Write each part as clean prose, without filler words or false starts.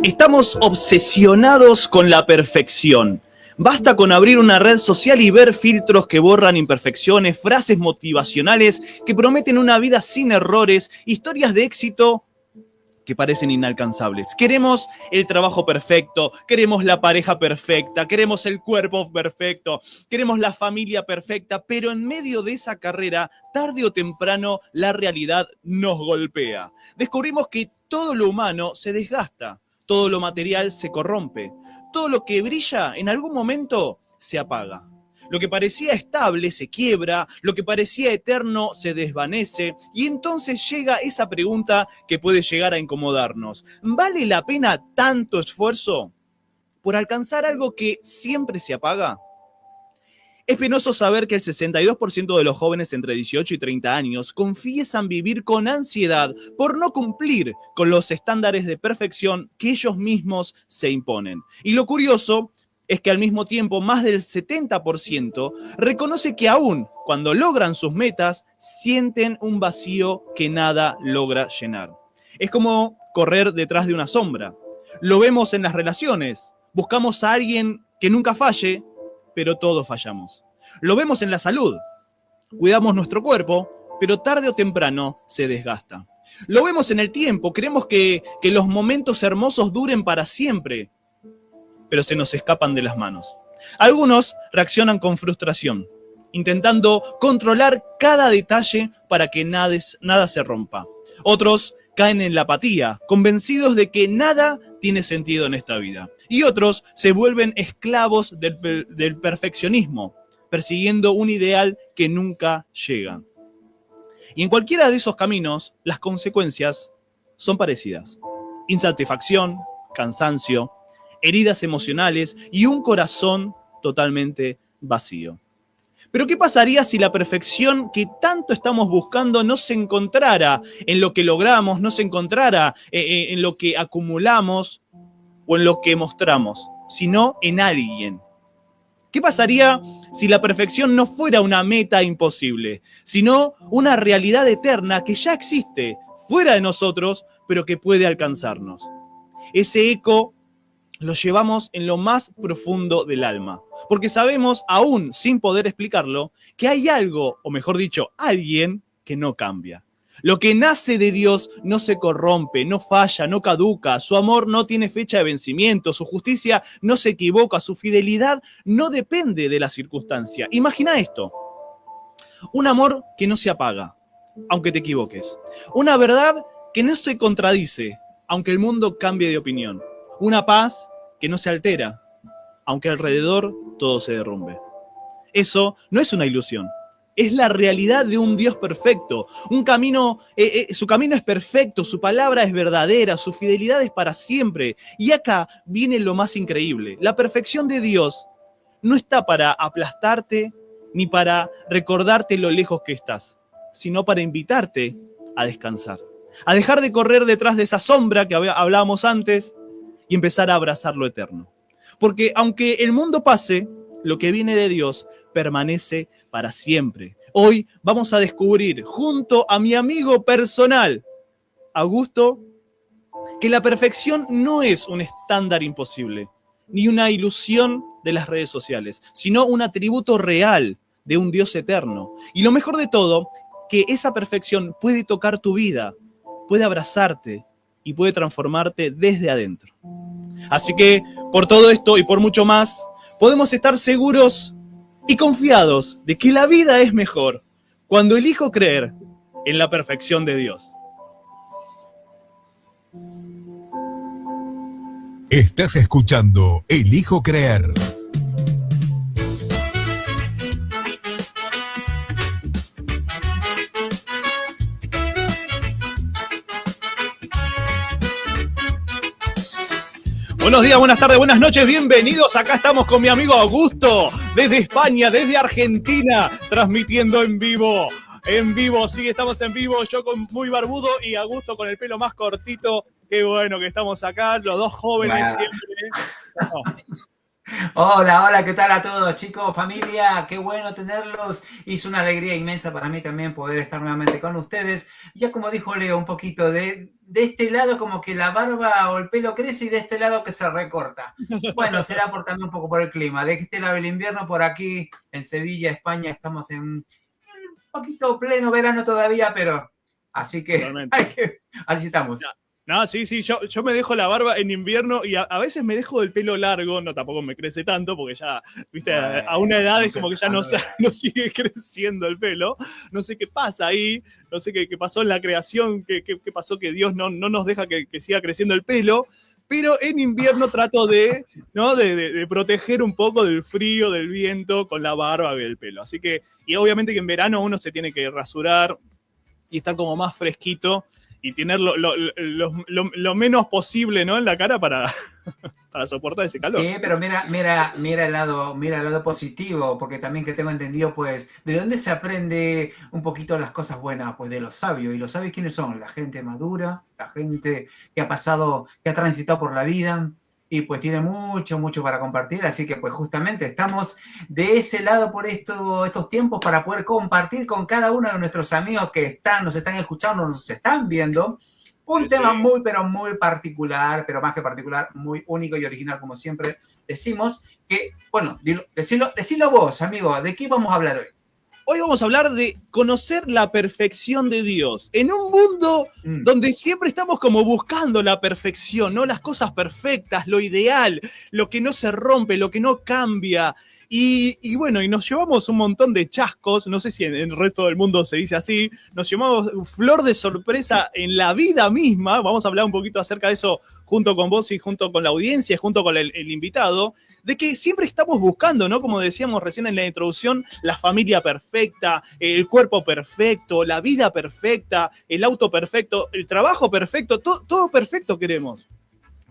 Estamos obsesionados con la perfección. Basta con abrir una red social y ver filtros que borran imperfecciones, frases motivacionales que prometen una vida sin errores, historias de éxito que parecen inalcanzables. Queremos el trabajo perfecto, queremos la pareja perfecta, queremos el cuerpo perfecto, queremos la familia perfecta, pero en medio de esa carrera, tarde o temprano, la realidad nos golpea. Descubrimos que todo lo humano se desgasta, todo lo material se corrompe, todo lo que brilla en algún momento se apaga. Lo que parecía estable se quiebra, lo que parecía eterno se desvanece, y entonces llega esa pregunta que puede llegar a incomodarnos. ¿Vale la pena tanto esfuerzo por alcanzar algo que siempre se apaga? Es penoso saber que el 62% de los jóvenes entre 18 y 30 años confiesan vivir con ansiedad por no cumplir con los estándares de perfección que ellos mismos se imponen. Y lo curioso es que al mismo tiempo más del 70% reconoce que aún cuando logran sus metas, sienten un vacío que nada logra llenar. Es como correr detrás de una sombra. Lo vemos en las relaciones. Buscamos a alguien que nunca falle, pero todos fallamos. Lo vemos en la salud. Cuidamos nuestro cuerpo, pero tarde o temprano se desgasta. Lo vemos en el tiempo. Queremos que los momentos hermosos duren para siempre, pero se nos escapan de las manos. Algunos reaccionan con frustración, intentando controlar cada detalle para que nada se rompa. Otros caen en la apatía, convencidos de que nada tiene sentido en esta vida. Y otros se vuelven esclavos del perfeccionismo, persiguiendo un ideal que nunca llega. Y en cualquiera de esos caminos, las consecuencias son parecidas. Insatisfacción, cansancio, heridas emocionales y un corazón totalmente vacío. Pero ¿qué pasaría si la perfección que tanto estamos buscando no se encontrara en lo que logramos, no se encontrara en lo que acumulamos o en lo que mostramos, sino en alguien? ¿Qué pasaría si la perfección no fuera una meta imposible, sino una realidad eterna que ya existe fuera de nosotros, pero que puede alcanzarnos? Ese eco lo llevamos en lo más profundo del alma, porque sabemos, aún sin poder explicarlo, que hay algo, o mejor dicho, alguien que no cambia. Lo que nace de Dios no se corrompe, no falla, no caduca, su amor no tiene fecha de vencimiento, su justicia no se equivoca, su fidelidad no depende de la circunstancia. Imagina esto, un amor que no se apaga, aunque te equivoques, una verdad que no se contradice, aunque el mundo cambie de opinión, una paz que no se altera, aunque alrededor todo se derrumbe. Eso no es una ilusión, es la realidad de un Dios perfecto. Un camino, su camino es perfecto, su palabra es verdadera, su fidelidad es para siempre. Y acá viene lo más increíble. La perfección de Dios no está para aplastarte ni para recordarte lo lejos que estás, sino para invitarte a descansar, a dejar de correr detrás de esa sombra que hablábamos antes y empezar a abrazar lo eterno. Porque aunque el mundo pase, lo que viene de Dios permanece para siempre. Hoy vamos a descubrir, junto a mi amigo personal, Augusto, que la perfección no es un estándar imposible, ni una ilusión de las redes sociales, sino un atributo real de un Dios eterno. Y lo mejor de todo, que esa perfección puede tocar tu vida, puede abrazarte y puede transformarte desde adentro. Así que, por todo esto y por mucho más, podemos estar seguros y confiados de que la vida es mejor cuando elijo creer en la perfección de Dios. Estás escuchando Elijo Creer. Buenos días, buenas tardes, buenas noches, bienvenidos. Acá estamos con mi amigo Augusto, desde España, desde Argentina, transmitiendo en vivo. En vivo, sí, estamos en vivo, yo con muy barbudo y Augusto con el pelo más cortito. Qué bueno que estamos acá, los dos jóvenes siempre. Hola, hola, ¿qué tal a todos, chicos, familia? Qué bueno tenerlos. Y es una alegría inmensa para mí también poder estar nuevamente con ustedes. Ya como dijo Leo, un poquito de este lado como que la barba o el pelo crece y de este lado que se recorta. Bueno, será por, también un poco por el clima. De este lado el invierno, por aquí en Sevilla, España, estamos en un poquito pleno verano todavía, pero así que, Totalmente. así estamos. No, sí, sí, yo me dejo la barba en invierno y a veces me dejo el pelo largo, no tampoco me crece tanto porque ya, viste, a una Bueno, edad no es sé, como que ya no, no sigue creciendo el pelo, no sé qué pasa ahí, no sé qué pasó en la creación, qué pasó que Dios no nos deja que siga creciendo el pelo, pero en invierno trato de, ¿no? de proteger un poco del frío, del viento con la barba y el pelo, así que, y obviamente que en verano uno se tiene que rasurar y estar como más fresquito y tener lo menos posible, ¿no? En la cara para soportar ese calor. Sí, pero mira el lado positivo, porque también que tengo entendido, pues, ¿de dónde se aprende un poquito las cosas buenas? Pues de los sabios. ¿Y los sabios quiénes son? La gente madura, la gente que ha pasado, que ha transitado por la vida y pues tiene mucho, mucho para compartir. Así que pues justamente estamos de ese lado por estos tiempos para poder compartir con cada uno de nuestros amigos que nos están escuchando, nos están viendo un Sí, sí. tema muy, pero muy particular, pero más que particular, muy único y original, como siempre decimos, que, bueno, decilo vos, amigo, ¿de qué vamos a hablar hoy? Hoy vamos a hablar de conocer la perfección de Dios. En un mundo donde siempre estamos como buscando la perfección, ¿no? Las cosas perfectas, lo ideal, lo que no se rompe, lo que no cambia. Y bueno, y nos llevamos un montón de chascos, no sé si en el resto del mundo se dice así, nos llevamos flor de sorpresa en la vida misma, vamos a hablar un poquito acerca de eso junto con vos y junto con la audiencia, junto con el invitado, de que siempre estamos buscando, ¿no? Como decíamos recién en la introducción, la familia perfecta, el cuerpo perfecto, la vida perfecta, el auto perfecto, el trabajo perfecto, todo perfecto queremos.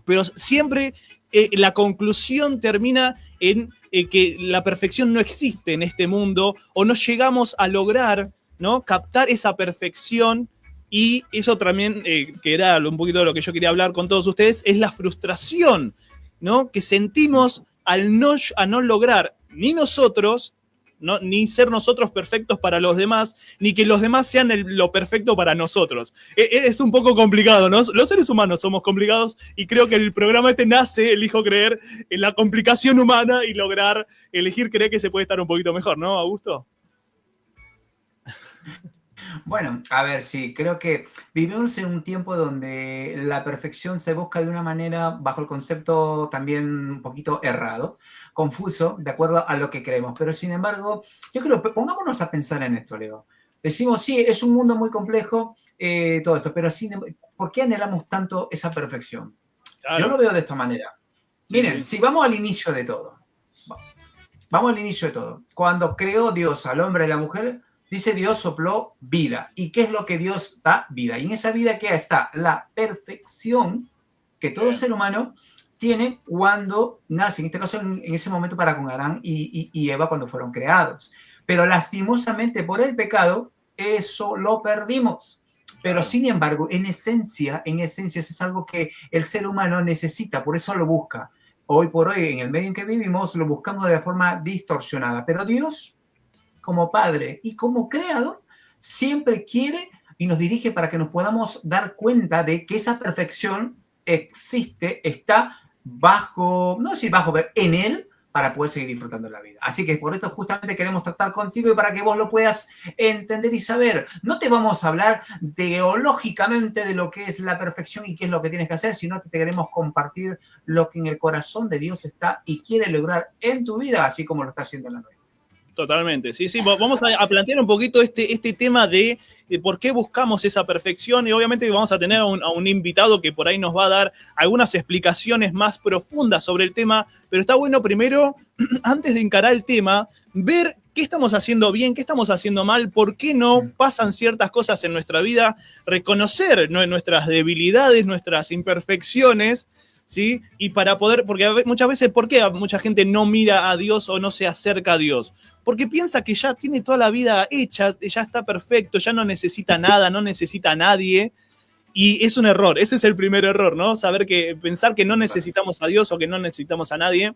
Pero siempre la conclusión termina en que la perfección no existe en este mundo o no llegamos a lograr, ¿no? Captar esa perfección. Y eso también, que era un poquito de lo que yo quería hablar con todos ustedes, es la frustración, ¿no? Que sentimos a no lograr ni nosotros, ¿no? Ni ser nosotros perfectos para los demás, ni que los demás sean lo perfecto para nosotros. Es un poco complicado, ¿no? Los seres humanos somos complicados y creo que el programa este nace, elijo creer, en la complicación humana y lograr elegir creer que se puede estar un poquito mejor, ¿no, Augusto? Bueno, a ver, sí, creo que vivimos en un tiempo donde la perfección se busca de una manera bajo el concepto también un poquito errado, confuso, de acuerdo a lo que creemos. Pero sin embargo, yo creo, pongámonos a pensar en esto, Leo. Decimos, sí, es un mundo muy complejo, todo esto, pero ¿por qué anhelamos tanto esa perfección? Yo Claro. lo veo de esta manera. Sí, Miren, sí. si vamos al inicio de todo, vamos al inicio de todo. Cuando creó Dios al hombre y la mujer, dice Dios sopló vida. ¿Y qué es lo que Dios da? Vida. Y en esa vida que está la perfección que todo ser humano tiene cuando nace, en este caso en ese momento para con Adán y Eva cuando fueron creados. Pero lastimosamente por el pecado, eso lo perdimos. Pero Claro. sin embargo, en esencia, eso es algo que el ser humano necesita, por eso lo busca. Hoy por hoy, en el medio en que vivimos, lo buscamos de forma distorsionada. Pero Dios, como Padre y como Creador, siempre quiere y nos dirige para que nos podamos dar cuenta de que esa perfección existe, está bajo, no sé si bajo, pero en Él para poder seguir disfrutando la vida. Así que por esto justamente queremos tratar contigo y para que vos lo puedas entender y saber. No te vamos a hablar teológicamente de lo que es la perfección y qué es lo que tienes que hacer, sino que te queremos compartir lo que en el corazón de Dios está y quiere lograr en tu vida, así como lo está haciendo en la nuestra. Totalmente, sí, sí. Vamos a plantear un poquito este tema de por qué buscamos esa perfección y obviamente vamos a tener a un invitado que por ahí nos va a dar algunas explicaciones más profundas sobre el tema, pero está bueno primero, antes de encarar el tema, ver qué estamos haciendo bien, qué estamos haciendo mal, por qué no pasan ciertas cosas en nuestra vida, reconocer, ¿no?, nuestras debilidades, nuestras imperfecciones, ¿sí? Y para poder, porque muchas veces, ¿por qué mucha gente no mira a Dios o no se acerca a Dios? Porque piensa que ya tiene toda la vida hecha, ya está perfecto, ya no necesita nada, no necesita a nadie. Y es un error, ese es el primer error, ¿no? Pensar que no necesitamos a Dios o que no necesitamos a nadie.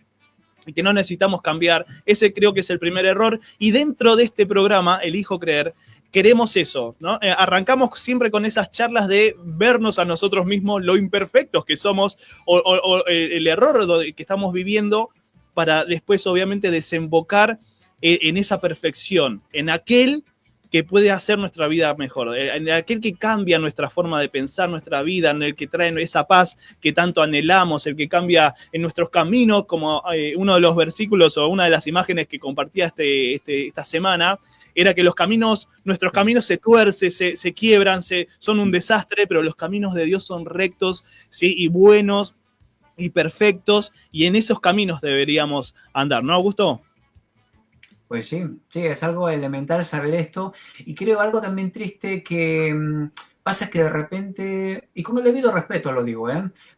y que no necesitamos cambiar. Ese creo que es el primer error. Y dentro de este programa, Elijo Creer, queremos eso, ¿no? Arrancamos siempre con esas charlas de vernos a nosotros mismos, lo imperfectos que somos, o el error que estamos viviendo, para después, obviamente, desembocar en esa perfección, en aquel que puede hacer nuestra vida mejor, en aquel que cambia nuestra forma de pensar, nuestra vida, en el que trae esa paz que tanto anhelamos, el que cambia en nuestros caminos, como uno de los versículos o una de las imágenes que compartía esta semana, era que nuestros caminos se tuercen, se quiebran, son un desastre, pero los caminos de Dios son rectos, ¿sí? Y buenos y perfectos, y en esos caminos deberíamos andar, ¿no, Augusto? Pues sí, es algo elemental saber esto, y creo algo también triste que pasa que de repente, y con el debido respeto lo digo,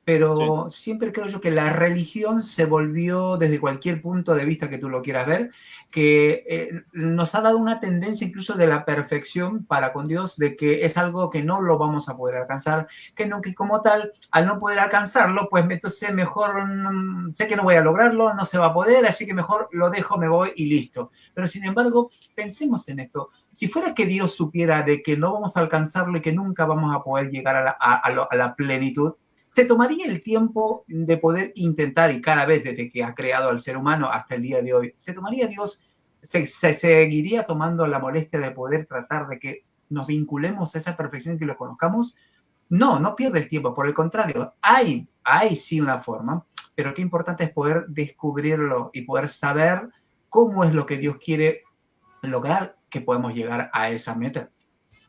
pero sí, siempre creo yo que la religión se volvió, desde cualquier punto de vista que tú lo quieras ver, que nos ha dado una tendencia incluso de la perfección para con Dios, de que es algo que no lo vamos a poder alcanzar, que como tal, al no poder alcanzarlo, pues entonces mejor, sé que no voy a lograrlo, no se va a poder, así que mejor lo dejo, me voy y listo. Pero sin embargo, pensemos en esto. Si fuera que Dios supiera de que no vamos a alcanzarlo y que nunca vamos a poder llegar a la plenitud, se tomaría el tiempo de poder intentar, y cada vez desde que ha creado al ser humano hasta el día de hoy, se seguiría tomando la molestia de poder tratar de que nos vinculemos a esa perfección y que lo conozcamos. No pierde el tiempo, por el contrario, hay sí una forma, pero qué importante es poder descubrirlo y poder saber cómo es lo que Dios quiere lograr, que podemos llegar a esa meta.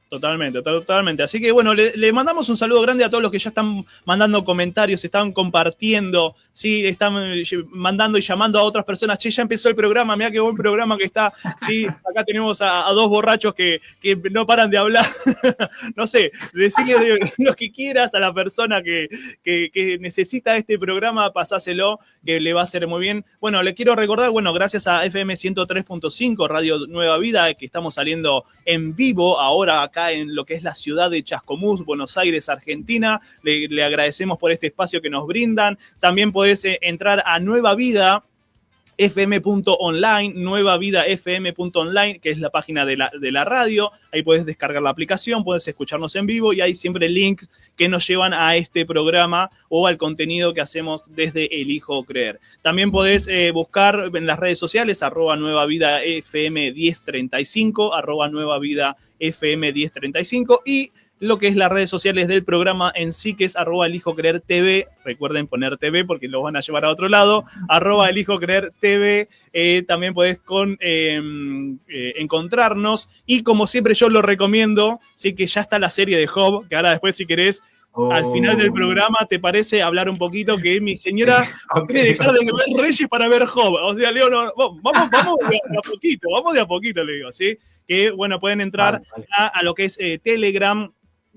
Totalmente, totalmente. Así que bueno, le mandamos un saludo grande a todos los que ya están mandando comentarios, están compartiendo, sí, están mandando y llamando a otras personas. Che, ya empezó el programa, mirá qué buen programa que está. Sí, acá tenemos a dos borrachos que no paran de hablar. No sé, decirle lo que quieras a la persona que necesita este programa, pasáselo, que le va a hacer muy bien. Bueno, le quiero recordar, bueno, gracias a FM 103.5, Radio Nueva Vida, que estamos saliendo en vivo ahora acá en lo que es la ciudad de Chascomús, Buenos Aires, Argentina. Le agradecemos por este espacio que nos brindan. También podés entrar a Nueva Vida fm.online, nuevavidafm.online, que es la página de la radio. Ahí puedes descargar la aplicación, puedes escucharnos en vivo y hay siempre links que nos llevan a este programa o al contenido que hacemos desde Elijo Creer. También podés buscar en las redes sociales, @nuevavidafm1035, @nuevavidafm1035, y lo que es las redes sociales del programa en sí, que es @ElijoCreerTV. Recuerden poner TV porque los van a llevar a otro lado. @ElijoCreerTV. También podés encontrarnos. Y como siempre yo lo recomiendo, sí, que ya está la serie de Job, que ahora después si querés, al final del programa, ¿te parece hablar un poquito? Que mi señora quiere dejar de ver Reyes para ver Job. O sea, le digo, no, vamos de a poquito, le digo, ¿sí? Que, bueno, pueden entrar a lo que es Telegram.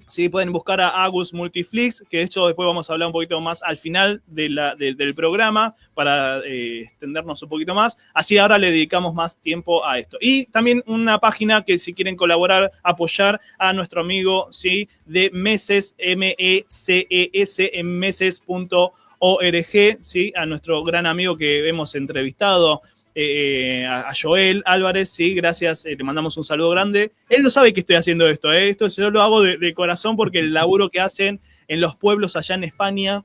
Sí, pueden buscar a Agus Multiflix, que de hecho después vamos a hablar un poquito más al final del programa para extendernos un poquito más. Así ahora le dedicamos más tiempo a esto. Y también una página que si quieren colaborar, apoyar a nuestro amigo, ¿sí?, de Meses, MECES, en meses.org, ¿sí?, a nuestro gran amigo que hemos entrevistado, a Joel Álvarez, sí, gracias, le mandamos un saludo grande. Él no sabe que estoy haciendo esto, esto yo lo hago de corazón porque el laburo que hacen en los pueblos allá en España,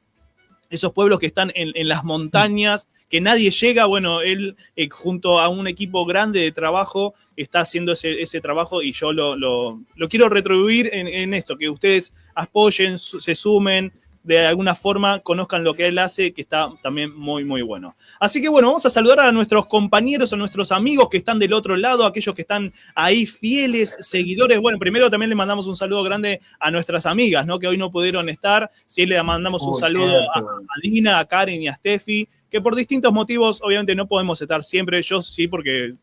esos pueblos que están en las montañas, que nadie llega, bueno, él junto a un equipo grande de trabajo está haciendo ese trabajo, y yo lo quiero retribuir en esto, que ustedes apoyen, se sumen, de alguna forma conozcan lo que él hace, que está también muy, muy bueno. Así que bueno, vamos a saludar a nuestros compañeros, a nuestros amigos que están del otro lado, aquellos que están ahí fieles, seguidores. Bueno, primero también le mandamos un saludo grande a nuestras amigas, ¿no?, que hoy no pudieron estar. Sí, le mandamos un saludo a Dina, a Karen y a Steffi, que por distintos motivos obviamente no podemos estar siempre. Yo sí, porque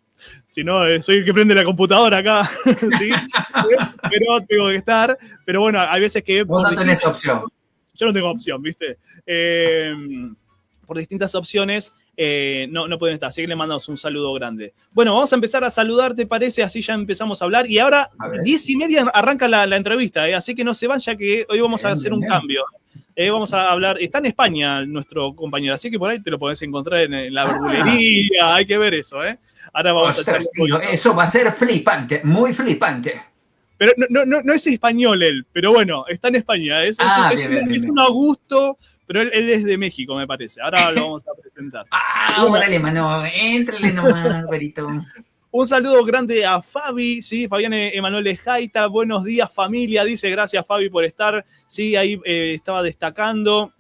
si no, soy el que prende la computadora acá, ¿sí? Pero tengo que estar. Pero bueno, hay veces que... Vos no tenés opción. Yo no tengo opción, ¿viste? Por distintas opciones no pueden estar, así que le mandamos un saludo grande. Bueno, vamos a empezar a saludar, ¿te parece? Así ya empezamos a hablar. Y ahora, 10:30 arranca la entrevista, así que no se van, ya que hoy vamos a hacer un cambio. Vamos a hablar, está en España nuestro compañero, así que por ahí te lo podés encontrar en la verdulería, hay que ver eso, ¿eh? Ahora vamos a Ostras, tío, eso va a ser flipante, muy flipante. Pero no es español él, pero bueno, está en España, es un Augusto, pero él es de México, me parece. Ahora lo vamos a presentar. Órale, mano, éntrale nomás, güerito. Un saludo grande a Fabi, ¿sí? Fabián Emanuel Jaita, buenos días familia, dice, gracias Fabi por estar, sí, ahí estaba destacando.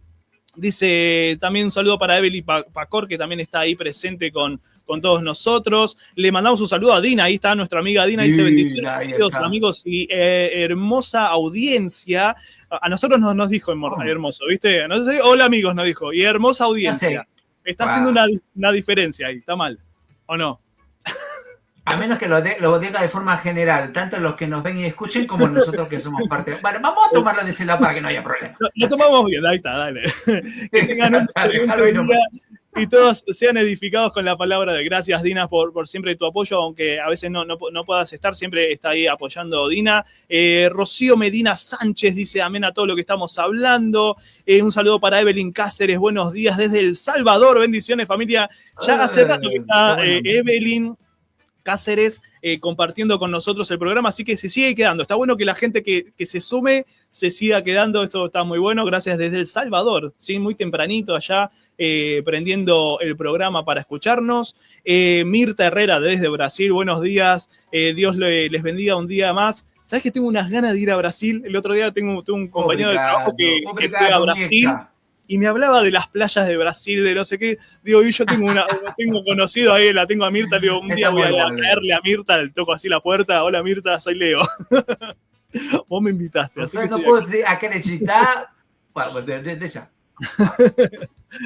Dice también un saludo para Evelyn Pacor, que también está ahí presente con todos nosotros. Le mandamos un saludo a Dina, ahí está nuestra amiga Dina, dice bendiciones, queridos amigos y hermosa audiencia. A nosotros nos dijo hermoso, ¿viste? No sé, hola amigos, nos dijo, y hermosa audiencia. Está haciendo una diferencia ahí, ¿está mal? ¿O no? A menos que lo diga de forma general, tanto los que nos ven y escuchen como nosotros que somos parte. Bueno, vamos a tomarlo de ese lado para que no haya problema. Lo tomamos bien, ahí está, dale. Que tengan un día y todos sean edificados con la palabra de gracias, Dina, por siempre tu apoyo, aunque a veces no puedas estar, siempre está ahí apoyando Dina. Rocío Medina Sánchez dice amén a todo lo que estamos hablando. Un saludo para Evelyn Cáceres, buenos días desde El Salvador, bendiciones familia. Ya hace rato que está Evelyn Cáceres compartiendo con nosotros el programa, así que se sigue quedando. Está bueno que la gente que se sume se siga quedando, esto está muy bueno. Gracias desde El Salvador, ¿sí? Muy tempranito allá prendiendo el programa para escucharnos. Mirta Herrera desde Brasil, buenos días, Dios les bendiga un día más. ¿Sabes que tengo unas ganas de ir a Brasil? El otro día tuve un compañero de trabajo que fue a Brasil. Y me hablaba de las playas de Brasil, de no sé qué. Digo, y yo tengo conocido ahí, la tengo a Mirta. Digo, un día voy a caerle a Mirta, le toco así la puerta. Hola Mirta, soy Leo. Vos me invitaste. Así que no puedo decir a qué necesitar. Bueno, de ya.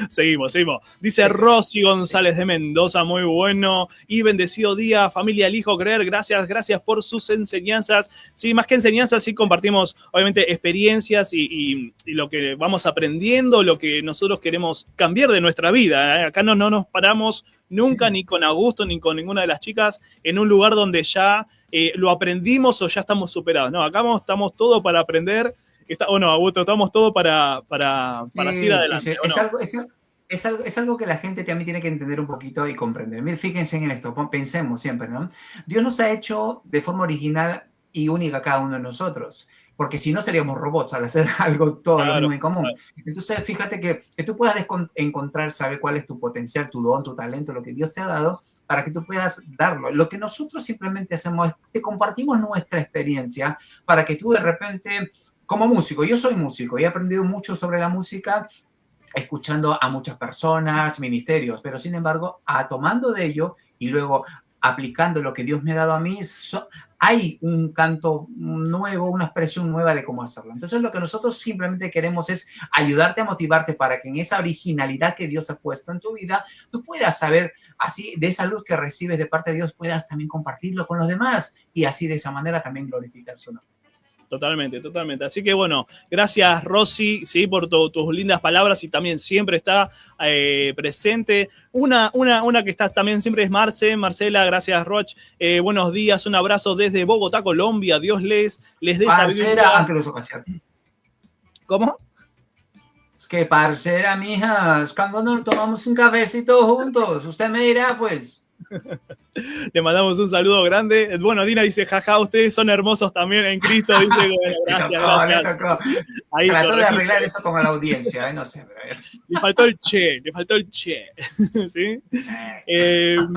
Seguimos. Dice Rosy González de Mendoza, muy bueno. Y bendecido día, familia El Hijo Creer. Gracias por sus enseñanzas. Sí, más que enseñanzas, sí compartimos, obviamente, experiencias y lo que vamos aprendiendo, lo que nosotros queremos cambiar de nuestra vida. Acá no nos paramos nunca, ni con Augusto, ni con ninguna de las chicas, en un lugar donde ya lo aprendimos o ya estamos superados. No, acá estamos todos para aprender. Augusto, estamos todos para seguir adelante. Sí. Es algo que la gente también tiene que entender un poquito y comprender. Miren, fíjense en esto, pensemos siempre, ¿no? Dios nos ha hecho de forma original y única a cada uno de nosotros, porque si no seríamos robots al hacer algo todo lo mismo en común. Claro. Entonces, fíjate que tú puedas encontrar, saber cuál es tu potencial, tu don, tu talento, lo que Dios te ha dado, para que tú puedas darlo. Lo que nosotros simplemente hacemos es que te compartimos nuestra experiencia para que tú de repente... Como músico, yo soy músico y he aprendido mucho sobre la música escuchando a muchas personas, ministerios, pero sin embargo, tomando de ello y luego aplicando lo que Dios me ha dado a mí, hay un canto nuevo, una expresión nueva de cómo hacerlo. Entonces, lo que nosotros simplemente queremos es ayudarte a motivarte para que en esa originalidad que Dios ha puesto en tu vida, tú puedas saber, así, de esa luz que recibes de parte de Dios, puedas también compartirlo con los demás y así de esa manera también glorificar su nombre. Totalmente. Así que bueno, gracias Rosy, ¿sí? Por tus lindas palabras y también siempre está presente. Una que está también siempre es Marcela, gracias Roch. Buenos días, un abrazo desde Bogotá, Colombia. Dios les dé sabiduría. Ante los ocasiones. ¿Cómo? Es que parcera, mijas, cuando nos tomamos un cafecito juntos, usted me dirá, pues... Le mandamos un saludo grande. Bueno, Dina dice, jaja, ustedes son hermosos también en Cristo. Dice, bueno, gracias. Le tocó. Ahí trató de arreglar eso con la audiencia, no sé. Pero... Le faltó el che. ¿Sí?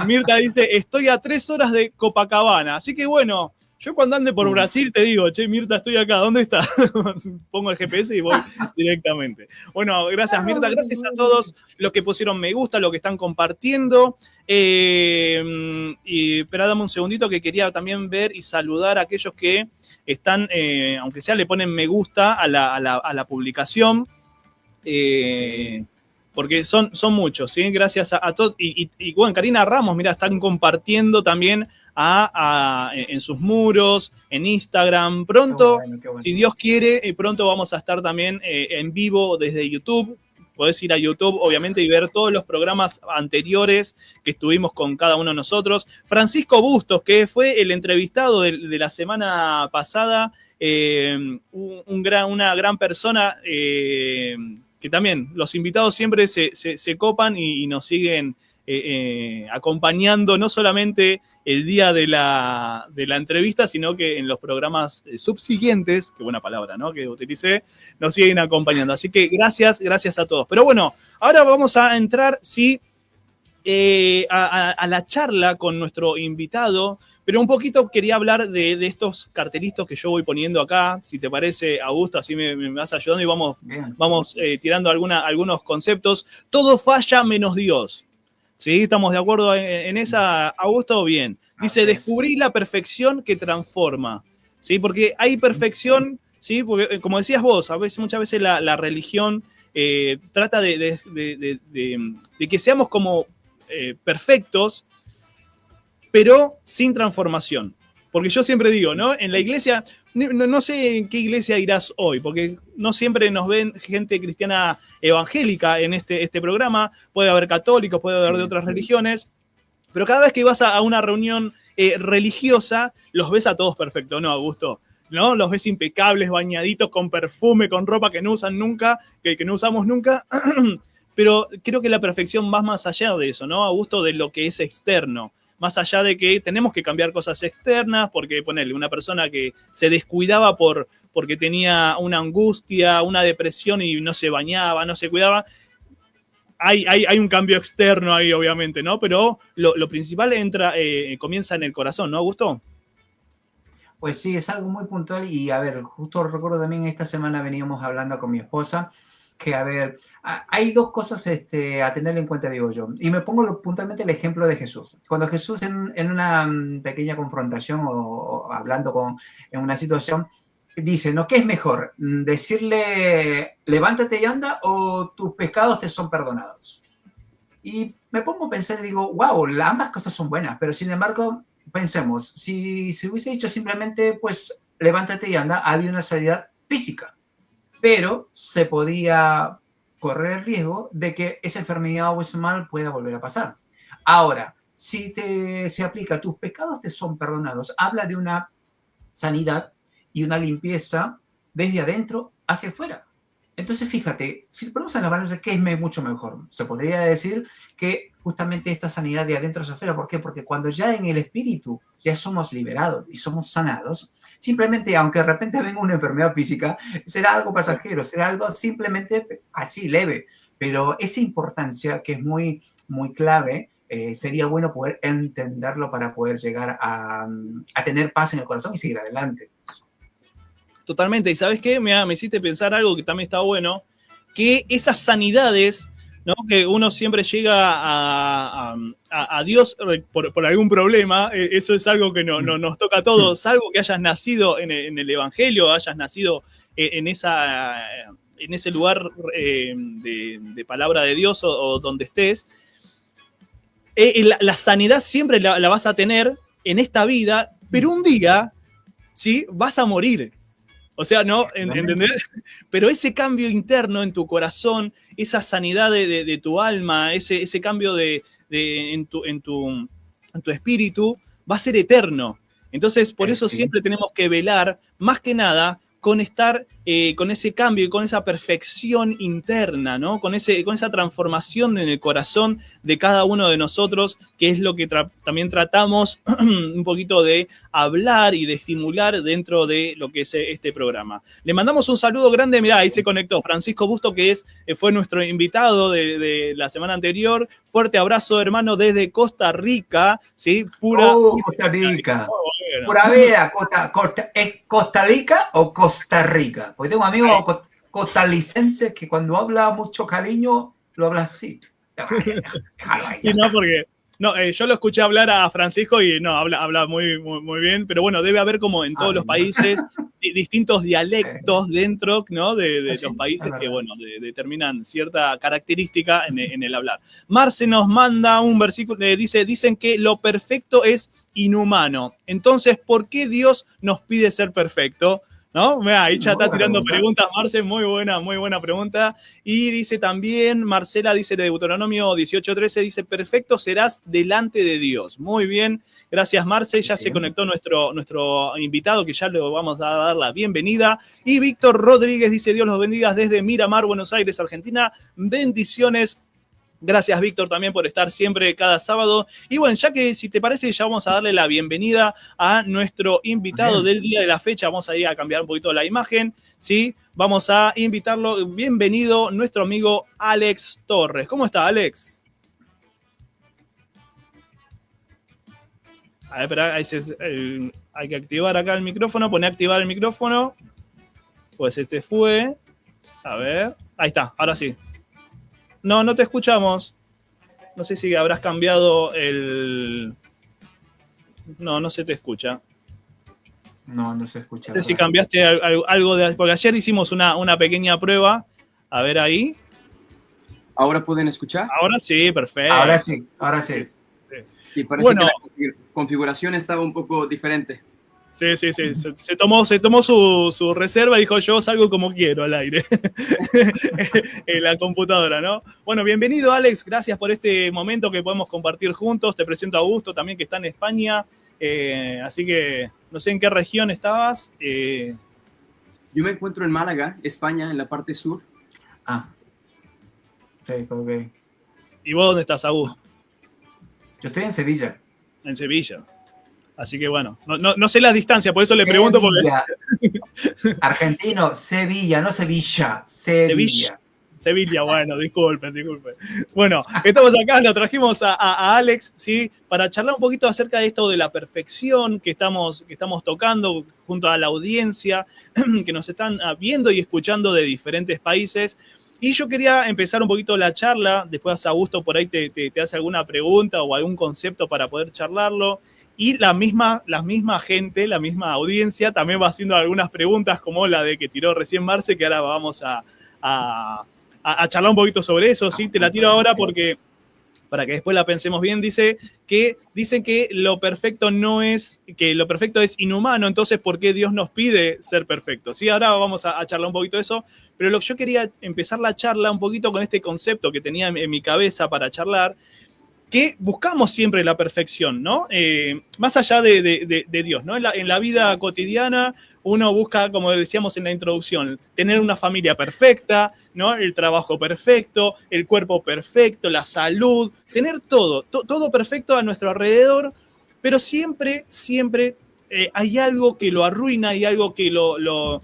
Mirta dice, estoy a 3 horas de Copacabana. Así que bueno, yo cuando ande por Brasil te digo, che, Mirta, estoy acá, ¿dónde está? Pongo el GPS y voy directamente. Bueno, gracias Mirta, gracias a todos los que pusieron me gusta, los que están compartiendo. Pero dame un segundito que quería también ver y saludar a aquellos que están, aunque sea le ponen me gusta a la publicación. Sí. Porque son muchos, ¿sí? Gracias a todos. Y bueno, Karina Ramos, mira, están compartiendo también en sus muros, en Instagram. Pronto, qué bueno. Si Dios quiere, pronto vamos a estar también en vivo desde YouTube. podés ir a YouTube, obviamente, y ver todos los programas anteriores que estuvimos con cada uno de nosotros. Francisco Bustos, que fue el entrevistado de la semana pasada, una gran persona, que también los invitados siempre se copan y nos siguen acompañando, no solamente el día de la entrevista, sino que en los programas subsiguientes, qué buena palabra, ¿no?, que utilicé, nos siguen acompañando. Así que gracias a todos. Pero bueno, ahora vamos a entrar, sí, a la charla con nuestro invitado, pero un poquito quería hablar de estos cartelitos que yo voy poniendo acá, si te parece, Augusto, así me vas ayudando y vamos tirando algunos conceptos. Todo falla menos Dios. ¿Sí? ¿Estamos de acuerdo en esa, Augusto? Bien. Dice, descubrí la perfección que transforma. ¿Sí? Porque hay perfección, ¿sí? Porque, como decías vos, muchas veces la religión trata de que seamos como perfectos, pero sin transformación. Porque yo siempre digo, ¿no? En la iglesia, no sé en qué iglesia irás hoy, porque no siempre nos ven gente cristiana evangélica en este programa. Puede haber católicos, puede haber de otras religiones, pero cada vez que vas a una reunión religiosa, los ves a todos perfectos, ¿no, Augusto? ¿No? Los ves impecables, bañaditos, con perfume, con ropa que no usan nunca, que no usamos nunca. Pero creo que la perfección va más allá de eso, ¿no, Augusto? De lo que es externo. Más allá de que tenemos que cambiar cosas externas, porque ponerle una persona que se descuidaba porque tenía una angustia, una depresión y no se bañaba, no se cuidaba, hay un cambio externo ahí, obviamente, ¿no? Pero lo principal comienza en el corazón, ¿no, Augusto? Pues sí, es algo muy puntual y a ver, justo recuerdo también esta semana veníamos hablando con mi esposa que, a ver, hay dos cosas a tener en cuenta, digo yo. Y me pongo puntualmente el ejemplo de Jesús. Cuando Jesús en una pequeña confrontación o hablando en una situación, dice, ¿no? ¿Qué es mejor? ¿Decirle, levántate y anda o tus pecados te son perdonados? Y me pongo a pensar y digo, wow, ambas cosas son buenas, pero sin embargo, pensemos, si hubiese dicho simplemente, pues, levántate y anda, había una salida física, pero se podía correr el riesgo de que esa enfermedad o ese mal pueda volver a pasar. Ahora, si se aplica, tus pecados te son perdonados, habla de una sanidad y una limpieza desde adentro hacia afuera. Entonces, fíjate, si ponemos en la balanza, ¿qué es mucho mejor? Se podría decir que justamente esta sanidad de adentro hacia afuera. ¿Por qué? Porque cuando ya en el espíritu ya somos liberados y somos sanados, simplemente, aunque de repente venga una enfermedad física, será algo pasajero, será algo simplemente así leve. Pero esa importancia que es muy, muy clave, sería bueno poder entenderlo para poder llegar a tener paz en el corazón y seguir adelante. Totalmente. ¿Y sabes qué? Me hiciste pensar algo que también está bueno, que esas sanidades, ¿no?, que uno siempre llega a Dios por algún problema, eso es algo que nos toca a todos, salvo que hayas nacido en el Evangelio, hayas nacido en ese lugar de palabra de Dios o donde estés. La sanidad siempre la vas a tener en esta vida, pero un día, ¿sí?, vas a morir. O sea, ¿no? ¿Entendés? Pero ese cambio interno en tu corazón, esa sanidad de tu alma, ese cambio en tu espíritu, va a ser eterno. Entonces, por eso siempre tenemos que velar, más que nada, con estar con ese cambio y con esa perfección interna, ¿no? Con esa transformación en el corazón de cada uno de nosotros, que es lo que también tratamos un poquito de hablar y de estimular dentro de lo que es este programa. Le mandamos un saludo grande, mirá, ahí se conectó Francisco Busto, que fue nuestro invitado de la semana anterior. Fuerte abrazo, hermano, desde Costa Rica, ¿sí? Costa Rica. Pura vida, ¿es Costa Rica o Costa Rica? Porque tengo amigos costarricenses que cuando habla mucho cariño, lo habla así. Déjalo ahí. Sí, no, porque yo lo escuché hablar a Francisco y no, habla muy, muy, muy bien, pero bueno, debe haber como en todos los países distintos dialectos dentro, ¿no?, de los países que, bueno, determinan cierta característica en el hablar. Marce nos manda un versículo, dicen que lo perfecto es inhumano. Entonces, ¿por qué Dios nos pide ser perfecto? ¿No? Mirá, ahí ya está Buena tirando pregunta. preguntas, Marce, muy buena pregunta. Y dice también, Marcela dice de Deuteronomio 18:13, dice, perfecto serás delante de Dios. Muy bien, gracias Marce, ya Sí. se conectó nuestro invitado, que ya le vamos a dar la bienvenida. Y Víctor Rodríguez dice, Dios los bendiga desde Miramar, Buenos Aires, Argentina. Bendiciones. Gracias, Víctor, también por estar siempre cada sábado. Y bueno, ya que si te parece, ya vamos a darle la bienvenida a nuestro invitado del día de la fecha. Vamos a ir a cambiar un poquito la imagen, ¿sí? Vamos a invitarlo. Bienvenido, nuestro amigo Alex Torres. ¿Cómo está, Alex? A ver, espera, hay que activar acá el micrófono. Pone a activar el micrófono. Pues este fue. A ver. Ahí está, ahora sí. No, no te escuchamos. No sé si habrás cambiado el... No, no se te escucha. No se escucha. No sé si cambiaste algo de... Porque ayer hicimos una pequeña prueba. A ver ahí. ¿Ahora pueden escuchar? Ahora sí, perfecto. Ahora sí. Sí, parece Bueno, que la configuración estaba un poco diferente. Sí. Se tomó su reserva y dijo, yo salgo como quiero al aire. En la computadora, ¿no? Bueno, bienvenido, Alex. Gracias por este momento que podemos compartir juntos. Te presento a Augusto también, que está en España. Así que no sé en qué región estabas. Yo me encuentro en Málaga, España, en la parte sur. Sí, ok. ¿Y vos dónde estás, Augusto? Yo estoy en Sevilla. En Sevilla. Así que bueno, no sé la distancia, por eso le pregunto. Sevilla. Argentino, Sevilla, no Sevilla. Sevilla, bueno, disculpen. Bueno, estamos acá, lo trajimos a Alex, ¿sí? Para charlar un poquito acerca de esto de la perfección que estamos tocando junto a la audiencia que nos están viendo y escuchando de diferentes países. Y yo quería empezar un poquito la charla, después Augusto por ahí te hace alguna pregunta o algún concepto para poder charlarlo. Y la misma gente, la misma audiencia también va haciendo algunas preguntas como la de que tiró recién Marce, que ahora vamos a charlar un poquito sobre eso. ¿Sí? Te la tiro ahora porque, para que después la pensemos bien, dicen que lo perfecto es inhumano, entonces ¿por qué Dios nos pide ser perfectos? ¿Sí? Ahora vamos a charlar un poquito de eso, pero yo quería empezar la charla un poquito con este concepto que tenía en mi cabeza para charlar, que buscamos siempre la perfección, ¿no? Más allá de Dios, ¿no? En la vida cotidiana uno busca, como decíamos en la introducción, tener una familia perfecta, ¿no? El trabajo perfecto, el cuerpo perfecto, la salud, tener todo perfecto a nuestro alrededor, pero siempre hay algo que lo arruina, hay algo que lo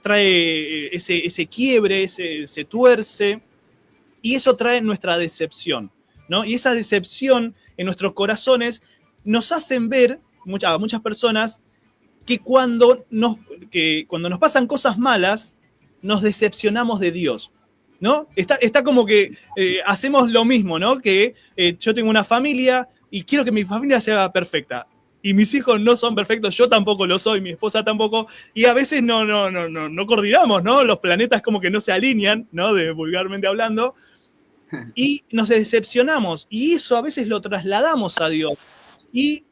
trae ese quiebre, se tuerce, y eso trae nuestra decepción, ¿no? Y esa decepción en nuestros corazones nos hacen ver, a muchas personas, que cuando nos pasan cosas malas, nos decepcionamos de Dios, ¿no? Está como que hacemos lo mismo, ¿no? Que yo tengo una familia y quiero que mi familia sea perfecta. Y mis hijos no son perfectos, yo tampoco lo soy, mi esposa tampoco, y a veces no coordinamos, ¿no? Los planetas como que no se alinean, ¿no? Vulgarmente hablando, y nos decepcionamos, y eso a veces lo trasladamos a Dios. Y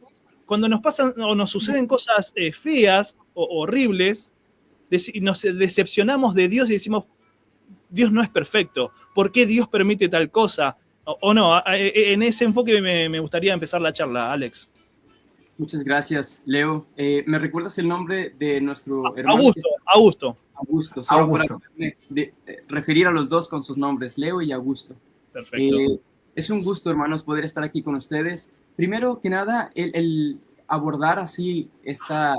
cuando nos pasan o nos suceden cosas feas o horribles, nos decepcionamos de Dios y decimos, Dios no es perfecto, ¿por qué Dios permite tal cosa? O no, en ese enfoque me gustaría empezar la charla, Alex. Muchas gracias, Leo. ¿Me recuerdas el nombre de nuestro hermano? Augusto. Solo para referir a los dos con sus nombres, Leo y Augusto. Perfecto. Es un gusto, hermanos, poder estar aquí con ustedes. Primero que nada, el abordar así esta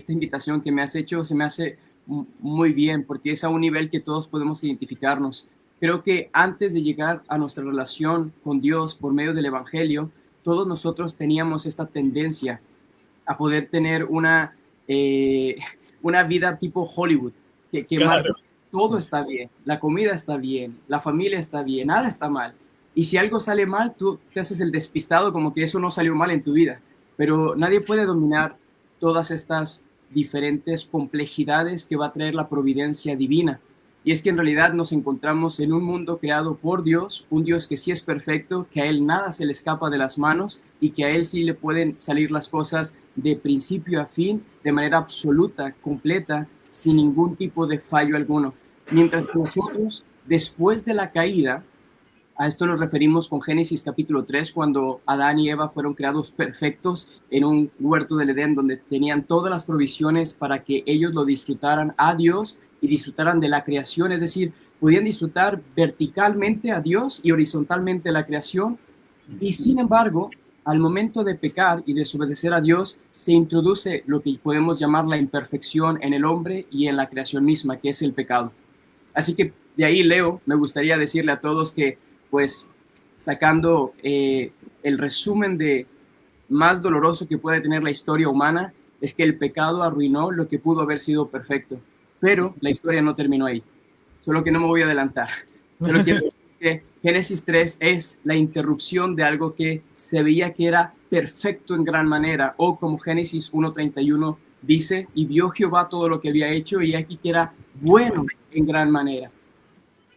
invitación que me has hecho se me hace muy bien, porque es a un nivel que todos podemos identificarnos. Creo que antes de llegar a nuestra relación con Dios por medio del Evangelio, todos nosotros teníamos esta tendencia a poder tener una vida tipo Hollywood, que Claro. todo está bien, la comida está bien, la familia está bien, nada está mal. Y si algo sale mal, tú te haces el despistado como que eso no salió mal en tu vida. Pero nadie puede dominar todas estas diferentes complejidades que va a traer la providencia divina. Y es que en realidad nos encontramos en un mundo creado por Dios, un Dios que sí es perfecto, que a Él nada se le escapa de las manos y que a Él sí le pueden salir las cosas de principio a fin, de manera absoluta, completa, sin ningún tipo de fallo alguno. Mientras que nosotros, después de la caída, a esto nos referimos con Génesis capítulo 3, cuando Adán y Eva fueron creados perfectos en un huerto del Edén, donde tenían todas las provisiones para que ellos lo disfrutaran a Dios y disfrutaran de la creación, es decir, podían disfrutar verticalmente a Dios y horizontalmente la creación. Y sin embargo, al momento de pecar y desobedecer a Dios, se introduce lo que podemos llamar la imperfección en el hombre y en la creación misma, que es el pecado. Así que de ahí, Leo, me gustaría decirle a todos que, pues, sacando el resumen de más doloroso que puede tener la historia humana, es que el pecado arruinó lo que pudo haber sido perfecto. Pero la historia no terminó ahí. Solo que no me voy a adelantar. Solo quiero decir que Génesis 3 es la interrupción de algo que se veía que era perfecto en gran manera, o como Génesis 1:31 dice, y vio Jehová todo lo que había hecho, y aquí que era bueno en gran manera.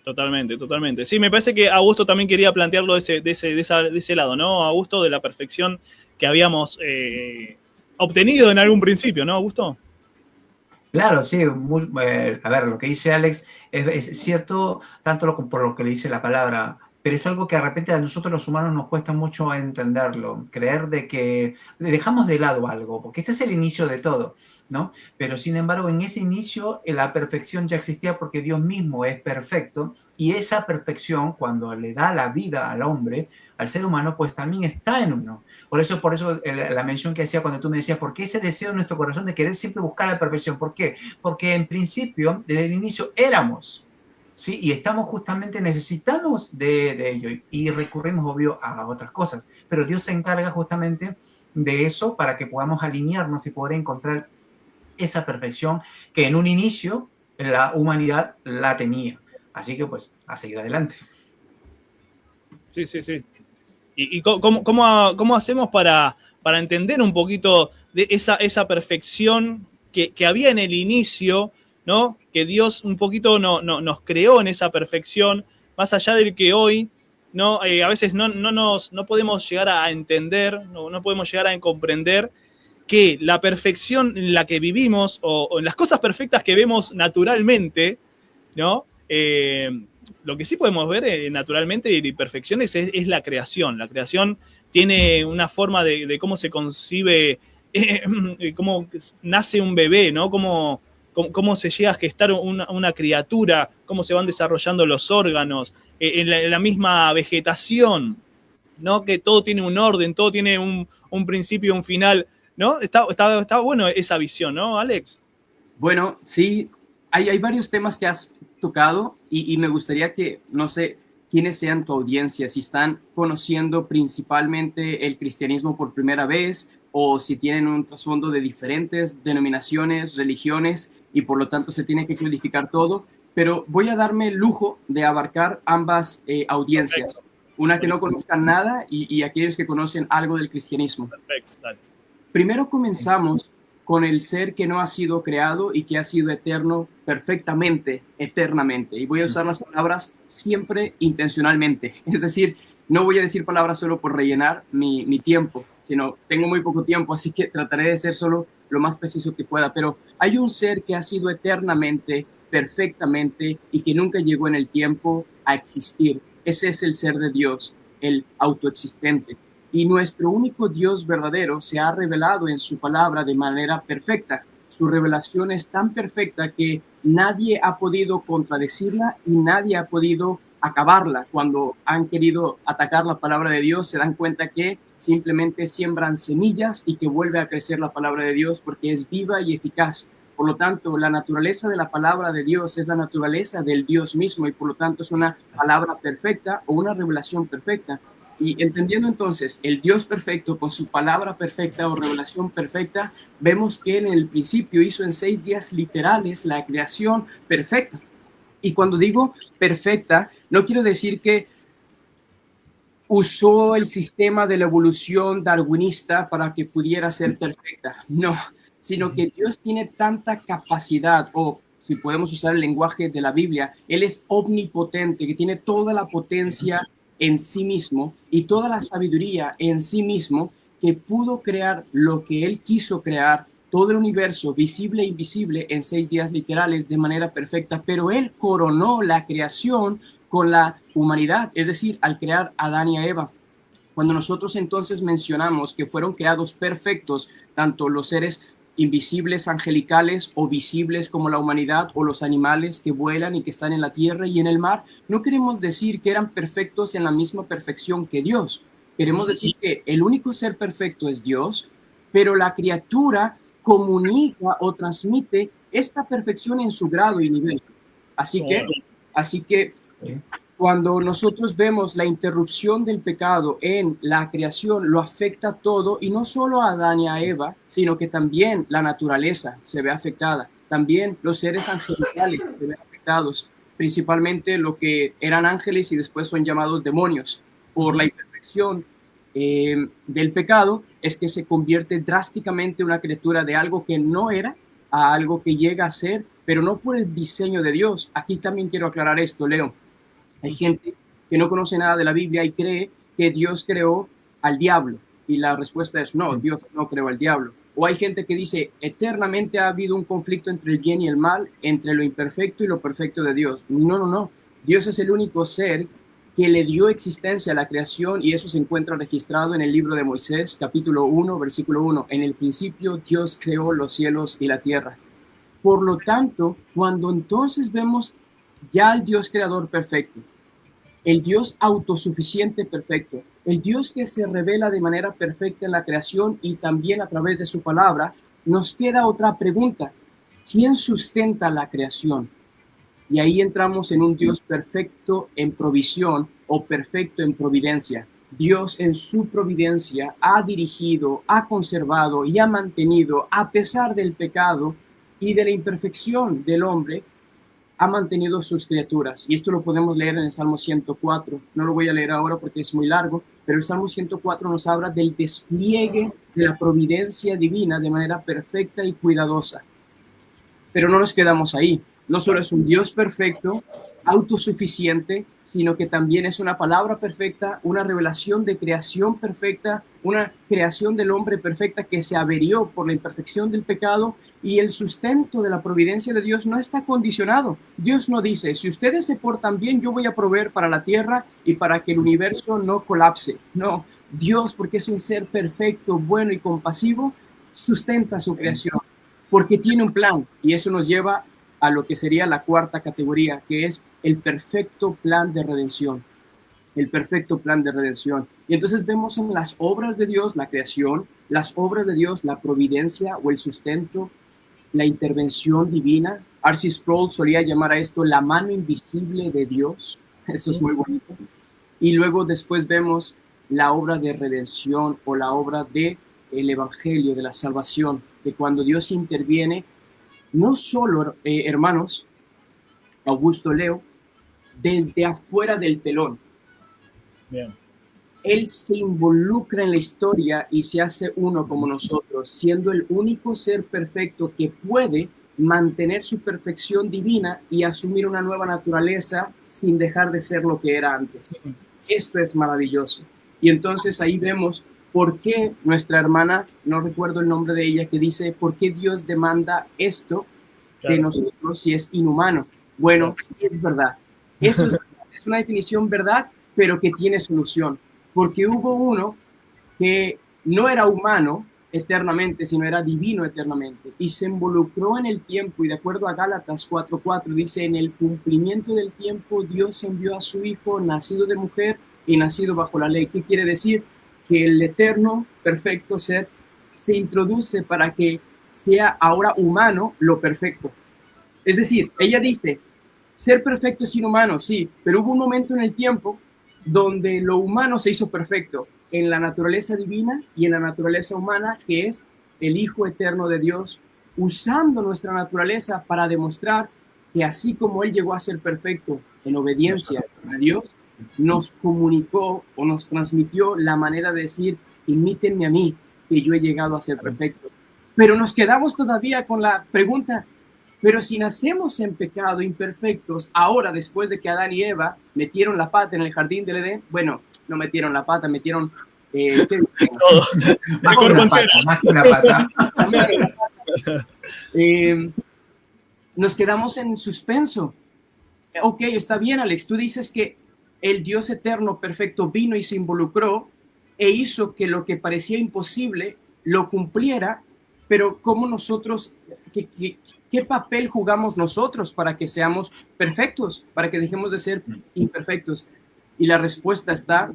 Totalmente, totalmente. Sí, me parece que Augusto también quería plantearlo de ese lado, ¿no? Augusto, de la perfección que habíamos obtenido en algún principio, ¿no, Augusto? Claro, sí, a ver, lo que dice Alex es cierto, tanto por lo que le dice la palabra, pero es algo que de repente a nosotros los humanos nos cuesta mucho entenderlo, creer de que dejamos de lado algo, porque este es el inicio de todo, ¿no? Pero sin embargo, en ese inicio la perfección ya existía porque Dios mismo es perfecto y esa perfección, cuando le da la vida al hombre, al ser humano, pues también está en uno. Por eso la mención que hacía cuando tú me decías, ¿por qué ese deseo en nuestro corazón de querer siempre buscar la perfección? ¿Por qué? Porque en principio, desde el inicio, éramos, ¿sí? Y estamos justamente, necesitamos de ello y recurrimos, obvio, a otras cosas. Pero Dios se encarga justamente de eso para que podamos alinearnos y poder encontrar esa perfección que en un inicio la humanidad la tenía. Así que, pues, a seguir adelante. Sí, sí, sí. ¿Y cómo hacemos para entender un poquito de esa perfección que había en el inicio, ¿no? Que Dios un poquito nos creó en esa perfección, más allá del que hoy, ¿no? A veces no podemos llegar a entender, no podemos llegar a comprender que la perfección en la que vivimos o en las cosas perfectas que vemos naturalmente, ¿no? Lo que sí podemos ver naturalmente y perfecciones es la creación. La creación tiene una forma de cómo se concibe, cómo nace un bebé, ¿no? Cómo se llega a gestar una criatura, cómo se van desarrollando los órganos, en la misma vegetación, ¿no? Que todo tiene un orden, todo tiene un principio y un final, ¿no? Está bueno esa visión, ¿no, Alex? Bueno, sí, hay varios temas que has tocado y me gustaría que, no sé, quiénes sean tu audiencia, si están conociendo principalmente el cristianismo por primera vez o si tienen un trasfondo de diferentes denominaciones, religiones y por lo tanto se tiene que clarificar todo, pero voy a darme el lujo de abarcar ambas audiencias, una que no conozcan nada y aquellos que conocen algo del cristianismo. Perfecto, dale. Primero comenzamos con el ser que no ha sido creado y que ha sido eterno perfectamente, eternamente. Y voy a usar las palabras siempre intencionalmente. Es decir, no voy a decir palabras solo por rellenar mi tiempo, sino tengo muy poco tiempo, así que trataré de ser solo lo más preciso que pueda. Pero hay un ser que ha sido eternamente, perfectamente y que nunca llegó en el tiempo a existir. Ese es el ser de Dios, el autoexistente. Y nuestro único Dios verdadero se ha revelado en su palabra de manera perfecta. Su revelación es tan perfecta que nadie ha podido contradecirla y nadie ha podido acabarla. Cuando han querido atacar la palabra de Dios, se dan cuenta que simplemente siembran semillas y que vuelve a crecer la palabra de Dios porque es viva y eficaz. Por lo tanto, la naturaleza de la palabra de Dios es la naturaleza del Dios mismo y por lo tanto es una palabra perfecta o una revelación perfecta. Y entendiendo entonces el Dios perfecto con su palabra perfecta o revelación perfecta, vemos que Él en el principio hizo en 6 días literales la creación perfecta. Y cuando digo perfecta, no quiero decir que usó el sistema de la evolución darwinista para que pudiera ser perfecta, no, sino que Dios tiene tanta capacidad, o si podemos usar el lenguaje de la Biblia, Él es omnipotente, que tiene toda la potencia en sí mismo y toda la sabiduría en sí mismo, que pudo crear lo que Él quiso crear, todo el universo, visible e invisible, en 6 días literales de manera perfecta, pero Él coronó la creación con la humanidad, es decir, al crear a Adán y a Eva. Cuando nosotros entonces mencionamos que fueron creados perfectos, tanto los seres invisibles, angelicales o visibles como la humanidad o los animales que vuelan y que están en la tierra y en el mar, no queremos decir que eran perfectos en la misma perfección que Dios. Queremos decir que el único ser perfecto es Dios, pero la criatura comunica o transmite esta perfección en su grado y nivel. Así que cuando nosotros vemos la interrupción del pecado en la creación, lo afecta todo, y no solo a Adán y a Eva, sino que también la naturaleza se ve afectada. También los seres angelicales se ven afectados, principalmente lo que eran ángeles y después son llamados demonios. Por la imperfección del pecado es que se convierte drásticamente una criatura de algo que no era a algo que llega a ser, pero no por el diseño de Dios. Aquí también quiero aclarar esto, Leo. Hay gente que no conoce nada de la Biblia y cree que Dios creó al diablo. Y la respuesta es no, Dios no creó al diablo. O hay gente que dice, eternamente ha habido un conflicto entre el bien y el mal, entre lo imperfecto y lo perfecto de Dios. No. Dios es el único ser que le dio existencia a la creación, y eso se encuentra registrado en el libro de Moisés, capítulo 1, versículo 1. En el principio Dios creó los cielos y la tierra. Por lo tanto, cuando entonces vemos ya al Dios creador perfecto, el Dios autosuficiente perfecto, el Dios que se revela de manera perfecta en la creación y también a través de su palabra, nos queda otra pregunta: ¿quién sustenta la creación? Y ahí entramos en un Dios perfecto en provisión o perfecto en providencia. Dios en su providencia ha dirigido, ha conservado y ha mantenido, a pesar del pecado y de la imperfección del hombre, ha mantenido sus criaturas. Y esto lo podemos leer en el Salmo 104. No lo voy a leer ahora porque es muy largo, pero el Salmo 104 nos habla del despliegue de la providencia divina de manera perfecta y cuidadosa. Pero no nos quedamos ahí. No solo es un Dios perfecto, autosuficiente, sino que también es una palabra perfecta, una revelación de creación perfecta, una creación del hombre perfecta que se averió por la imperfección del pecado, y el sustento de la providencia de Dios no está condicionado. Dios no dice, si ustedes se portan bien, yo voy a proveer para la tierra y para que el universo no colapse. No, Dios, porque es un ser perfecto, bueno y compasivo, sustenta su creación, porque tiene un plan, y eso nos lleva a lo que sería la cuarta categoría, que es el perfecto plan de redención. El perfecto plan de redención. Y entonces vemos en las obras de Dios la creación, las obras de Dios la providencia o el sustento, la intervención divina. R.C. Sproul solía llamar a esto la mano invisible de Dios. Eso es muy bonito. Y luego después vemos la obra de redención o la obra de el evangelio, de la salvación, que cuando Dios interviene, no solo, hermanos, Augusto, Leo, desde afuera del telón. Bien. Él se involucra en la historia y se hace uno como nosotros, siendo el único ser perfecto que puede mantener su perfección divina y asumir una nueva naturaleza sin dejar de ser lo que era antes. Esto es maravilloso. Y entonces ahí vemos por qué nuestra hermana, no recuerdo el nombre de ella, que dice, ¿por qué Dios demanda esto de nosotros si es inhumano? Bueno, sí es verdad. Eso es una definición verdad, pero que tiene solución. Porque hubo uno que no era humano eternamente, sino era divino eternamente, y se involucró en el tiempo, y de acuerdo a Gálatas 4:4 dice, en el cumplimiento del tiempo Dios envió a su Hijo, nacido de mujer y nacido bajo la ley. ¿Qué quiere decir? Que el eterno, perfecto ser se introduce para que sea ahora humano lo perfecto. Es decir, ella dice, ser perfecto es inhumano, sí, pero hubo un momento en el tiempo donde lo humano se hizo perfecto en la naturaleza divina y en la naturaleza humana, que es el Hijo eterno de Dios, usando nuestra naturaleza para demostrar que así como Él llegó a ser perfecto en obediencia a Dios, nos comunicó o nos transmitió la manera de decir, imítenme a mí, que yo he llegado a ser perfecto. Pero nos quedamos todavía con la pregunta, pero si nacemos en pecado, imperfectos, ahora después de que Adán y Eva metieron la pata en el jardín del Edén, bueno, no metieron la pata, metieron ¿qué digo? Todo. Más El que cuerpo una pata, entero. más que una pata. Nos quedamos en suspenso. Ok, está bien, Alex, tú dices que el Dios eterno perfecto vino y se involucró e hizo que lo que parecía imposible lo cumpliera, pero ¿cómo nosotros, qué papel jugamos nosotros para que seamos perfectos, para que dejemos de ser imperfectos? Y la respuesta está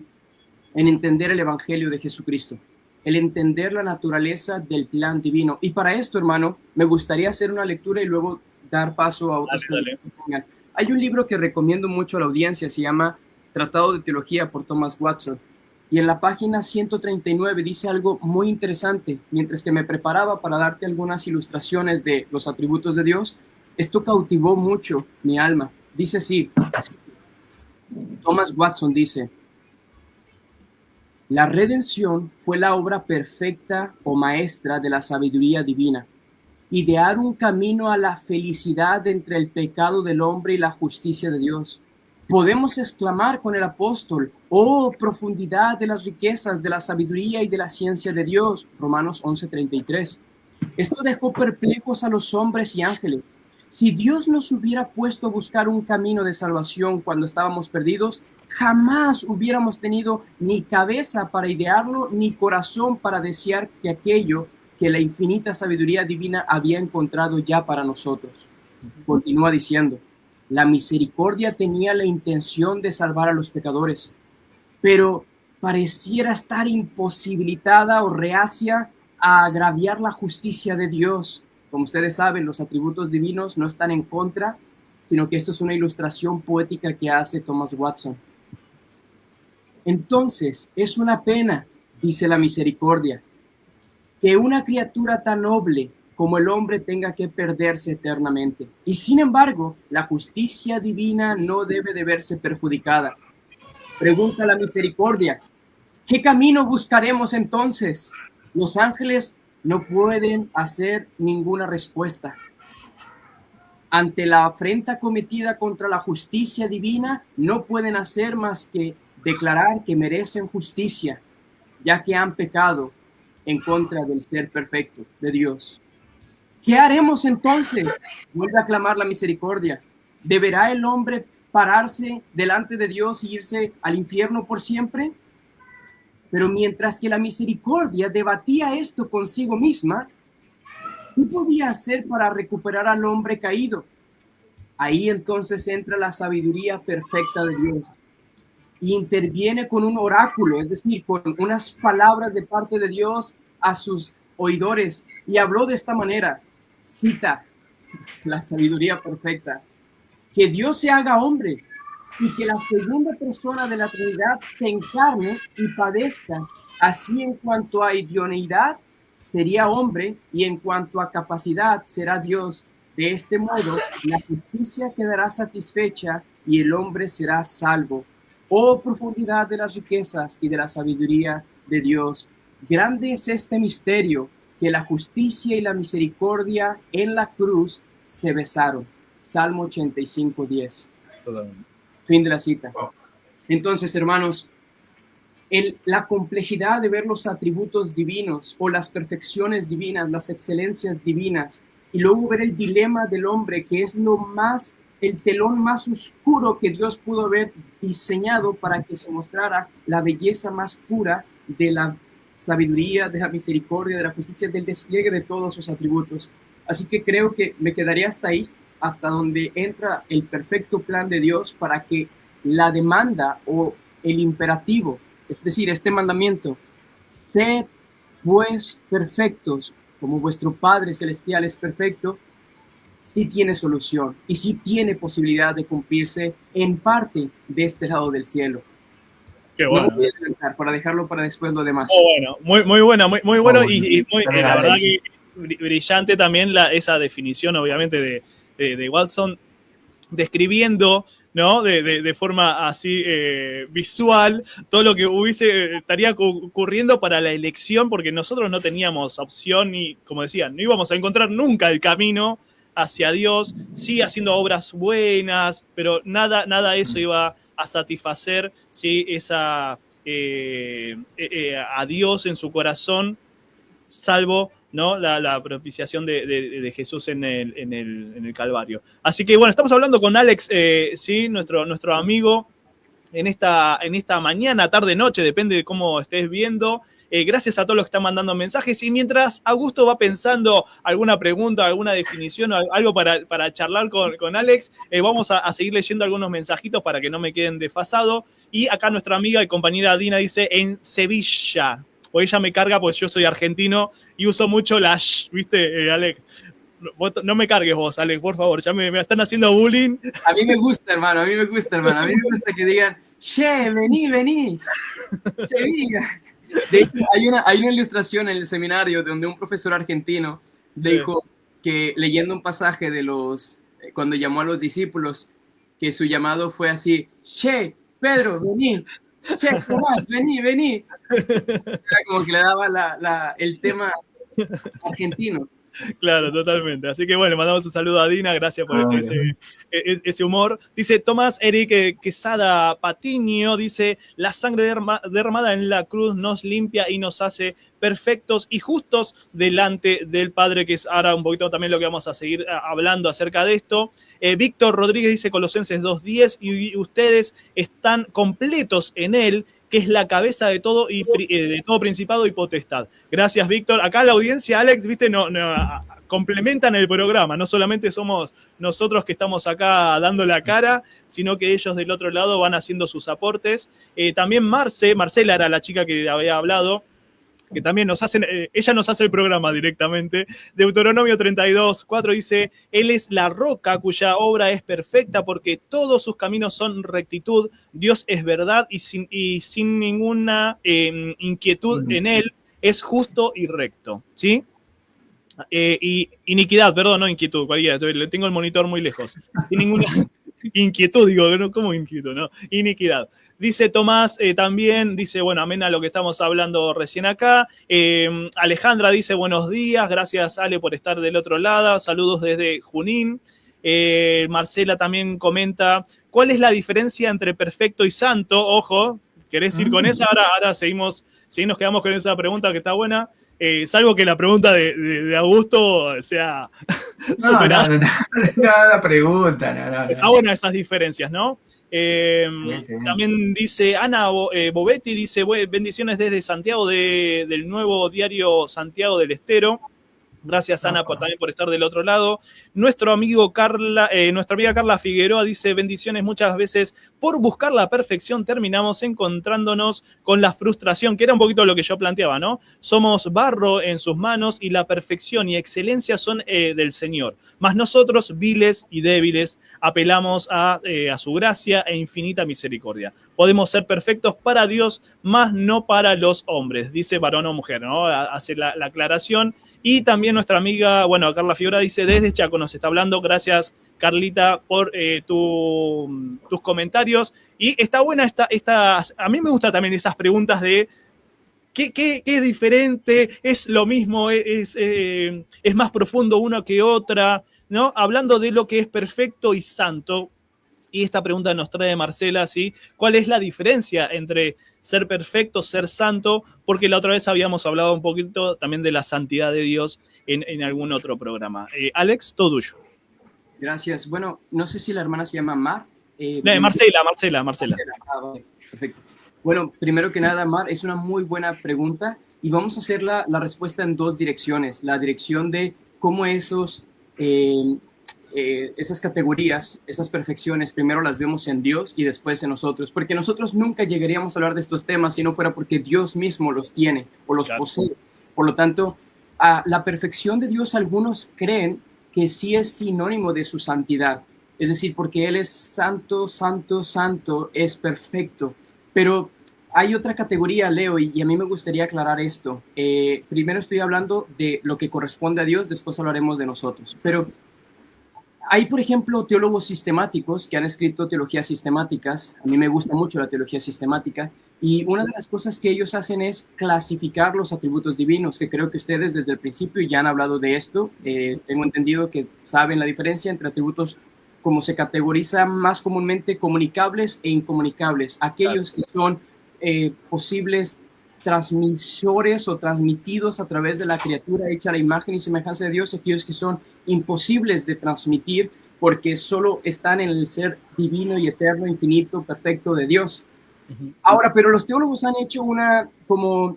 en entender el Evangelio de Jesucristo, el entender la naturaleza del plan divino. Y para esto, hermano, me gustaría hacer una lectura y luego dar paso a otras Dale. preguntas. Hay un libro que recomiendo mucho a la audiencia, se llama Tratado de Teología por Thomas Watson. Y en la página 139 dice algo muy interesante. Mientras que me preparaba para darte algunas ilustraciones de los atributos de Dios, esto cautivó mucho mi alma. Dice así, Thomas Watson dice: la redención fue la obra perfecta o maestra de la sabiduría divina, idear un camino a la felicidad entre el pecado del hombre y la justicia de Dios. Podemos exclamar con el apóstol: oh, profundidad de las riquezas de la sabiduría y de la ciencia de Dios, Romanos 11:33. Esto dejó perplejos a los hombres y ángeles. Si Dios nos hubiera puesto a buscar un camino de salvación cuando estábamos perdidos, jamás hubiéramos tenido ni cabeza para idearlo, ni corazón para desear que aquello que la infinita sabiduría divina había encontrado ya para nosotros. Continúa diciendo: la misericordia tenía la intención de salvar a los pecadores, pero pareciera estar imposibilitada o reacia a agraviar la justicia de Dios. Como ustedes saben, los atributos divinos no están en contra, sino que esto es una ilustración poética que hace Thomas Watson. Entonces, es una pena, dice la misericordia, que una criatura tan noble como el hombre tenga que perderse eternamente. Y sin embargo, la justicia divina no debe de verse perjudicada. Pregunta la misericordia: ¿qué camino buscaremos entonces? Los ángeles no pueden hacer ninguna respuesta. Ante la afrenta cometida contra la justicia divina, no pueden hacer más que declarar que merecen justicia, ya que han pecado en contra del ser perfecto de Dios. ¿Qué haremos entonces? Vuelve a clamar la misericordia. ¿Deberá el hombre pararse delante de Dios y irse al infierno por siempre? Pero mientras que la misericordia debatía esto consigo misma, ¿qué podía hacer para recuperar al hombre caído? Ahí entonces entra la sabiduría perfecta de Dios y interviene con un oráculo, es decir, con unas palabras de parte de Dios a sus oidores, y habló de esta manera, cita la sabiduría perfecta: que Dios se haga hombre y que la segunda persona de la Trinidad se encarne y padezca. Así, en cuanto a idoneidad, sería hombre, y en cuanto a capacidad, será Dios. De este modo, la justicia quedará satisfecha y el hombre será salvo. Oh, profundidad de las riquezas y de la sabiduría de Dios. Grande es este misterio, que la justicia y la misericordia en la cruz se besaron. Salmo 85:10. Fin de la cita. Entonces, hermanos, la complejidad de ver los atributos divinos o las perfecciones divinas, las excelencias divinas, y luego ver el dilema del hombre, que es el telón más oscuro que Dios pudo haber diseñado para que se mostrara la belleza más pura de la sabiduría, de la misericordia, de la justicia, del despliegue de todos sus atributos. Así que creo que me quedaría hasta ahí, hasta donde entra el perfecto plan de Dios para que la demanda o el imperativo, es decir, este mandamiento: sed pues perfectos como vuestro Padre Celestial es perfecto, sí tiene solución y sí tiene posibilidad de cumplirse en parte de este lado del cielo. Qué bueno. No voy a adelantar para dejarlo para después lo demás. Muy bueno, muy bueno, y la verdad sí. que brillante también esa definición, obviamente, de Watson, describiendo, ¿no? De forma así visual todo lo que estaría ocurriendo para la elección, porque nosotros no teníamos opción y, como decían, no íbamos a encontrar nunca el camino hacia Dios, sí haciendo obras buenas, pero nada de eso iba a satisfacer, ¿sí? esa a Dios en su corazón, salvo, ¿no?, la propiciación de Jesús en el Calvario. Así que bueno, estamos hablando con Alex, ¿sí? nuestro amigo en esta mañana, tarde, noche, depende de cómo estés viendo. Gracias a todos los que están mandando mensajes. Y mientras Augusto va pensando alguna pregunta, alguna definición, algo para charlar con Alex, vamos a seguir leyendo algunos mensajitos para que no me queden desfasados. Y acá nuestra amiga y compañera Dina dice, en Sevilla. O ella me carga porque yo soy argentino y uso mucho la sh, ¿viste, Alex? No me cargues vos, Alex, por favor, ya me están haciendo bullying. A mí me gusta, hermano, a mí me gusta que digan, che, vení, Sevilla. De hecho, hay una ilustración en el seminario donde un profesor argentino dijo que, leyendo un pasaje de cuando llamó a los discípulos, que su llamado fue así, che, Pedro, vení. Che, Tomás, vení. Era como que le daba el tema argentino. Claro, totalmente. Así que bueno, le mandamos un saludo a Dina, gracias por ese humor. Dice Tomás Eric Quesada Patiño, dice, la sangre derramada en la cruz nos limpia y nos hace perfectos y justos delante del Padre, que es ahora un poquito también lo que vamos a seguir hablando acerca de esto. Víctor Rodríguez dice Colosenses 2:10, y ustedes están completos en él, que es la cabeza de todo y de todo principado y potestad. Gracias, Víctor. Acá la audiencia, Alex, viste, no complementan el programa. No solamente somos nosotros que estamos acá dando la cara, sino que ellos del otro lado van haciendo sus aportes. También Marcela era la chica que había hablado, que también ella nos hace el programa directamente. Deuteronomio 32:4 dice, Él es la roca cuya obra es perfecta porque todos sus caminos son rectitud, Dios es verdad y sin ninguna inquietud en Él es justo y recto, ¿sí? Y iniquidad, perdón, no inquietud, cualquiera, tengo el monitor muy lejos. Sin ninguna inquietud, digo, ¿cómo inquietud? No, iniquidad. Dice Tomás también, dice, bueno, amén a lo que estamos hablando recién acá. Alejandra dice, buenos días, gracias Ale por estar del otro lado, saludos desde Junín. Marcela también comenta, ¿cuál es la diferencia entre perfecto y santo? Ojo, ¿querés ir con esa? Ahora seguimos, nos quedamos con esa pregunta que está buena. Salvo que la pregunta de Augusto sea superada. No, pregunta, no. Está buena esas diferencias, ¿no? Sí. También dice Ana Bovetti, dice bendiciones desde Santiago del nuevo diario Santiago del Estero. Gracias, Ana, también por estar del otro lado. Nuestra amiga Carla Figueroa dice, bendiciones, muchas veces por buscar la perfección terminamos encontrándonos con la frustración, que era un poquito lo que yo planteaba, ¿no? Somos barro en sus manos y la perfección y excelencia son del Señor. Mas nosotros, viles y débiles, apelamos a su gracia e infinita misericordia. Podemos ser perfectos para Dios, mas no para los hombres, dice varón o mujer, ¿no? Hace la aclaración. Y también nuestra amiga, Carla Figueroa dice, desde Chaco nos está hablando. Gracias, Carlita, por tus comentarios. Y está buena a mí me gustan también esas preguntas de ¿qué es diferente? ¿Es lo mismo? ¿Es más profundo uno que otra? ¿No? Hablando de lo que es perfecto y santo. Y esta pregunta nos trae Marcela, ¿sí? ¿Cuál es la diferencia entre ser perfecto, ser santo? Porque la otra vez habíamos hablado un poquito también de la santidad de Dios en algún otro programa. Alex, todo tuyo. Gracias. Bueno, no sé si la hermana se llama Mar. Marcela. Vale. Perfecto. Bueno, primero que nada, Mar, es una muy buena pregunta y vamos a hacer la respuesta en dos direcciones. La dirección de cómo esas categorías, esas perfecciones, primero las vemos en Dios y después en nosotros, porque nosotros nunca llegaríamos a hablar de estos temas si no fuera porque Dios mismo los tiene o los posee. Por lo tanto, la perfección de Dios, algunos creen que sí es sinónimo de su santidad, es decir, porque Él es santo, santo, santo, es perfecto, pero hay otra categoría, Leo, y a mí me gustaría aclarar esto. Primero estoy hablando de lo que corresponde a Dios, después hablaremos de nosotros, pero hay, por ejemplo, teólogos sistemáticos que han escrito teologías sistemáticas. A mí me gusta mucho la teología sistemática. Y una de las cosas que ellos hacen es clasificar los atributos divinos, que creo que ustedes desde el principio ya han hablado de esto. Tengo entendido que saben la diferencia entre atributos, como se categoriza más comúnmente, comunicables e incomunicables. Aquellos que son posibles transmisores o transmitidos a través de la criatura hecha a la imagen y semejanza de Dios, aquellos que son imposibles de transmitir porque solo están en el ser divino y eterno, infinito, perfecto de Dios. Ahora, pero los teólogos han hecho una como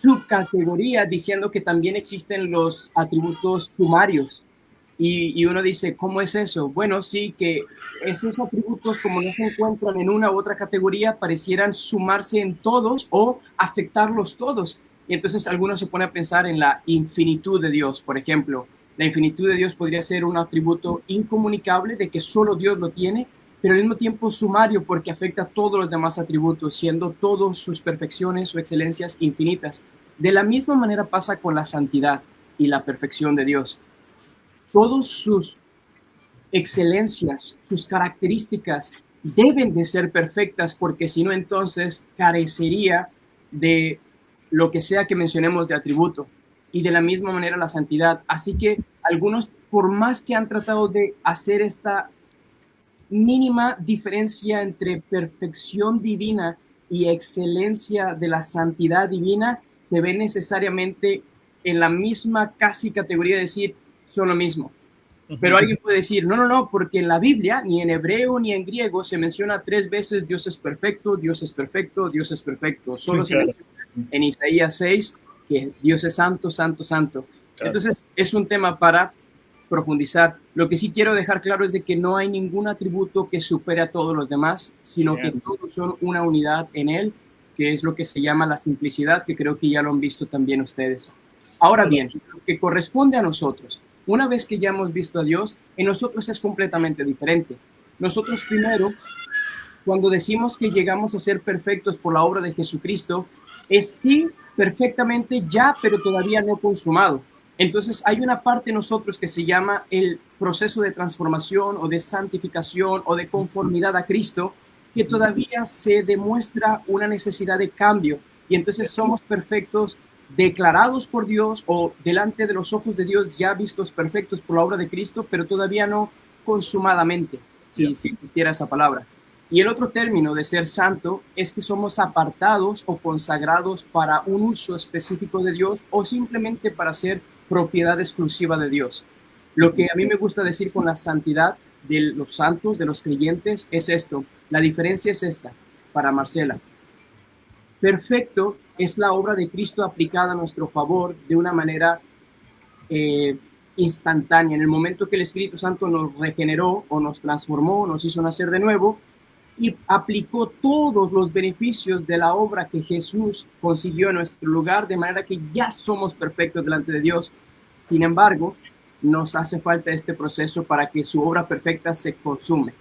subcategoría diciendo que también existen los atributos sumarios. Y uno dice, ¿cómo es eso? Bueno, sí, que esos atributos, como no se encuentran en una u otra categoría, parecieran sumarse en todos o afectarlos todos. Y entonces algunos se ponen a pensar en la infinitud de Dios, por ejemplo. La infinitud de Dios podría ser un atributo incomunicable de que solo Dios lo tiene, pero al mismo tiempo sumario porque afecta a todos los demás atributos, siendo todas sus perfecciones o excelencias infinitas. De la misma manera pasa con la santidad y la perfección de Dios. Todas sus excelencias, sus características deben de ser perfectas porque si no entonces carecería de lo que sea que mencionemos de atributo y de la misma manera la santidad. Así que algunos, por más que han tratado de hacer esta mínima diferencia entre perfección divina y excelencia de la santidad divina, se ve necesariamente en la misma casi categoría de decir, son lo mismo. Pero alguien puede decir, no, porque en la Biblia, ni en hebreo ni en griego, se menciona 3 veces Dios es perfecto, Dios es perfecto, Dios es perfecto. Solo se menciona en Isaías 6 que Dios es santo, santo, santo. Claro. Entonces, es un tema para profundizar. Lo que sí quiero dejar claro es de que no hay ningún atributo que supere a todos los demás, sino que todos son una unidad en él, que es lo que se llama la simplicidad, que creo que ya lo han visto también ustedes. Ahora bien, lo que corresponde a nosotros, una vez que ya hemos visto a Dios, en nosotros es completamente diferente. Nosotros primero, cuando decimos que llegamos a ser perfectos por la obra de Jesucristo, es sí perfectamente ya, pero todavía no consumado. Entonces hay una parte de nosotros que se llama el proceso de transformación o de santificación o de conformidad a Cristo, que todavía se demuestra una necesidad de cambio. Y entonces somos perfectos declarados por Dios o delante de los ojos de Dios ya vistos perfectos por la obra de Cristo, pero todavía no consumadamente, si existiera esa palabra. Y el otro término de ser santo es que somos apartados o consagrados para un uso específico de Dios o simplemente para ser propiedad exclusiva de Dios. Lo que a mí me gusta decir con la santidad de los santos, de los creyentes, es esto. La diferencia es esta, para Marcela. Perfecto es la obra de Cristo aplicada a nuestro favor de una manera instantánea. En el momento que el Espíritu Santo nos regeneró o nos transformó, nos hizo nacer de nuevo y aplicó todos los beneficios de la obra que Jesús consiguió en nuestro lugar, de manera que ya somos perfectos delante de Dios. Sin embargo, nos hace falta este proceso para que su obra perfecta se consume.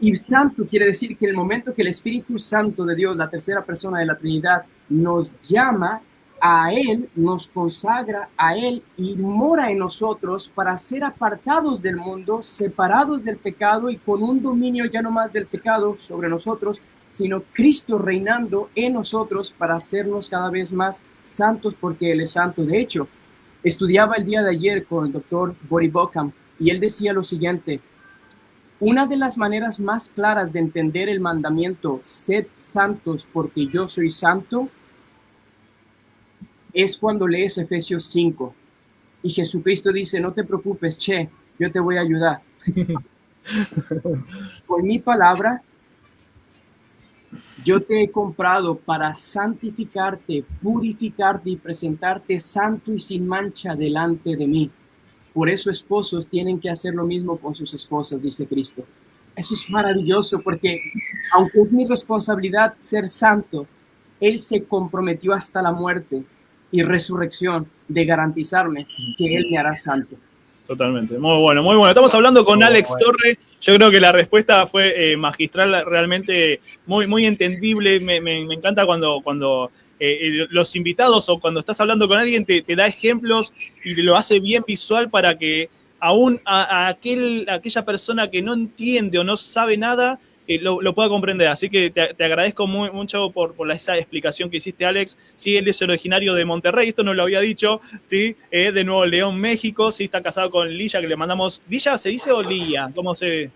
Y santo quiere decir que el momento que el Espíritu Santo de Dios, la tercera persona de la Trinidad, nos llama a Él, nos consagra a Él y mora en nosotros para ser apartados del mundo, separados del pecado y con un dominio ya no más del pecado sobre nosotros, sino Cristo reinando en nosotros para hacernos cada vez más santos porque Él es santo. De hecho, estudiaba el día de ayer con el doctor Bory Bockham y él decía lo siguiente: una de las maneras más claras de entender el mandamiento, sed santos porque yo soy santo, es cuando lees Efesios 5 y Jesucristo dice, no te preocupes, yo te voy a ayudar. Por mi palabra, yo te he comprado para santificarte, purificarte y presentarte santo y sin mancha delante de mí. Por eso esposos tienen que hacer lo mismo con sus esposas, dice Cristo. Eso es maravilloso porque aunque es mi responsabilidad ser santo, Él se comprometió hasta la muerte y resurrección de garantizarme que Él me hará santo. Totalmente, muy bueno, muy bueno. Estamos hablando con Alex Torre. Yo creo que la respuesta fue magistral, realmente muy, muy entendible. Me encanta cuando los invitados o cuando estás hablando con alguien te da ejemplos y lo hace bien visual para que aún a aquella persona que no entiende o no sabe nada lo pueda comprender. Así que te agradezco mucho por esa explicación que hiciste, Alex. Sí, él es originario de Monterrey, esto no lo había dicho, ¿sí? De Nuevo León, México. Sí, está casado con Lilla, que le mandamos... ¿Lilla se dice o Lilla? ¿Cómo se...?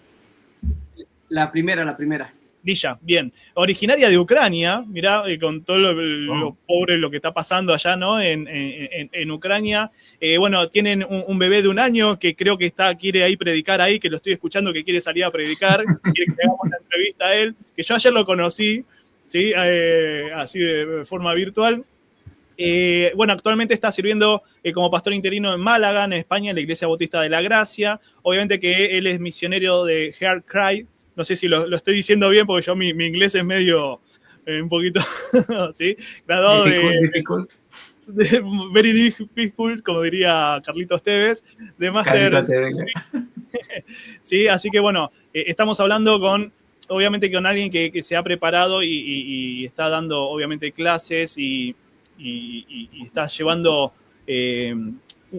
La primera. Lisha, bien. Originaria de Ucrania, mirá, con todo lo pobre, lo que está pasando allá, ¿no? En Ucrania. Bueno, tienen un bebé de 1 año que creo que quiere ahí predicar ahí, que lo estoy escuchando, que quiere salir a predicar, quiere que le hagamos una entrevista a él, que yo ayer lo conocí, ¿sí? Así de forma virtual. Bueno, actualmente está sirviendo como pastor interino en Málaga, en España, en la Iglesia Bautista de la Gracia. Obviamente que él es misionero de Heart Cry. No sé si lo estoy diciendo bien, porque yo mi inglés es medio, un poquito, ¿sí? Graduado difficult. de very difficult, como diría Carlitos Tevez, de máster. Sí, así que bueno, estamos hablando obviamente con alguien que se ha preparado y está dando, obviamente, clases y está llevando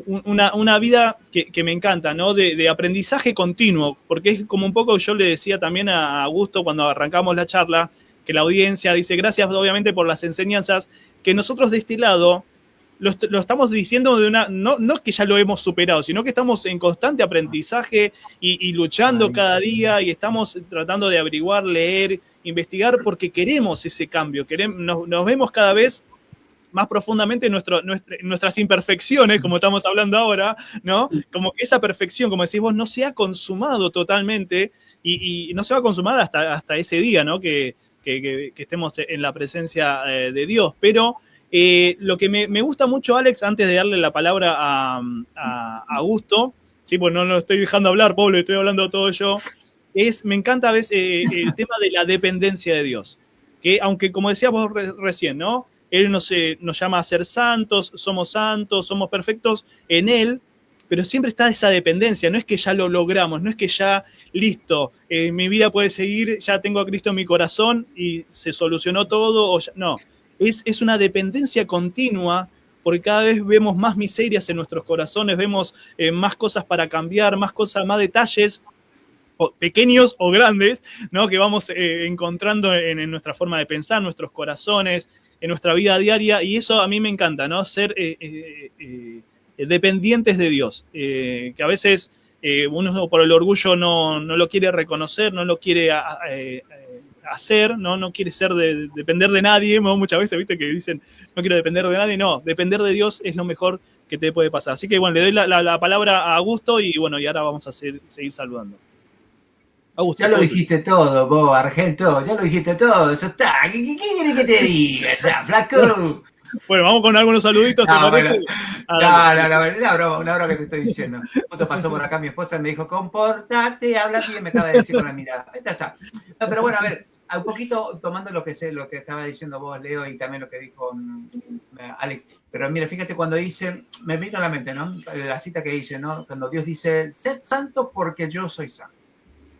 una vida que me encanta, ¿no? De aprendizaje continuo, porque es como un poco, yo le decía también a Augusto cuando arrancamos la charla, que la audiencia dice gracias obviamente por las enseñanzas, que nosotros de este lado lo estamos diciendo no que ya lo hemos superado, sino que estamos en constante aprendizaje y luchando cada día y estamos tratando de averiguar, leer, investigar, porque queremos ese cambio, nos vemos cada vez más profundamente nuestras imperfecciones, como estamos hablando ahora, ¿no? Como que esa perfección, como decís vos, no se ha consumado totalmente y no se va a consumar hasta ese día, ¿no? Que estemos en la presencia de Dios. Pero lo que me gusta mucho, Alex, antes de darle la palabra a Augusto, sí, pues no lo estoy dejando hablar, Pablo, estoy hablando todo yo, me encanta a veces el tema de la dependencia de Dios. Que aunque, como decías vos recién, ¿no? Él nos llama a ser santos, somos perfectos en Él, pero siempre está esa dependencia. No es que ya lo logramos, no es que ya, listo, mi vida puede seguir, ya tengo a Cristo en mi corazón y se solucionó todo. No, es una dependencia continua, porque cada vez vemos más miserias en nuestros corazones, vemos más cosas para cambiar, más detalles, pequeños o grandes, ¿no? Que vamos encontrando en nuestra forma de pensar, nuestros corazones, en nuestra vida diaria, y eso a mí me encanta, ¿no? Ser dependientes de Dios, que a veces uno por el orgullo no lo quiere reconocer, no lo quiere hacer, no quiere depender de nadie, ¿no? Muchas veces, viste, que dicen, no quiero depender de nadie. No, depender de Dios es lo mejor que te puede pasar. Así que bueno, le doy la palabra a Augusto y bueno, y ahora vamos a seguir saludando. Augusto, ya lo dijiste todo, vos, Argento, ya lo dijiste todo, eso está. ¿Qué querés que te diga ya, flaco? Bueno, vamos con algunos saluditos, ¿te parece? Bueno, una broma que te estoy diciendo. Justo pasó por acá mi esposa y me dijo, compórtate, habla bien, me acaba de decir con la mirada. Ahí está. No, pero bueno, a ver, un poquito tomando lo que estaba diciendo vos, Leo, y también lo que dijo Alex. Pero mira, fíjate cuando dice, me vino a la mente, ¿no? La cita que dice, ¿no? Cuando Dios dice, sed santos porque yo soy santo.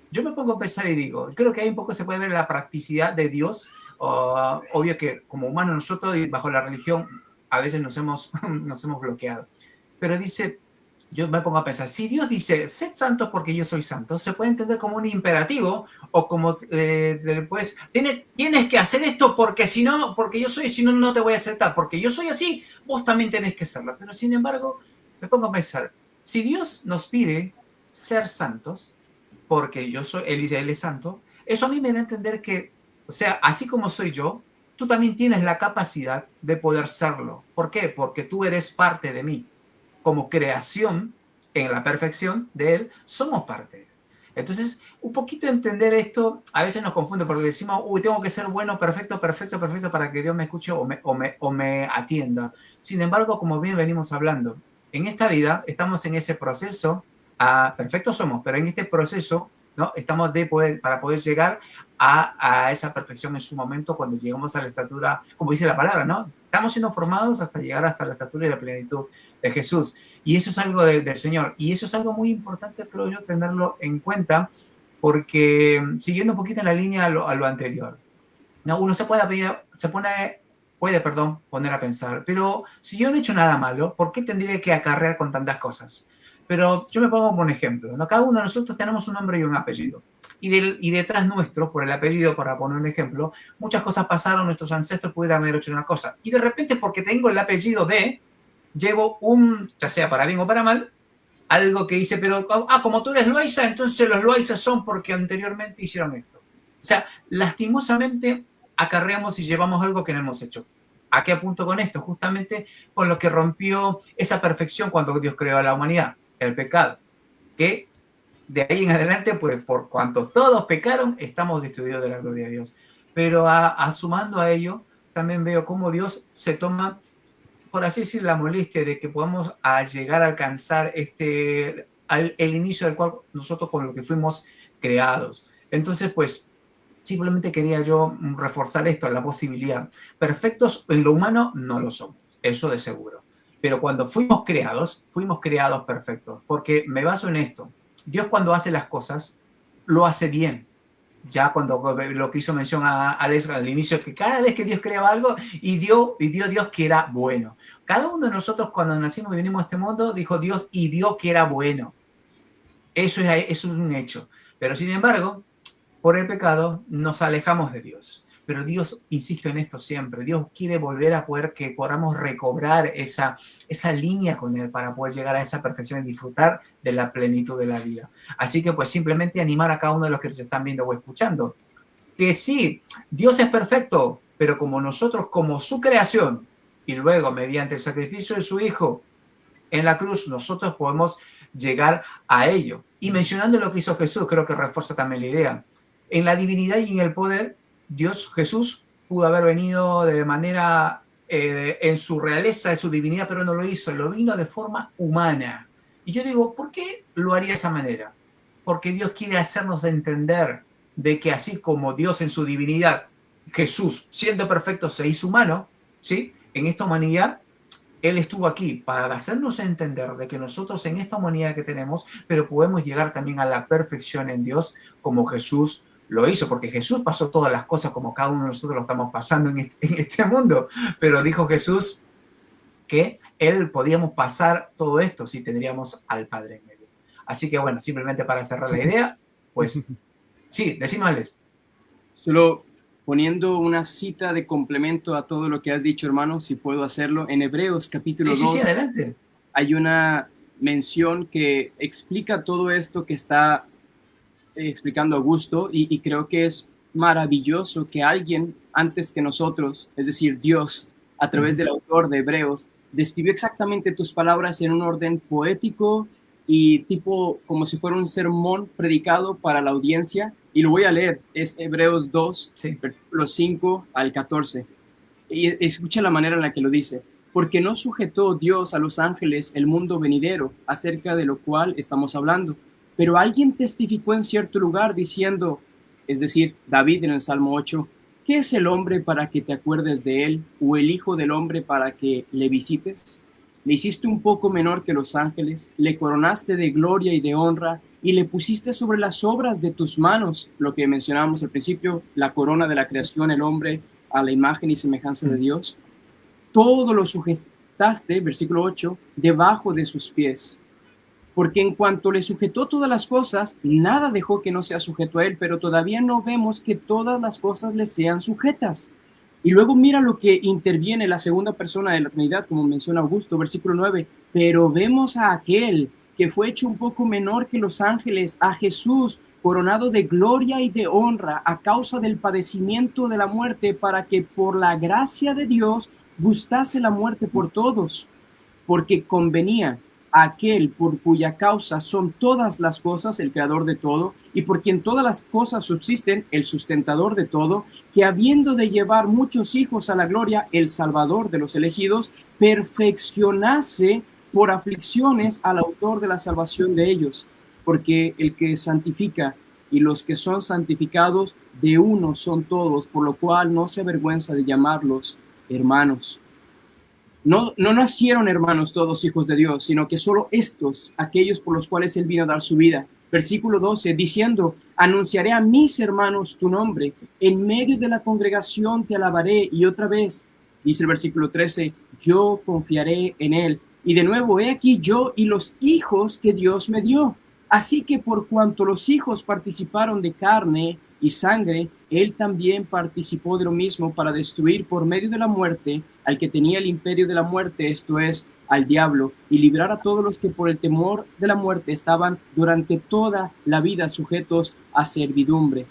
Yo me pongo a pensar y digo, creo que ahí un poco se puede ver la practicidad de Dios. Obvio que como humanos nosotros, y bajo la religión, a veces nos hemos bloqueado. Pero dice, yo me pongo a pensar, si Dios dice, sed santos porque yo soy santo, se puede entender como un imperativo o como, pues, tienes que hacer esto porque yo soy, si no, no te voy a aceptar. Porque yo soy así, vos también tenés que serlo. Pero sin embargo, me pongo a pensar, si Dios nos pide ser santos, porque Él dice, Él es santo, eso a mí me da a entender que, o sea, así como soy yo, tú también tienes la capacidad de poder serlo. ¿Por qué? Porque tú eres parte de mí. Como creación, en la perfección de Él, somos parte de Él. Entonces, un poquito entender esto, a veces nos confunde porque decimos, tengo que ser bueno, perfecto, para que Dios me escuche o me atienda. Sin embargo, como bien venimos hablando, en esta vida estamos en ese proceso. Perfectos somos, pero en este proceso, ¿no? Estamos para poder llegar a esa perfección en su momento cuando llegamos a la estatura, como dice la palabra, ¿no? Estamos siendo formados hasta llegar hasta la estatura y la plenitud de Jesús. Y eso es algo del Señor. Y eso es algo muy importante, creo yo, tenerlo en cuenta, porque siguiendo un poquito en la línea a lo anterior, ¿no? Uno puede poner a pensar, pero si yo no he hecho nada malo, ¿por qué tendría que acarrear con tantas cosas? Pero yo me pongo como un ejemplo, ¿no? Cada uno de nosotros tenemos un nombre y un apellido. Y detrás nuestro, por el apellido, para poner un ejemplo, muchas cosas pasaron, nuestros ancestros pudieran haber hecho una cosa. Y de repente, porque tengo el apellido de, llevo ya sea para bien o para mal, algo que hice, pero, como tú eres Loaiza, entonces los Loaiza son porque anteriormente hicieron esto. sea, lastimosamente acarreamos y llevamos algo que no hemos hecho. ¿A qué apunto con esto? Justamente con lo que rompió esa perfección cuando Dios creó a la humanidad, el pecado. Que de ahí en adelante, pues por cuanto todos pecaron, estamos destituidos de la gloria de Dios. Pero sumando a ello, también veo cómo Dios se toma, por así decir, la molestia de que podamos llegar a alcanzar el inicio del cual nosotros con lo que fuimos creados. Entonces, pues, simplemente quería yo reforzar esto, la posibilidad. Perfectos en lo humano no lo somos, eso de seguro. Pero cuando fuimos creados perfectos, porque me baso en esto. Dios cuando hace las cosas, lo hace bien. Ya cuando lo que hizo mención a Alex al inicio, que cada vez que Dios creaba algo, y vio Dios que era bueno. Cada uno de nosotros cuando nacimos y venimos a este mundo, dijo Dios y vio que era bueno. Eso es un hecho. Pero sin embargo, por el pecado nos alejamos de Dios. Pero Dios, insisto en esto siempre, Dios quiere volver a poder que podamos recobrar esa línea con Él para poder llegar a esa perfección y disfrutar de la plenitud de la vida. Así que pues simplemente animar a cada uno de los que nos están viendo o escuchando, que sí, Dios es perfecto, pero como nosotros, como su creación, y luego mediante el sacrificio de su Hijo en la cruz, nosotros podemos llegar a ello. Y mencionando lo que hizo Jesús, creo que refuerza también la idea. En la divinidad y en el poder, Dios, Jesús, pudo haber venido de manera, en su realeza, en su divinidad, pero no lo hizo, lo vino de forma humana. Y yo digo, ¿por qué lo haría de esa manera? Porque Dios quiere hacernos entender de que así como Dios en su divinidad, Jesús, siendo perfecto, se hizo humano, ¿sí? En esta humanidad, Él estuvo aquí para hacernos entender de que nosotros en esta humanidad que tenemos, pero podemos llegar también a la perfección en Dios como Jesús lo hizo, porque Jesús pasó todas las cosas como cada uno de nosotros lo estamos pasando en este mundo, pero dijo Jesús que Él podíamos pasar todo esto si tendríamos al Padre en medio. Así que bueno, simplemente para cerrar la idea, pues sí, decime Alex. Solo poniendo una cita de complemento a todo lo que has dicho, hermano, si puedo hacerlo. En Hebreos capítulo 2 sí, adelante. Hay una mención que explica todo esto que está explicando Augusto y creo que es maravilloso que alguien antes que nosotros, es decir, Dios, a través del autor de Hebreos, describió exactamente tus palabras en un orden poético y tipo como si fuera un sermón predicado para la audiencia. Y lo voy a leer, es Hebreos 2, sí, versículos 5 al 14. Y escucha la manera en la que lo dice. Porque no sujetó Dios a los ángeles el mundo venidero, acerca de lo cual estamos hablando. Pero alguien testificó en cierto lugar diciendo, es decir, David en el Salmo 8, ¿qué es el hombre para que te acuerdes de él? ¿O el hijo del hombre para que le visites? Le hiciste un poco menor que los ángeles, le coronaste de gloria y de honra, y le pusiste sobre las obras de tus manos, lo que mencionábamos al principio, la corona de la creación, el hombre a la imagen y semejanza de Dios. Todo lo sujetaste, versículo 8, debajo de sus pies. Porque en cuanto le sujetó todas las cosas, nada dejó que no sea sujeto a él, pero todavía no vemos que todas las cosas le sean sujetas. Y luego mira lo que interviene la segunda persona de la Trinidad, como menciona Augusto, versículo 9. Pero vemos a aquel que fue hecho un poco menor que los ángeles, a Jesús, coronado de gloria y de honra a causa del padecimiento de la muerte, para que por la gracia de Dios gustase la muerte por todos, porque convenía a aquel por cuya causa son todas las cosas, el creador de todo, y por quien todas las cosas subsisten, el sustentador de todo, que habiendo de llevar muchos hijos a la gloria, el salvador de los elegidos, perfeccionase por aflicciones al autor de la salvación de ellos, porque el que santifica y los que son santificados de uno son todos, por lo cual no se avergüenza de llamarlos hermanos. No nacieron hermanos todos hijos de Dios, sino que solo estos, aquellos por los cuales Él vino a dar su vida. Versículo 12, diciendo, anunciaré a mis hermanos tu nombre, en medio de la congregación te alabaré, y otra vez, dice el versículo 13, yo confiaré en Él. Y de nuevo, he aquí yo y los hijos que Dios me dio. Así que por cuanto los hijos participaron de carne y sangre, Él también participó de lo mismo para destruir por medio de la muerte al que tenía el imperio de la muerte, esto es, al diablo, y librar a todos los que por el temor de la muerte estaban durante toda la vida sujetos a servidumbre.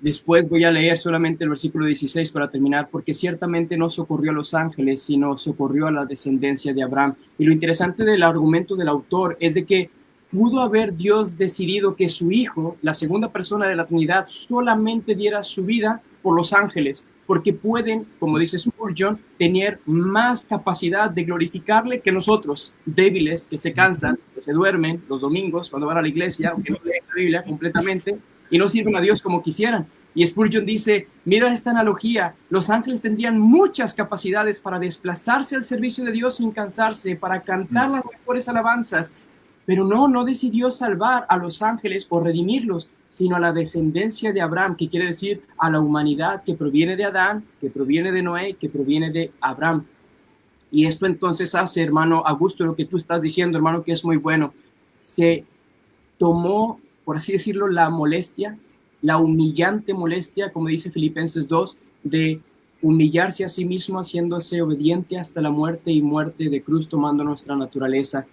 Después voy a leer solamente el versículo 16 para terminar, porque ciertamente no socorrió a los ángeles, sino socorrió a la descendencia de Abraham. Y lo interesante del argumento del autor es de que pudo haber Dios decidido que su Hijo, la segunda persona de la Trinidad, solamente diera su vida por los ángeles, porque pueden, como dice Spurgeon, tener más capacidad de glorificarle que nosotros, débiles, que se cansan, que se duermen los domingos cuando van a la iglesia, aunque no leen la Biblia completamente, y no sirven a Dios como quisieran. Y Spurgeon dice, mira esta analogía, los ángeles tendrían muchas capacidades para desplazarse al servicio de Dios sin cansarse, para cantar las mejores alabanzas, pero no decidió salvar a los ángeles o redimirlos, sino a la descendencia de Abraham, que quiere decir a la humanidad que proviene de Adán, que proviene de Noé, que proviene de Abraham. Y esto entonces hace, hermano Augusto, lo que tú estás diciendo, hermano, que es muy bueno. Se tomó, por así decirlo, la molestia, la humillante molestia, como dice Filipenses 2, de humillarse a sí mismo, haciéndose obediente hasta la muerte y muerte de cruz, tomando nuestra naturaleza.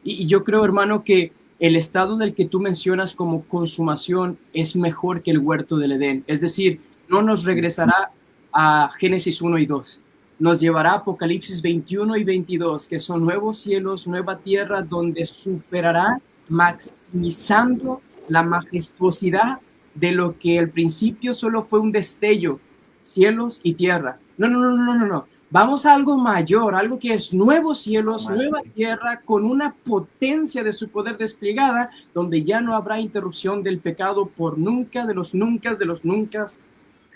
Y yo creo, hermano, que el estado del que tú mencionas como consumación es mejor que el huerto del Edén. Es decir, no nos regresará a Génesis 1 y 2. Nos llevará a Apocalipsis 21 y 22, que son nuevos cielos, nueva tierra, donde superará maximizando la majestuosidad de lo que al principio solo fue un destello, cielos y tierra. No. Vamos a algo mayor, algo que es nuevos cielos, nueva tierra, con una potencia de su poder desplegada, donde ya no habrá interrupción del pecado por nunca, de los nunca,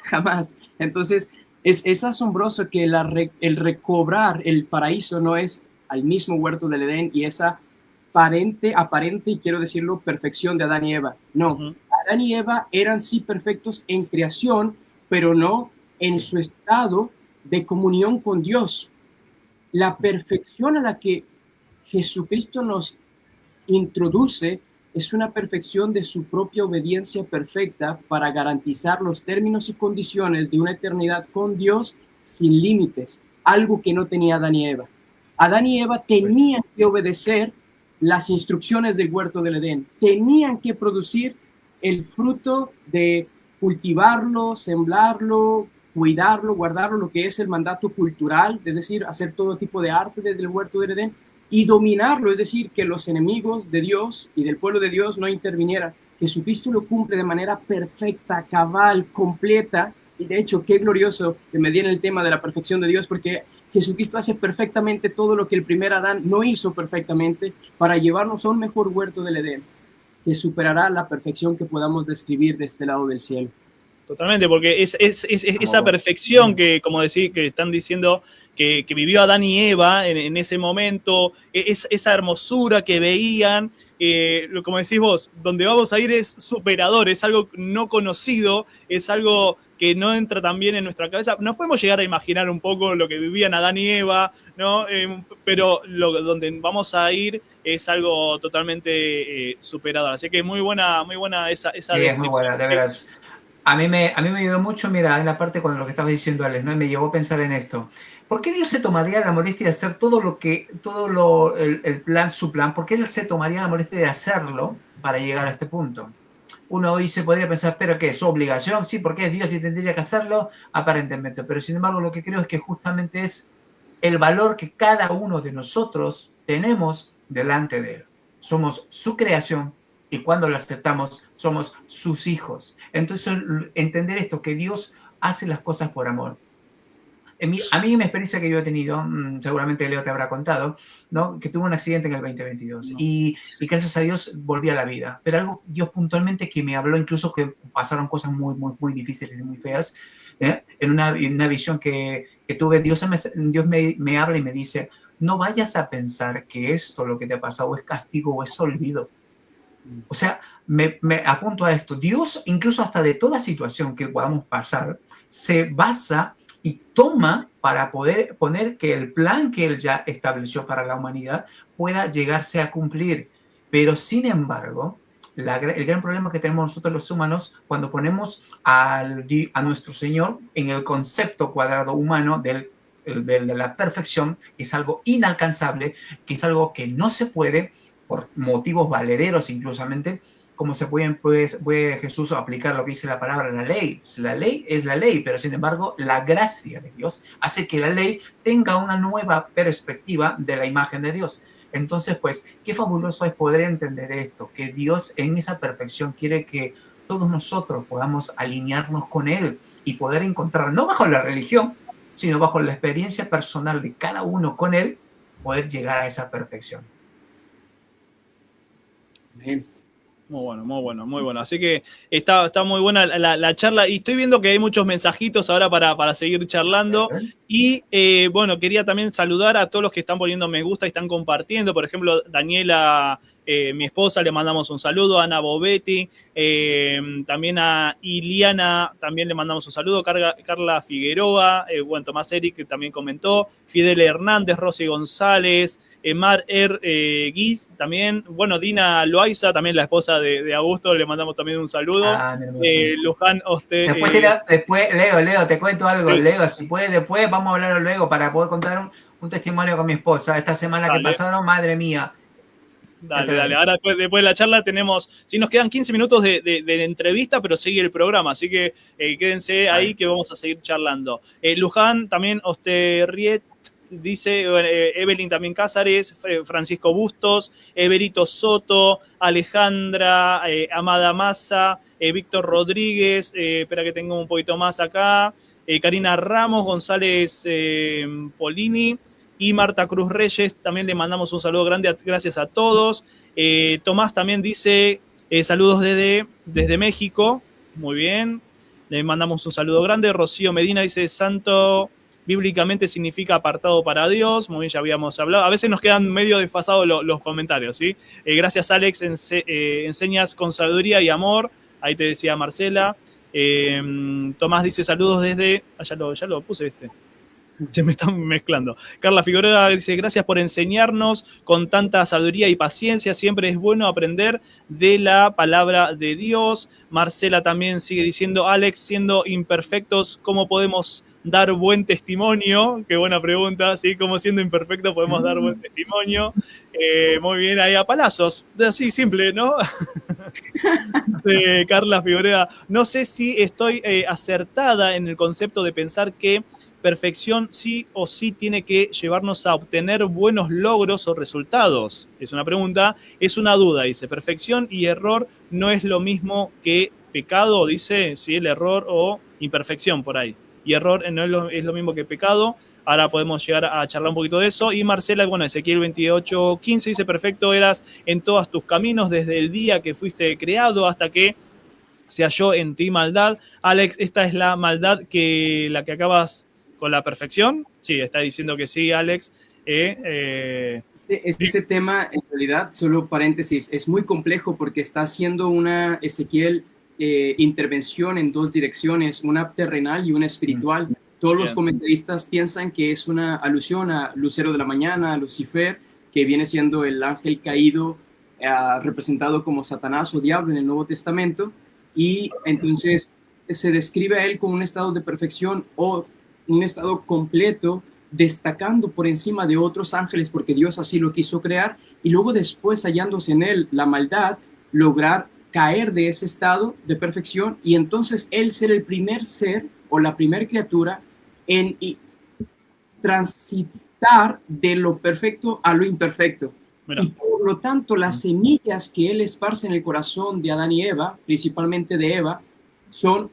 jamás. Entonces, es asombroso que el recobrar el paraíso no es al mismo huerto del Edén y esa aparente, y quiero decirlo, perfección de Adán y Eva. No, Adán y Eva eran sí perfectos en creación, pero no en su estado de comunión con Dios. La perfección a la que Jesucristo nos introduce es una perfección de su propia obediencia perfecta para garantizar los términos y condiciones de una eternidad con Dios sin límites, algo que no tenía Adán y Eva. Adán y Eva tenían que obedecer las instrucciones del huerto del Edén, tenían que producir el fruto de cultivarlo, sembrarlo, cuidarlo, guardarlo, lo que es el mandato cultural, es decir, hacer todo tipo de arte desde el huerto del Edén, y dominarlo, es decir, que los enemigos de Dios y del pueblo de Dios no intervinieran. Jesucristo lo cumple de manera perfecta, cabal, completa, y de hecho, qué glorioso que me dieron el tema de la perfección de Dios, porque Jesucristo hace perfectamente todo lo que el primer Adán no hizo perfectamente para llevarnos a un mejor huerto del Edén, que superará la perfección que podamos describir de este lado del cielo. Totalmente, porque es esa perfección que, como decir, que están diciendo que vivió Adán y Eva en ese momento, esa hermosura que veían, como decís vos, donde vamos a ir es superador, es algo no conocido, es algo que no entra tan bien en nuestra cabeza. Nos podemos llegar a imaginar un poco lo que vivían Adán y Eva, ¿no? Pero donde vamos a ir es algo totalmente superador. Así que muy buena esa sí, es muy buena, de veras. A mí me ayudó mucho, mira, en la parte con lo que estabas diciendo, Alex, ¿no? Y me llevó a pensar en esto. ¿Por qué Dios se tomaría la molestia de hacer el plan, su plan? ¿Por qué Él se tomaría la molestia de hacerlo para llegar a este punto? Uno hoy se podría pensar, ¿pero qué? ¿Es su obligación? Sí, porque es Dios y tendría que hacerlo, aparentemente. Pero sin embargo, lo que creo es que justamente es el valor que cada uno de nosotros tenemos delante de Él. Somos su creación, y cuando lo aceptamos, somos sus hijos. Entonces, entender esto, que Dios hace las cosas por amor. A mí, en mi experiencia que yo he tenido, seguramente Leo te habrá contado, ¿no? Que tuve un accidente en el 2022 y gracias a Dios volví a la vida. Pero algo, Dios puntualmente que me habló, incluso que pasaron cosas muy difíciles y muy feas, en una visión que tuve, Dios me habla y me dice, no vayas a pensar que esto, lo que te ha pasado, es castigo o es olvido. O sea, me apunto a esto. Dios, incluso hasta de toda situación que podamos pasar, se basa y toma para poder poner que el plan que Él ya estableció para la humanidad pueda llegarse a cumplir. Pero, sin embargo, el gran problema que tenemos nosotros los humanos cuando ponemos a nuestro Señor en el concepto cuadrado humano de la perfección, que es algo inalcanzable, que es algo que no se puede, por motivos valederos inclusamente, cómo se puede Jesús aplicar lo que dice la palabra, la ley. Pues la ley es la ley, pero sin embargo, la gracia de Dios hace que la ley tenga una nueva perspectiva de la imagen de Dios. Entonces, pues, qué fabuloso es poder entender esto, que Dios en esa perfección quiere que todos nosotros podamos alinearnos con Él y poder encontrar, no bajo la religión, sino bajo la experiencia personal de cada uno con Él, poder llegar a esa perfección. Amén. Muy bueno, muy bueno, muy bueno. Así que está muy buena la charla y estoy viendo que hay muchos mensajitos ahora para seguir charlando. Y bueno, quería también saludar a todos los que están poniendo me gusta y están compartiendo. Por ejemplo, Daniela, mi esposa, le mandamos un saludo. Ana Bovetti, también a Iliana, también le mandamos un saludo. Carla Figueroa, bueno, Tomás Eric, que también comentó. Fidel Hernández, Rosy González, Mar Guiz, también. Bueno, Dina Loaiza, también la esposa de Augusto, le mandamos también un saludo. Luján Oste. Después, Leo, te cuento algo. Sí. Leo, si puedes, después vamos a hablar luego para poder contar un testimonio con mi esposa. Esta semana que pasaron, madre mía. Dale. Ahora después de la charla tenemos, si nos quedan 15 minutos de entrevista, pero sigue el programa, así que quédense ahí que vamos a seguir charlando. Luján, también Osterriet, dice Evelyn también Cázares, Francisco Bustos, Everito Soto, Alejandra, Amada Massa, Víctor Rodríguez, espera que tengo un poquito más acá, Karina Ramos, González Polini y Marta Cruz Reyes, también le mandamos un saludo grande, gracias a todos. Tomás también dice saludos desde México, muy bien, le mandamos un saludo grande. Rocío Medina dice santo bíblicamente significa apartado para Dios, muy bien, ya habíamos hablado. A veces nos quedan medio desfasados los comentarios, ¿sí? Gracias, Alex, enseñas con sabiduría y amor. Ahí te decía Marcela. Tomás dice saludos desde... ya lo puse se me están mezclando. Carla Figueroa dice gracias por enseñarnos con tanta sabiduría y paciencia. Siempre es bueno aprender de la palabra de Dios. Marcela también sigue diciendo, Alex, siendo imperfectos, ¿cómo podemos dar buen testimonio? Qué buena pregunta, ¿sí? ¿Cómo siendo imperfectos podemos dar buen testimonio? Muy bien, ahí a palazos. Así, simple, ¿no? Carla Figueroa, no sé si estoy acertada en el concepto de pensar que perfección sí o sí tiene que llevarnos a obtener buenos logros o resultados. Es una pregunta, es una duda, dice. Perfección y error no es lo mismo que pecado, dice, sí, el error o imperfección por ahí. Y error no es lo mismo que pecado. Ahora podemos llegar a charlar un poquito de eso. Y Marcela, bueno, Ezequiel 28:15 dice, perfecto eras en todos tus caminos desde el día que fuiste creado hasta que se halló en ti maldad. Alex, ¿esta es la maldad la que acabas con la perfección? Sí, está diciendo que sí, Alex. Ese tema, en realidad, solo paréntesis, es muy complejo porque está haciendo una, Ezequiel, intervención en dos direcciones, una terrenal y una espiritual. Todos los comentaristas piensan que es una alusión a Lucero de la Mañana, a Lucifer, que viene siendo el ángel caído, representado como Satanás o diablo en el Nuevo Testamento, y entonces se describe a él como un estado de perfección o un estado completo, destacando por encima de otros ángeles porque Dios así lo quiso crear, y luego después hallándose en él la maldad, lograr caer de ese estado de perfección y entonces él ser el primer ser o la primera criatura en transitar de lo perfecto a lo imperfecto. Mira. Y por lo tanto las semillas que él esparce en el corazón de Adán y Eva, principalmente de Eva, son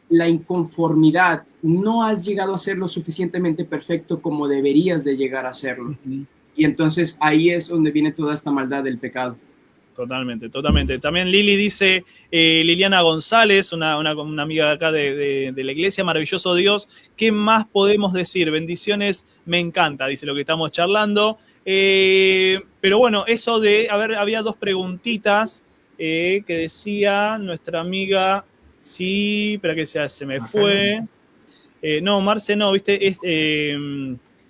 la inconformidad. No has llegado a ser lo suficientemente perfecto como deberías de llegar a serlo. Y entonces ahí es donde viene toda esta maldad del pecado. Totalmente. También Lili dice, Liliana González, una amiga acá de la iglesia, maravilloso Dios, ¿qué más podemos decir? Bendiciones, me encanta, dice lo que estamos charlando. Pero bueno, eso de, a ver, había dos preguntitas que decía nuestra amiga, sí, espera que se me fue. No, Marce no, viste, es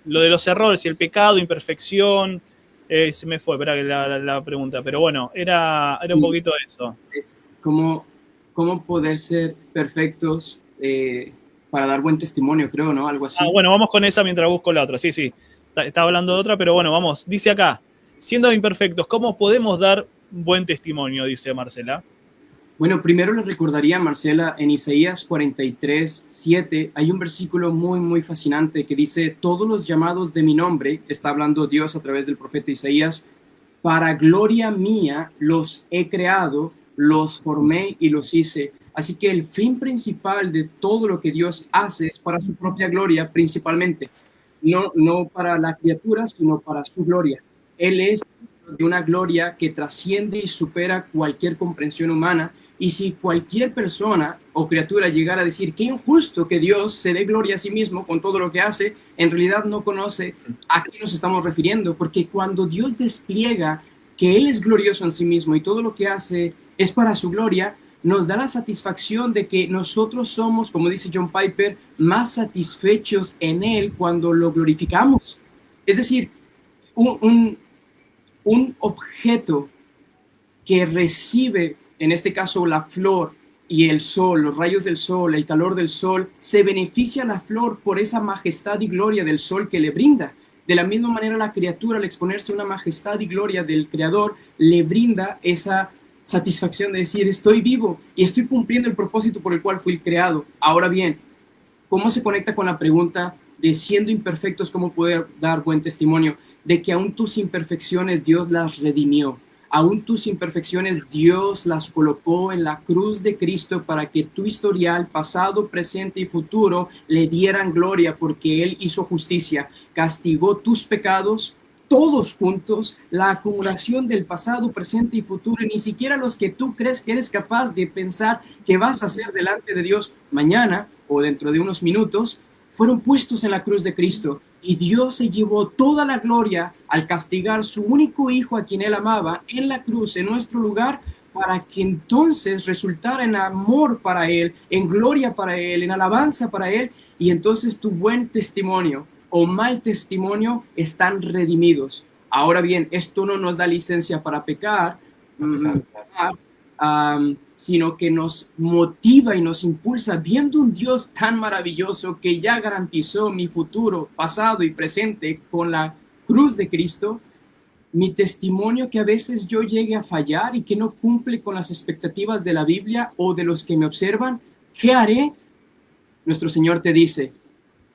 lo de los errores y el pecado, imperfección. Se me fue, espera que la pregunta, pero bueno, era un poquito eso. Es cómo poder ser perfectos para dar buen testimonio, creo, ¿no? Algo así. Bueno, vamos con esa mientras busco la otra. Sí, estaba hablando de otra, pero bueno, vamos. Dice acá, siendo imperfectos, ¿cómo podemos dar buen testimonio? Dice Marcela. Bueno, primero les recordaría, Marcela, en Isaías 43:7 hay un versículo muy, muy fascinante que dice, todos los llamados de mi nombre, está hablando Dios a través del profeta Isaías, para gloria mía los he creado, los formé y los hice. Así que el fin principal de todo lo que Dios hace es para su propia gloria principalmente, no para la criatura, sino para su gloria. Él es de una gloria que trasciende y supera cualquier comprensión humana. Y si cualquier persona o criatura llegara a decir qué injusto que Dios se dé gloria a sí mismo con todo lo que hace, en realidad no conoce a qué nos estamos refiriendo, porque cuando Dios despliega que Él es glorioso en sí mismo y todo lo que hace es para su gloria, nos da la satisfacción de que nosotros somos, como dice John Piper, más satisfechos en Él cuando lo glorificamos. Es decir, un objeto que recibe, en este caso la flor y el sol, los rayos del sol, el calor del sol, se beneficia la flor por esa majestad y gloria del sol que le brinda. De la misma manera la criatura, al exponerse a una majestad y gloria del Creador, le brinda esa satisfacción de decir, estoy vivo y estoy cumpliendo el propósito por el cual fui creado. Ahora bien, ¿cómo se conecta con la pregunta de siendo imperfectos, cómo poder dar buen testimonio? De que aún tus imperfecciones Dios las redimió. Aún tus imperfecciones Dios las colocó en la cruz de Cristo para que tu historial, pasado, presente y futuro le dieran gloria porque Él hizo justicia. Castigó tus pecados, todos juntos, la acumulación del pasado, presente y futuro, y ni siquiera los que tú crees que eres capaz de pensar que vas a hacer delante de Dios mañana o dentro de unos minutos, fueron puestos en la cruz de Cristo. Y Dios se llevó toda la gloria al castigar su único hijo a quien Él amaba en la cruz, en nuestro lugar, para que entonces resultara en amor para Él, en gloria para Él, en alabanza para Él, y entonces tu buen testimonio o mal testimonio están redimidos. Ahora bien, esto no nos da licencia para pecar, sino que nos motiva y nos impulsa, viendo un Dios tan maravilloso que ya garantizó mi futuro, pasado y presente con la cruz de Cristo. Mi testimonio, que a veces yo llegue a fallar y que no cumple con las expectativas de la Biblia o de los que me observan, ¿qué haré? Nuestro Señor te dice,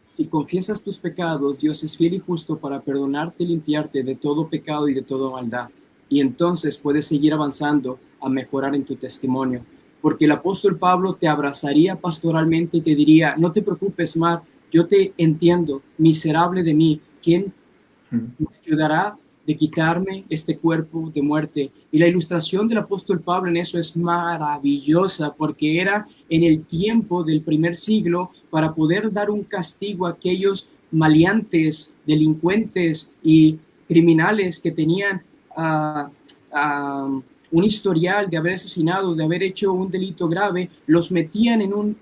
si confiesas tus pecados, Dios es fiel y justo para perdonarte y limpiarte de todo pecado y de toda maldad. Y entonces puedes seguir avanzando a mejorar en tu testimonio. Porque el apóstol Pablo te abrazaría pastoralmente y te diría, no te preocupes, Mar, yo te entiendo, miserable de mí, ¿quién me ayudará de quitarme este cuerpo de muerte? Y la ilustración del apóstol Pablo en eso es maravillosa, porque era en el tiempo del primer siglo para poder dar un castigo a aquellos maleantes, delincuentes y criminales que tenían un historial de haber asesinado, de haber hecho un delito grave. Los metían en un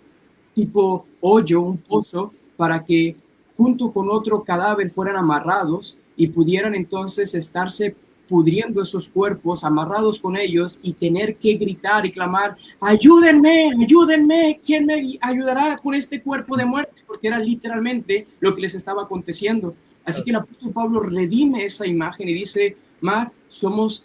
tipo hoyo, un pozo, para que junto con otro cadáver fueran amarrados y pudieran entonces estarse pudriendo esos cuerpos, amarrados con ellos, y tener que gritar y clamar, ayúdenme, ayúdenme, ¿quién me ayudará con este cuerpo de muerte? Porque era literalmente lo que les estaba aconteciendo. Así que el apóstol Pablo redime esa imagen y dice, Mar, somos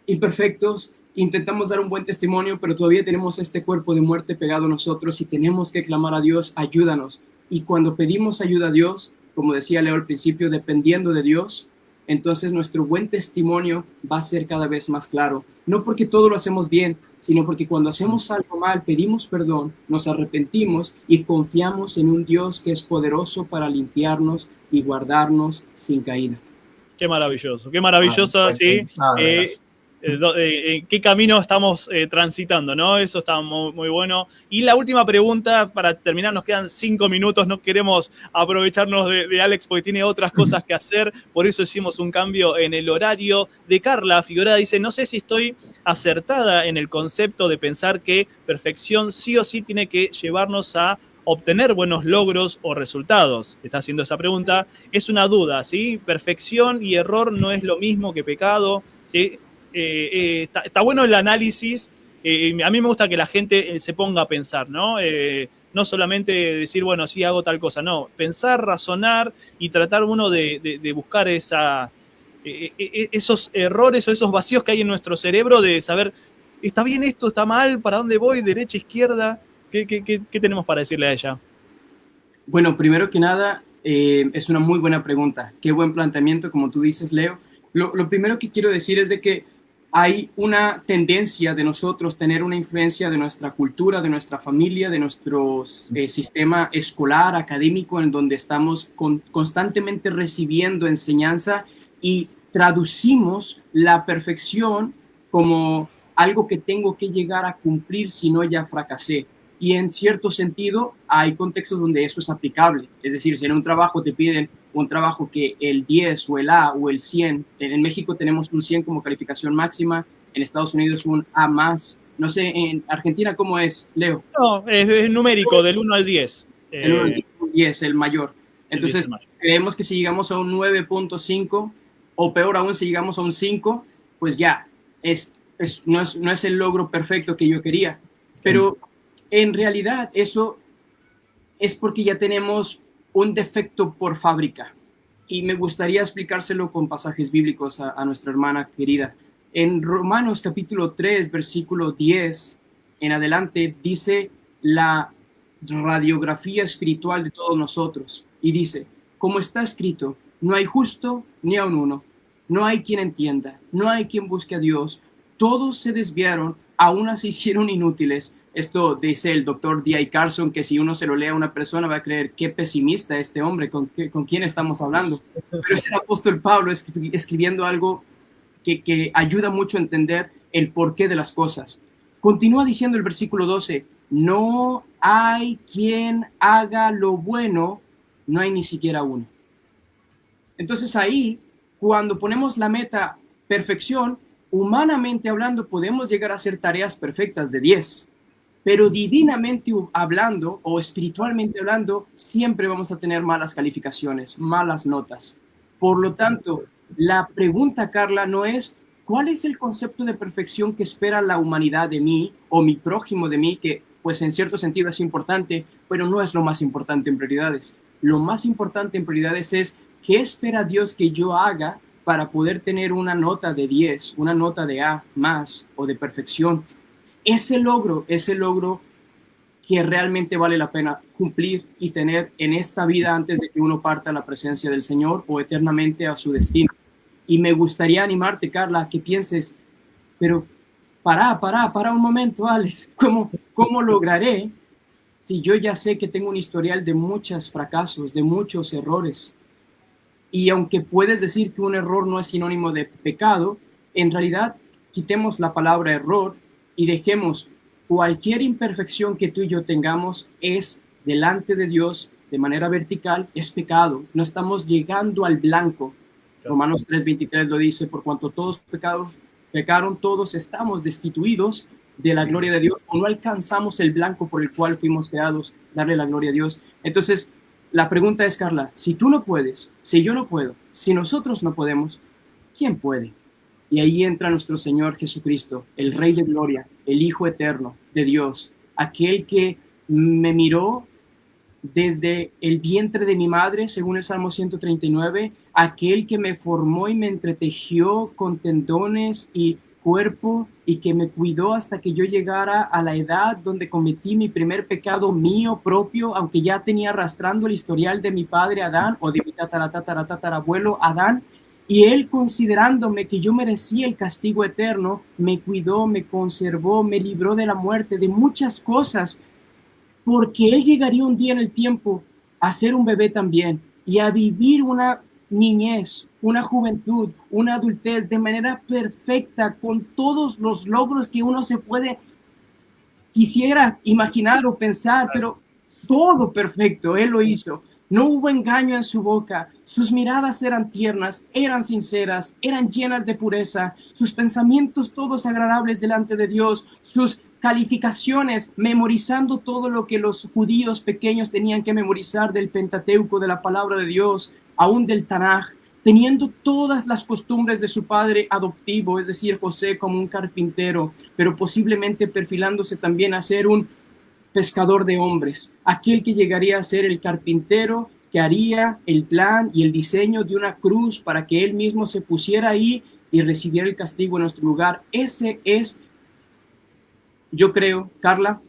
imperfectos, intentamos dar un buen testimonio, pero todavía tenemos este cuerpo de muerte pegado a nosotros y tenemos que clamar a Dios, ayúdanos. Y cuando pedimos ayuda a Dios, como decía Leo al principio, dependiendo de Dios, entonces nuestro buen testimonio va a ser cada vez más claro. No porque todo lo hacemos bien, sino porque cuando hacemos algo mal, pedimos perdón, nos arrepentimos y confiamos en un Dios que es poderoso para limpiarnos y guardarnos sin caída. Qué maravilloso, sí. ¿Qué camino estamos transitando, no? Eso está muy, muy bueno. Y la última pregunta, para terminar, nos quedan 5 minutos, no queremos aprovecharnos de Alex porque tiene otras cosas que hacer, por eso hicimos un cambio en el horario. De Carla Figueroa dice, no sé si estoy acertada en el concepto de pensar que perfección sí o sí tiene que llevarnos a obtener buenos logros o resultados. Está haciendo esa pregunta. Es una duda, ¿sí? Perfección y error no es lo mismo que pecado, ¿sí? Está bueno el análisis. A mí me gusta que la gente se ponga a pensar, ¿no? No solamente decir, bueno, sí hago tal cosa, no. Pensar, razonar y tratar uno de buscar esos errores o esos vacíos que hay en nuestro cerebro, de saber ¿Está bien esto? ¿Está mal? ¿Para dónde voy? ¿Derecha, izquierda? ¿Qué tenemos para decirle a ella? Bueno, primero que nada, es una muy buena pregunta. Qué buen planteamiento, como tú dices, Leo. Lo primero que quiero decir es de que hay una tendencia de nosotros tener una influencia de nuestra cultura, de nuestra familia, de nuestro sistema escolar, académico, en donde estamos constantemente recibiendo enseñanza y traducimos la perfección como algo que tengo que llegar a cumplir, si no ya fracasé. Y en cierto sentido hay contextos donde eso es aplicable. Es decir, si en un trabajo te piden un trabajo que el 10 o el A o el 100, en México tenemos un 100 como calificación máxima, en Estados Unidos un A más. No sé, en Argentina, ¿cómo es, Leo? No, es numérico, del 1 al 10. El 1 al 10, el mayor. Entonces, creemos que si llegamos a un 9.5, o peor aún, si llegamos a un 5, pues ya, no es el logro perfecto que yo quería. Pero en realidad eso es porque ya tenemos un defecto por fábrica. Y me gustaría explicárselo con pasajes bíblicos a nuestra hermana querida. En Romanos capítulo 3, versículo 10 en adelante, dice la radiografía espiritual de todos nosotros. Y dice, como está escrito, no hay justo ni aun uno. No hay quien entienda, no hay quien busque a Dios. Todos se desviaron, a unas se hicieron inútiles. Esto dice el doctor D.I. Carson, que si uno se lo lee a una persona va a creer qué pesimista este hombre, con quién estamos hablando. Pero es el apóstol Pablo escribiendo algo que ayuda mucho a entender el porqué de las cosas. Continúa diciendo el versículo 12, no hay quien haga lo bueno, no hay ni siquiera uno. Entonces ahí, cuando ponemos la meta perfección, humanamente hablando podemos llegar a hacer tareas perfectas de 10. Pero divinamente hablando o espiritualmente hablando, siempre vamos a tener malas calificaciones, malas notas. Por lo tanto, la pregunta, Carla, no es ¿cuál es el concepto de perfección que espera la humanidad de mí o mi prójimo de mí? Que pues en cierto sentido es importante, pero no es lo más importante en prioridades. Lo más importante en prioridades es ¿qué espera Dios que yo haga para poder tener una nota de 10, una nota de A más o de perfección? Ese logro que realmente vale la pena cumplir y tener en esta vida antes de que uno parta a la presencia del Señor o eternamente a su destino. Y me gustaría animarte, Carla, a que pienses, pero para un momento, Alex, ¿cómo lograré si yo ya sé que tengo un historial de muchos fracasos, de muchos errores? Y aunque puedes decir que un error no es sinónimo de pecado, en realidad quitemos la palabra error y dejemos cualquier imperfección que tú y yo tengamos es delante de Dios de manera vertical, es pecado. No estamos llegando al blanco. Romanos 3:23 lo dice, por cuanto todos pecaron, todos estamos destituidos de la gloria de Dios o no alcanzamos el blanco por el cual fuimos creados, darle la gloria a Dios. Entonces, la pregunta es, Carla, si tú no puedes, si yo no puedo, si nosotros no podemos, ¿quién puede? Y ahí entra nuestro Señor Jesucristo, el Rey de Gloria, el Hijo eterno de Dios, aquel que me miró desde el vientre de mi madre, según el Salmo 139, aquel que me formó y me entretejió con tendones y cuerpo y que me cuidó hasta que yo llegara a la edad donde cometí mi primer pecado mío propio, aunque ya tenía arrastrando el historial de mi padre Adán o de mi tatarabuelo Adán. Y él, considerándome que yo merecía el castigo eterno, me cuidó, me conservó, me libró de la muerte, de muchas cosas, porque él llegaría un día en el tiempo a ser un bebé también y a vivir una niñez, una juventud, una adultez de manera perfecta, con todos los logros que uno quisiera imaginar o pensar, pero todo perfecto, él lo hizo. No hubo engaño en su boca, sus miradas eran tiernas, eran sinceras, eran llenas de pureza, sus pensamientos todos agradables delante de Dios, sus calificaciones, memorizando todo lo que los judíos pequeños tenían que memorizar del Pentateuco, de la palabra de Dios, aún del Tanaj, teniendo todas las costumbres de su padre adoptivo, es decir, José como un carpintero, pero posiblemente perfilándose también a ser un pescador de hombres, aquel que llegaría a ser el carpintero que haría el plan y el diseño de una cruz para que él mismo se pusiera ahí y recibiera el castigo en nuestro lugar. Ese es yo creo, Carla,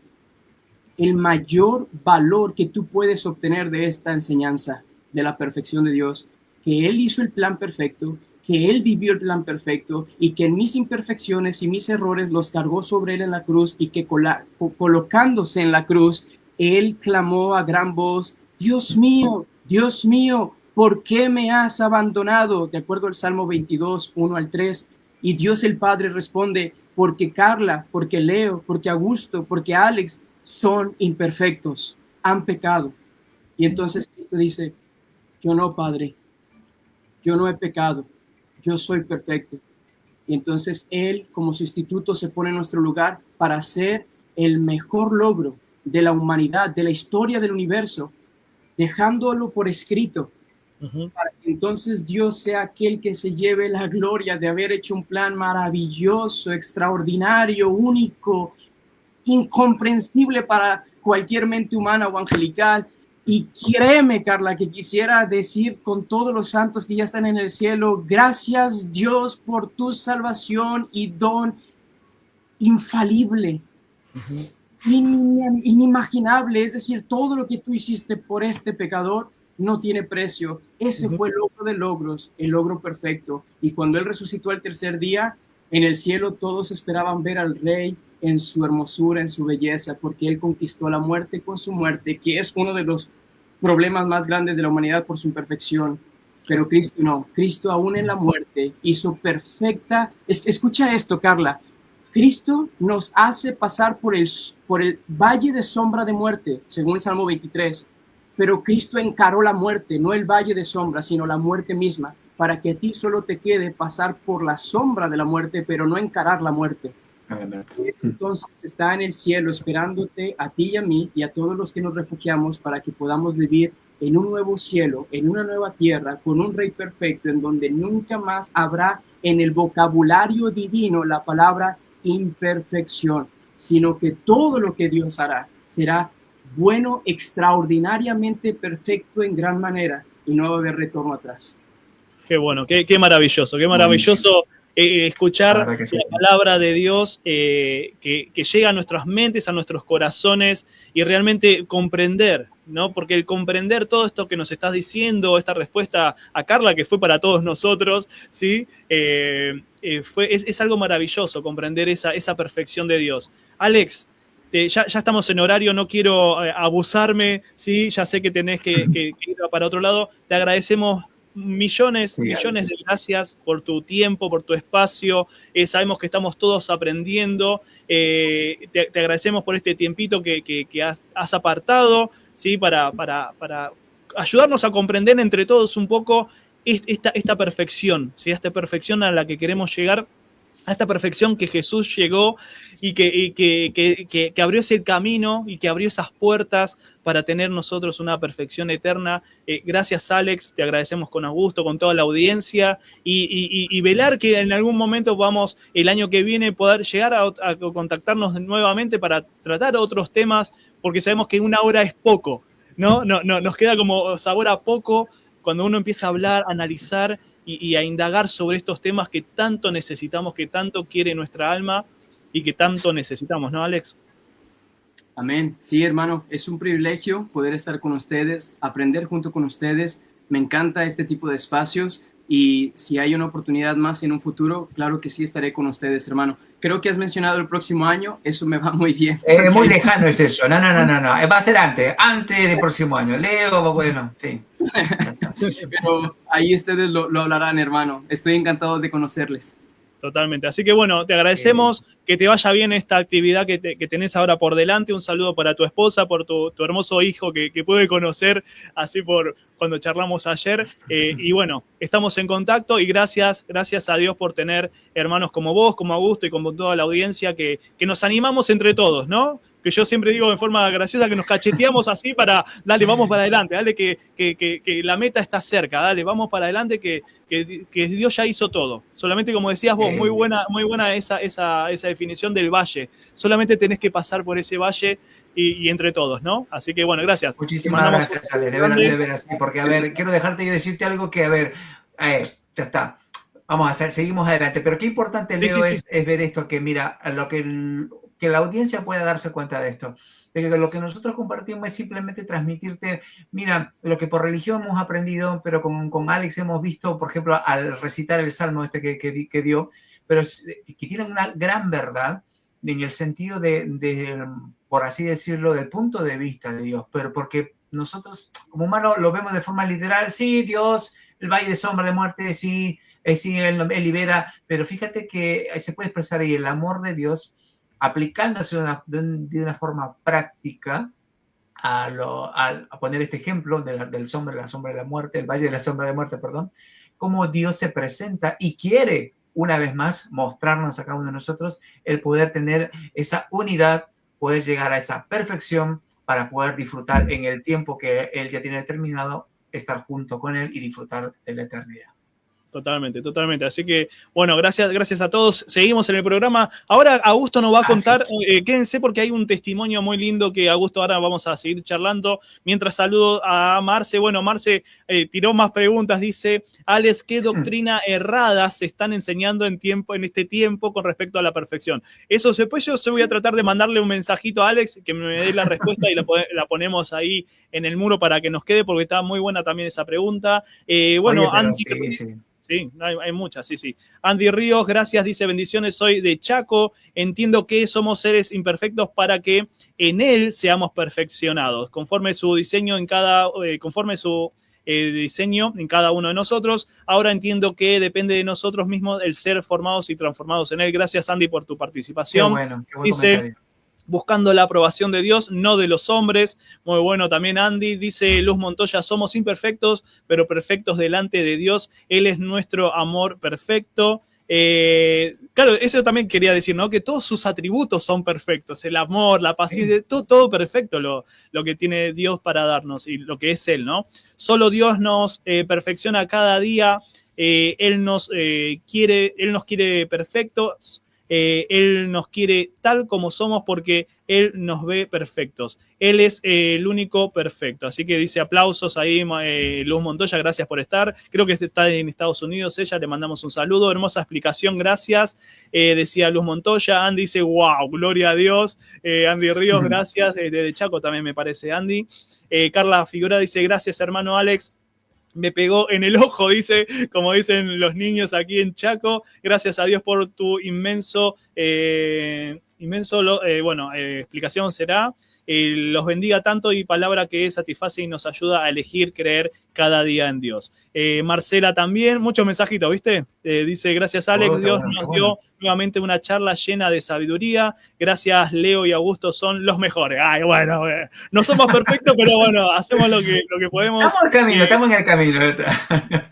el mayor valor que tú puedes obtener de esta enseñanza de la perfección de Dios, que Él hizo el plan perfecto, que Él vivió el plan perfecto y que mis imperfecciones y mis errores los cargó sobre Él en la cruz y que colocándose en la cruz, Él clamó a gran voz, Dios mío, ¿por qué me has abandonado? De acuerdo al Salmo 22, 1 al 3. Y Dios el Padre responde, porque Carla, porque Leo, porque Augusto, porque Alex son imperfectos, han pecado. Y entonces Cristo dice, yo no, Padre, yo no he pecado, yo soy perfecto. Y entonces Él, como sustituto, se pone en nuestro lugar para hacer el mejor logro de la humanidad, de la historia del universo, dejándolo por escrito, para que entonces Dios sea aquel que se lleve la gloria de haber hecho un plan maravilloso, extraordinario, único, incomprensible para cualquier mente humana o angelical. Y créeme, Carla, que quisiera decir con todos los santos que ya están en el cielo, gracias Dios por tu salvación y don infalible, inimaginable. Es decir, todo lo que tú hiciste por este pecador no tiene precio. Ese fue el logro de logros, el logro perfecto. Y cuando Él resucitó al tercer día, en el cielo todos esperaban ver al Rey en su hermosura, en su belleza, porque Él conquistó la muerte con su muerte, que es uno de los problemas más grandes de la humanidad por su imperfección. Pero Cristo no, Cristo aún en la muerte hizo perfecta. Escucha esto, Carla. Cristo nos hace pasar por el valle de sombra de muerte, según el Salmo 23, pero Cristo encaró la muerte, no el valle de sombra, sino la muerte misma, para que a ti solo te quede pasar por la sombra de la muerte, pero no encarar la muerte. Entonces está en el cielo esperándote a ti y a mí y a todos los que nos refugiamos para que podamos vivir en un nuevo cielo, en una nueva tierra, con un Rey perfecto, en donde nunca más habrá en el vocabulario divino la palabra imperfección, sino que todo lo que Dios hará será bueno, extraordinariamente perfecto en gran manera, y no va a haber retorno atrás. Qué bueno, qué maravilloso, escuchar la palabra de Dios que llega a nuestras mentes, a nuestros corazones y realmente comprender, ¿no? Porque el comprender todo esto que nos estás diciendo, esta respuesta a Carla, que fue para todos nosotros, ¿sí? Es algo maravilloso comprender esa perfección de Dios. Alex, ya estamos en horario, no quiero abusarme, ¿sí? Ya sé que tenés que ir para otro lado. Te agradecemos millones de gracias por tu tiempo, por tu espacio. Sabemos que estamos todos aprendiendo. Te agradecemos por este tiempito que has apartado, ¿sí? Para ayudarnos a comprender entre todos un poco esta perfección, ¿sí? Esta perfección a la que queremos llegar, a esta perfección que Jesús llegó y que abrió ese camino y que abrió esas puertas para tener nosotros una perfección eterna. Gracias, Alex, te agradecemos con Augusto, con toda la audiencia y velar que en algún momento podamos el año que viene poder llegar a contactarnos nuevamente para tratar otros temas, porque sabemos que una hora es poco, ¿no? Nos queda como sabor a poco cuando uno empieza a hablar, a analizar y a indagar sobre estos temas que tanto necesitamos, que tanto quiere nuestra alma y que tanto necesitamos, ¿no, Alex? Amén. Sí, hermano, es un privilegio poder estar con ustedes, aprender junto con ustedes. Me encanta este tipo de espacios y si hay una oportunidad más en un futuro, claro que sí estaré con ustedes, hermano. Creo que has mencionado el próximo año, eso me va muy bien. Muy lejano es eso, no, va a ser antes del próximo año. Leo, bueno, sí. Pero ahí ustedes lo hablarán, hermano. Estoy encantado de conocerles. Totalmente. Así que bueno, te agradecemos, que te vaya bien esta actividad que tenés ahora por delante. Un saludo para tu esposa, por tu hermoso hijo que pude conocer así por cuando charlamos ayer. Y bueno, estamos en contacto y gracias a Dios por tener hermanos como vos, como Augusto y como toda la audiencia que nos animamos entre todos, ¿no? Que yo siempre digo de forma graciosa que nos cacheteamos así para, dale, vamos para adelante, dale, que la meta está cerca, dale, vamos para adelante, que Dios ya hizo todo. Solamente, como decías vos, muy buena esa definición del valle. Solamente tenés que pasar por ese valle y entre todos, ¿no? Así que, bueno, gracias. Muchísimas gracias, Ale, de veras, sí, porque, a ver, quiero dejarte y decirte algo que, a ver, ya está. Vamos a hacer, seguimos adelante, pero qué importante, Leo, es ver esto, que mira, que la audiencia pueda darse cuenta de esto. De que lo que nosotros compartimos es simplemente transmitirte, mira, lo que por religión hemos aprendido, pero con Alex hemos visto, por ejemplo, al recitar el salmo este que dio, pero que tiene una gran verdad en el sentido por así decirlo, del punto de vista de Dios, pero porque nosotros como humanos lo vemos de forma literal, sí, Dios, el valle de sombra de muerte, sí, sí, él libera, pero fíjate que se puede expresar ahí el amor de Dios aplicándose de una forma práctica a poner este ejemplo de la sombra de la muerte, el valle de la sombra de muerte, perdón, cómo Dios se presenta y quiere una vez más mostrarnos a cada uno de nosotros el poder tener esa unidad, poder llegar a esa perfección para poder disfrutar en el tiempo que Él ya tiene determinado, estar junto con Él y disfrutar de la eternidad. Totalmente, totalmente. Así que, bueno, gracias a todos. Seguimos en el programa. Ahora Augusto nos va a contar, quédense porque hay un testimonio muy lindo que Augusto ahora vamos a seguir charlando. Mientras saludo a Marce. Bueno, Marce tiró más preguntas. Dice, Alex, ¿qué doctrina errada se están enseñando en este tiempo con respecto a la perfección? Eso después yo voy a tratar de mandarle un mensajito a Alex que me dé la respuesta y la ponemos ahí en el muro para que nos quede porque está muy buena también esa pregunta. Bueno, oye, Andy... Sí, hay muchas, sí. Andy Ríos, gracias, dice, bendiciones, soy de Chaco, entiendo que somos seres imperfectos para que en él seamos perfeccionados, conforme su diseño en cada uno de nosotros. Ahora entiendo que depende de nosotros mismos el ser formados y transformados en él. Gracias, Andy, por tu participación. Qué buen dice, comentario. Buscando la aprobación de Dios, no de los hombres. Muy bueno también, Andy. Dice Luz Montoya, somos imperfectos, pero perfectos delante de Dios. Él es nuestro amor perfecto. Claro, eso también quería decir, ¿no? Que todos sus atributos son perfectos. El amor, la paciencia, todo perfecto lo que tiene Dios para darnos y lo que es Él, ¿no? Solo Dios nos perfecciona cada día. Él nos quiere perfectos. Él nos quiere tal como somos porque Él nos ve perfectos. Él es el único perfecto. Así que dice aplausos ahí, Luz Montoya, gracias por estar. Creo que está en Estados Unidos ella, le mandamos un saludo. Hermosa explicación, gracias. Decía Luz Montoya. Andy dice, wow, gloria a Dios. Andy Ríos, gracias. Desde Chaco también me parece Andy. Carla Figura dice, gracias hermano Alex. Me pegó en el ojo, dice, como dicen los niños aquí en Chaco. Gracias a Dios por tu explicación será. Los bendiga tanto y palabra que satisface y nos ayuda a elegir creer cada día en Dios. Marcela también, muchos mensajitos, ¿viste? Dice, gracias Alex, Dios nos dio nuevamente una charla llena de sabiduría. Gracias Leo y Augusto, son los mejores. Ay, bueno, no somos perfectos, pero bueno, hacemos lo que podemos. Estamos en el camino.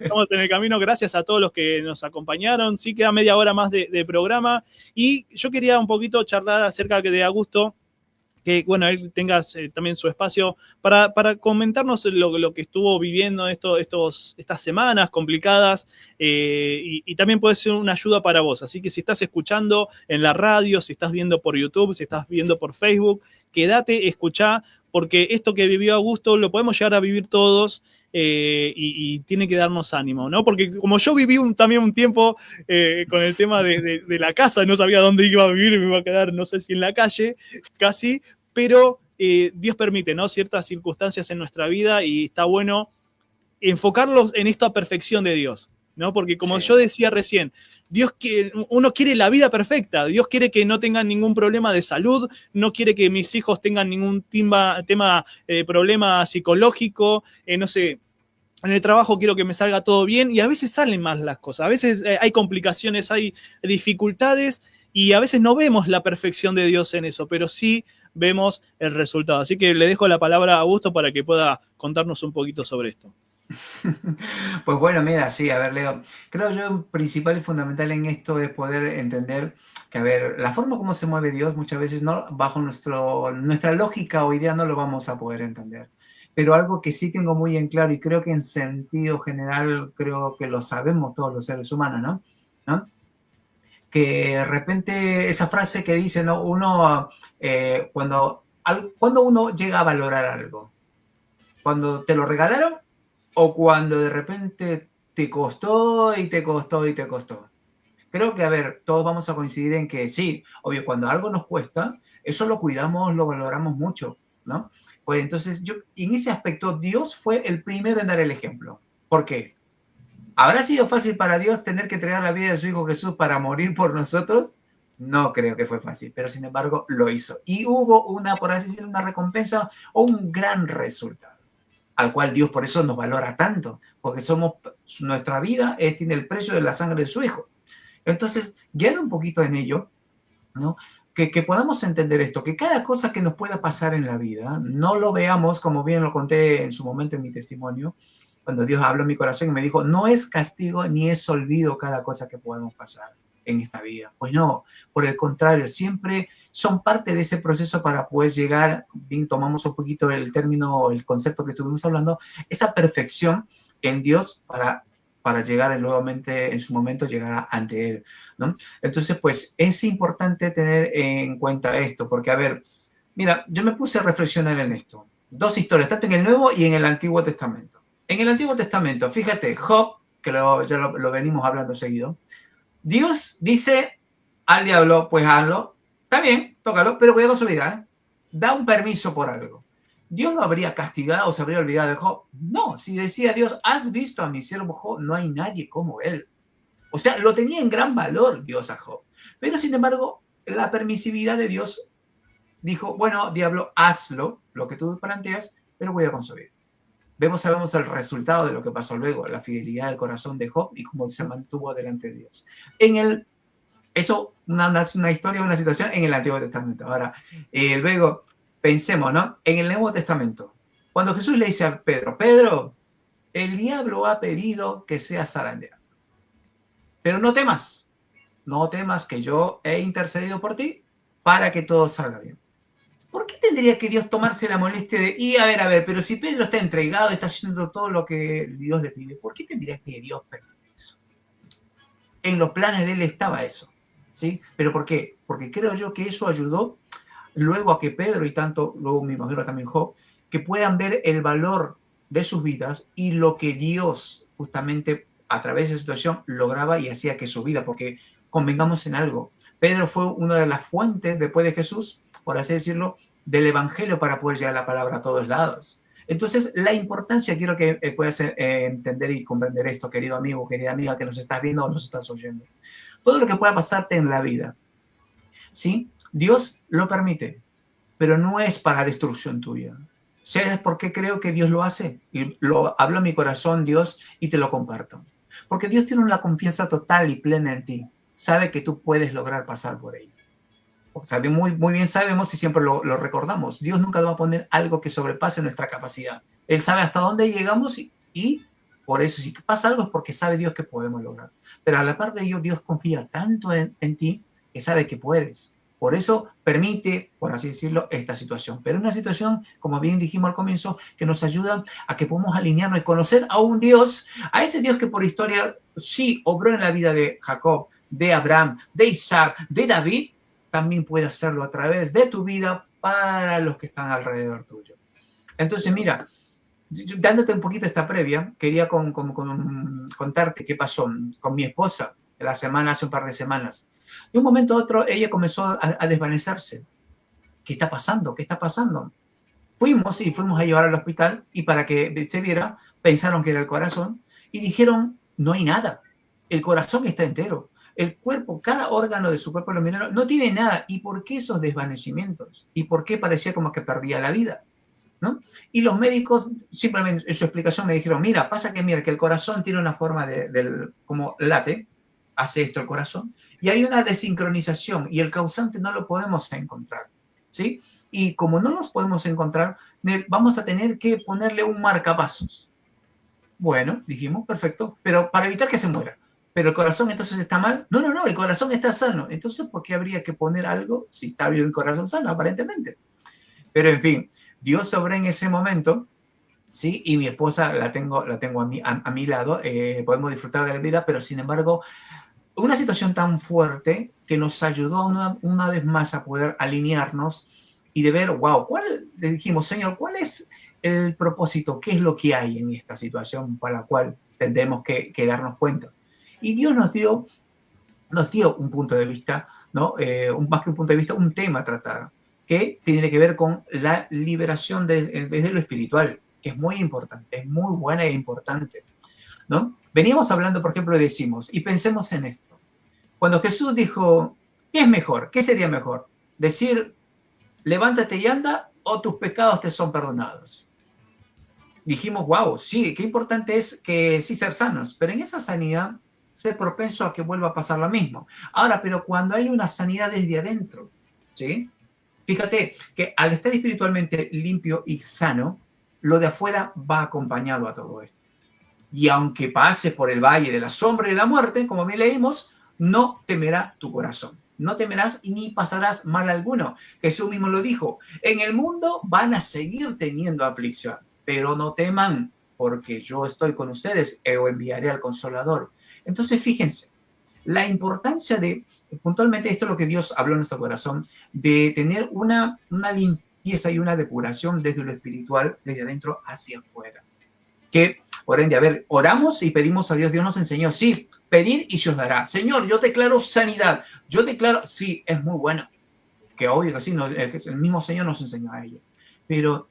Estamos en el camino, gracias a todos los que nos acompañaron. Sí, queda media hora más de programa. Y yo quería un poquito charlar acerca de Augusto, que bueno, él tenga también su espacio para comentarnos lo que estuvo viviendo estas semanas complicadas y también puede ser una ayuda para vos. Así que si estás escuchando en la radio, si estás viendo por YouTube, si estás viendo por Facebook, quédate, escuchá, porque esto que vivió Augusto lo podemos llegar a vivir todos y tiene que darnos ánimo, ¿no? Porque como yo viví también un tiempo con el tema de la casa, no sabía dónde iba a vivir, me iba a quedar, no sé si en la calle, casi, pero Dios permite, ¿no? Ciertas circunstancias en nuestra vida y está bueno enfocarlos en esta perfección de Dios, ¿no? Porque como yo decía recién, uno quiere la vida perfecta, Dios quiere que no tengan ningún problema de salud, no quiere que mis hijos tengan ningún problema psicológico, no sé, en el trabajo quiero que me salga todo bien y a veces salen mal las cosas, a veces hay complicaciones, hay dificultades y a veces no vemos la perfección de Dios en eso, pero sí vemos el resultado. Así que le dejo la palabra a Augusto para que pueda contarnos un poquito sobre esto. Pues bueno, mira, sí, a ver, Leo, creo yo principal y fundamental en esto es poder entender que, a ver, la forma como se mueve Dios muchas veces no, bajo nuestra lógica o idea no lo vamos a poder entender. Pero algo que sí tengo muy en claro y creo que en sentido general creo que lo sabemos todos los seres humanos, ¿no? Que de repente esa frase que dice, ¿no? Cuando uno llega a valorar algo, cuando te lo regalaron o cuando de repente te costó y te costó y te costó. Creo que, a ver, todos vamos a coincidir en que sí, obvio, cuando algo nos cuesta, eso lo cuidamos, lo valoramos mucho, ¿no? Pues entonces, en ese aspecto, Dios fue el primero en dar el ejemplo. ¿Por qué? ¿Habrá sido fácil para Dios tener que entregar la vida de su Hijo Jesús para morir por nosotros? No creo que fue fácil, pero sin embargo lo hizo. Y hubo una, por así decirlo, una recompensa o un gran resultado, al cual Dios por eso nos valora tanto, porque nuestra vida tiene el precio de la sangre de su Hijo. Entonces, guiando un poquito en ello, ¿no? Que podamos entender esto, que cada cosa que nos pueda pasar en la vida, no lo veamos, como bien lo conté en su momento en mi testimonio, cuando Dios habló en mi corazón y me dijo, no es castigo ni es olvido cada cosa que podemos pasar en esta vida. Pues no, por el contrario, siempre son parte de ese proceso para poder llegar, bien, tomamos un poquito el término, el concepto que estuvimos hablando, esa perfección en Dios para llegar nuevamente en su momento, llegar ante Él, ¿no? Entonces, pues es importante tener en cuenta esto, porque a ver, mira, yo me puse a reflexionar en esto. Dos historias, tanto en el Nuevo y en el Antiguo Testamento. En el Antiguo Testamento, fíjate, Job, que ya lo venimos hablando seguido, Dios dice al diablo, pues hazlo, está bien, tócalo, pero cuidado con su vida, ¿eh? Da un permiso por algo. ¿Dios lo habría castigado o se habría olvidado de Job? No, si decía Dios, has visto a mi siervo Job, no hay nadie como él. O sea, lo tenía en gran valor Dios a Job. Pero sin embargo, la permisividad de Dios dijo, bueno, diablo, hazlo, lo que tú planteas, pero voy a con su vida. Sabemos el resultado de lo que pasó luego, la fidelidad del corazón de Job y cómo se mantuvo delante de Dios. Eso, una historia, una situación en el Antiguo Testamento. Ahora, luego, pensemos, ¿no? En el Nuevo Testamento, cuando Jesús le dice a Pedro, Pedro, el diablo ha pedido que seas zarandeado, pero no temas que yo he intercedido por ti para que todo salga bien. ¿Por qué tendría que Dios tomarse la molestia de, a ver, pero si Pedro está entregado, está haciendo todo lo que Dios le pide, ¿por qué tendría que Dios permitir eso? En los planes de él estaba eso, ¿sí? ¿Pero por qué? Porque creo yo que eso ayudó luego a que Pedro y tanto, luego me imagino también Job, que puedan ver el valor de sus vidas y lo que Dios justamente a través de esa situación lograba y hacía que su vida, porque convengamos en algo, Pedro fue una de las fuentes después de Jesús, por así decirlo, del evangelio para poder llevar la palabra a todos lados. Entonces, la importancia, quiero que puedas entender y comprender esto, querido amigo, querida amiga, que nos estás viendo o nos estás oyendo. Todo lo que pueda pasarte en la vida, ¿sí? Dios lo permite, pero no es para destrucción tuya. ¿Sabes por qué creo que Dios lo hace? Y lo hablo en mi corazón, Dios, y te lo comparto. Porque Dios tiene una confianza total y plena en ti. Sabe que tú puedes lograr pasar por ello. Muy bien sabemos y siempre lo recordamos. Dios nunca va a poner algo que sobrepase nuestra capacidad. Él sabe hasta dónde llegamos y por eso si pasa algo es porque sabe Dios que podemos lograr. Pero a la par de ello, Dios confía tanto en ti que sabe que puedes. Por eso permite, por así decirlo, esta situación. Pero una situación, como bien dijimos al comienzo, que nos ayuda a que podamos alinearnos y conocer a un Dios, a ese Dios que por historia sí obró en la vida de Jacob, de Abraham, de Isaac, de David, también puede hacerlo a través de tu vida para los que están alrededor tuyo. Entonces, mira, dándote un poquito esta previa, quería contarte qué pasó con mi esposa hace un par de semanas. De un momento a otro, ella comenzó a desvanecerse. ¿Qué está pasando? ¿Qué está pasando? Fuimos a llevar al hospital y para que se viera, pensaron que era el corazón y dijeron, no hay nada. El corazón está entero. El cuerpo, cada órgano de su cuerpo lo miraron, no tiene nada. ¿Y por qué esos desvanecimientos? ¿Y por qué parecía como que perdía la vida? ¿No? Y los médicos simplemente en su explicación me dijeron, mira, que el corazón tiene una forma como late, hace esto el corazón, y hay una desincronización y el causante no lo podemos encontrar, ¿sí? Y como no los podemos encontrar, vamos a tener que ponerle un marcapasos. Bueno, dijimos, perfecto, pero para evitar que se muera. ¿Pero el corazón entonces está mal? No, el corazón está sano. Entonces, ¿por qué habría que poner algo si está bien el corazón sano, aparentemente? Pero, en fin, Dios obró en ese momento, ¿sí? Y mi esposa la tengo a mi lado, podemos disfrutar de la vida, pero sin embargo, una situación tan fuerte que nos ayudó una vez más a poder alinearnos y de ver, wow, le dijimos, Señor, ¿cuál es el propósito? ¿Qué es lo que hay en esta situación para la cual tendremos que darnos cuenta? Y Dios nos dio nos dio un punto de vista, ¿no? Más que un punto de vista, un tema a tratar, que tiene que ver con la liberación desde lo espiritual, que es muy importante, es muy buena e importante, ¿no? Veníamos hablando, por ejemplo, decimos, y pensemos en esto. Cuando Jesús dijo, ¿qué es mejor? ¿Qué sería mejor? Decir, levántate y anda, o tus pecados te son perdonados. Dijimos, wow, sí, qué importante es que sí ser sanos, pero en esa sanidad ser propenso a que vuelva a pasar lo mismo. Ahora, pero cuando hay una sanidad desde adentro, ¿sí? Fíjate que al estar espiritualmente limpio y sano, lo de afuera va acompañado a todo esto. Y aunque pases por el valle de la sombra y de la muerte, como bien leímos, no temerá tu corazón. No temerás y ni pasarás mal alguno. Jesús mismo lo dijo. En el mundo van a seguir teniendo aflicción, pero no teman, porque yo estoy con ustedes o enviaré al Consolador. Entonces, fíjense, la importancia de, puntualmente esto es lo que Dios habló en nuestro corazón, de tener una limpieza y una depuración desde lo espiritual, desde adentro hacia afuera. Que, por ende, a ver, oramos y pedimos a Dios, Dios nos enseñó, sí, pedir y se os dará. Señor, yo declaro sanidad, yo declaro, sí, es muy bueno, que obvio que sí, el mismo Señor nos enseñó a ello, pero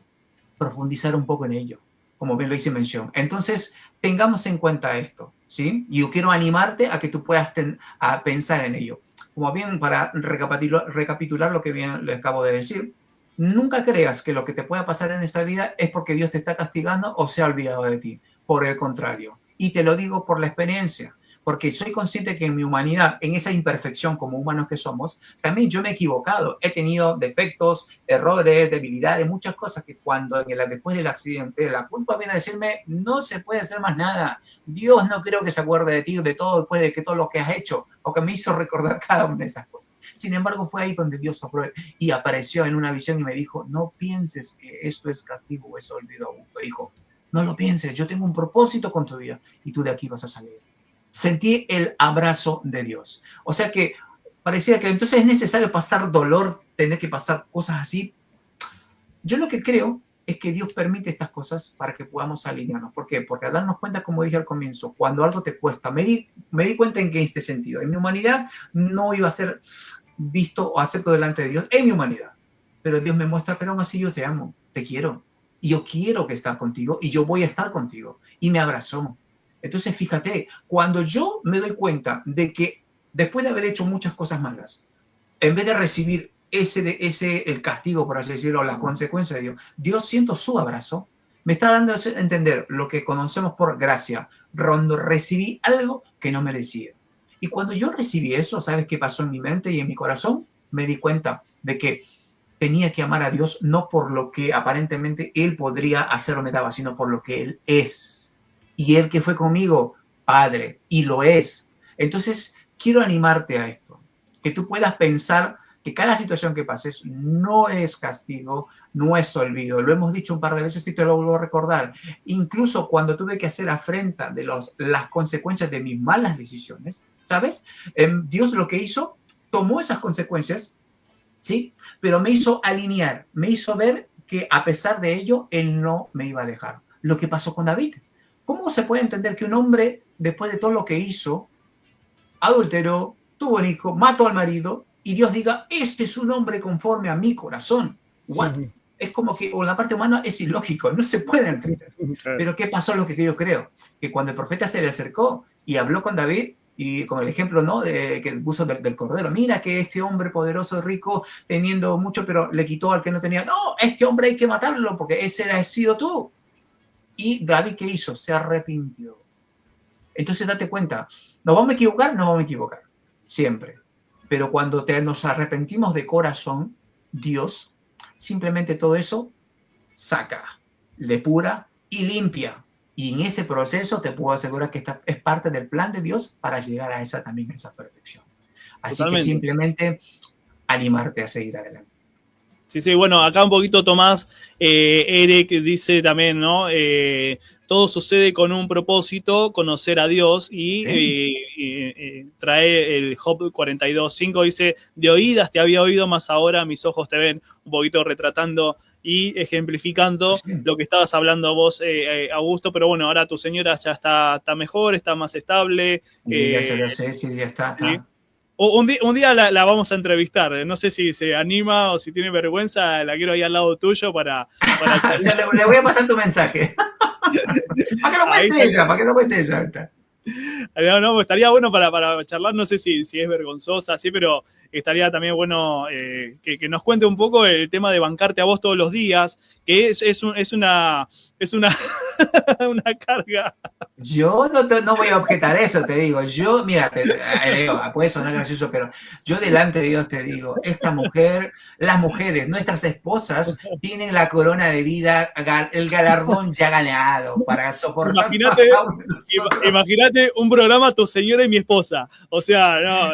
profundizar un poco en ello, como bien lo hice mención. Entonces, tengamos en cuenta esto, ¿sí? Y yo quiero animarte a que tú puedas a pensar en ello. Como bien, para recapitular lo que bien les acabo de decir, nunca creas que lo que te pueda pasar en esta vida es porque Dios te está castigando o se ha olvidado de ti. Por el contrario. Y te lo digo por la experiencia, porque soy consciente que en mi humanidad, en esa imperfección como humanos que somos, también yo me he equivocado. He tenido defectos, errores, debilidades, muchas cosas que cuando después del accidente la culpa viene a decirme, no se puede hacer más nada. Dios no creo que se acuerde de ti, de todo, después de que todo lo que has hecho, o que me hizo recordar cada una de esas cosas. Sin embargo, fue ahí donde Dios sopló y apareció en una visión y me dijo, no pienses que esto es castigo o es olvido, Augusto. Hijo, no lo pienses, yo tengo un propósito con tu vida y tú de aquí vas a salir. Sentí el abrazo de Dios. O sea que parecía que entonces es necesario pasar dolor, tener que pasar cosas así. Yo lo que creo es que Dios permite estas cosas para que podamos alinearnos. ¿Por qué? Porque al darnos cuenta, como dije al comienzo, cuando algo te cuesta, me di cuenta en que este sentido, en mi humanidad no iba a ser visto o acepto delante de Dios, en mi humanidad. Pero Dios me muestra, pero aún así yo te amo, te quiero. Y yo quiero que estés contigo y yo voy a estar contigo. Y me abrazó. Entonces, fíjate, cuando yo me doy cuenta de que después de haber hecho muchas cosas malas, en vez de recibir el castigo, por así decirlo, las consecuencias de Dios, Dios siento su abrazo, me está dando a entender lo que conocemos por gracia, cuando recibí algo que no merecía. Y cuando yo recibí eso, ¿sabes qué pasó en mi mente y en mi corazón? Me di cuenta de que tenía que amar a Dios no por lo que aparentemente Él podría hacer o me daba, sino por lo que Él es. Y Él que fue conmigo, Padre, y lo es. Entonces, quiero animarte a esto, que tú puedas pensar que cada situación que pases no es castigo, no es olvido. Lo hemos dicho un par de veces y te lo vuelvo a recordar. Incluso cuando tuve que hacer afrenta de las consecuencias de mis malas decisiones, ¿sabes? Dios lo que hizo, tomó esas consecuencias, ¿sí? Pero me hizo alinear, me hizo ver que a pesar de ello, Él no me iba a dejar. Lo que pasó con David. ¿Cómo se puede entender que un hombre, después de todo lo que hizo, adulteró, tuvo un hijo, mató al marido, y Dios diga, este es un hombre conforme a mi corazón? What? Es como que, o la parte humana es ilógico, no se puede entender. Pero ¿qué pasó? Lo que yo creo, que cuando el profeta se le acercó y habló con David, y con el ejemplo, ¿no?, que puso del cordero, mira que este hombre poderoso, rico, teniendo mucho, pero le quitó al que no tenía, no, este hombre hay que matarlo, porque ese has sido tú. Y David, ¿qué hizo? Se arrepintió. Entonces date cuenta, ¿nos vamos a equivocar? No vamos a equivocar, siempre. Pero cuando nos arrepentimos de corazón, Dios simplemente todo eso saca, depura y limpia. Y en ese proceso te puedo asegurar que esta es parte del plan de Dios para llegar a esa perfección. Así Totalmente. Que simplemente animarte a seguir adelante. Sí, bueno, acá un poquito Tomás, Eric dice también, ¿no? Todo sucede con un propósito, conocer a Dios, y trae el Job 42:5, dice, de oídas te había oído, mas ahora mis ojos te ven, un poquito retratando y ejemplificando lo que estabas hablando vos, Augusto, pero bueno, ahora tu señora ya está mejor, está más estable. Ya se lo sé, sí, ya está. ¿Sí? Un día la vamos a entrevistar. No sé si se anima o si tiene vergüenza. La quiero ahí al lado tuyo para O sea, le voy a pasar tu mensaje. Para que lo cuente ella, para que lo cuente ella. Ahorita. No, estaría bueno para charlar, no sé si es vergonzosa, sí, pero estaría también bueno que nos cuente un poco el tema de bancarte a vos todos los días, que es una una carga. Yo no voy a objetar eso, te digo. Yo, mira, puede sonar gracioso, pero yo delante de Dios te digo, esta mujer, las mujeres, nuestras esposas, tienen la corona de vida, el galardón ya ganado para soportar. Imagínate un programa Tu señora y mi esposa. O sea, no,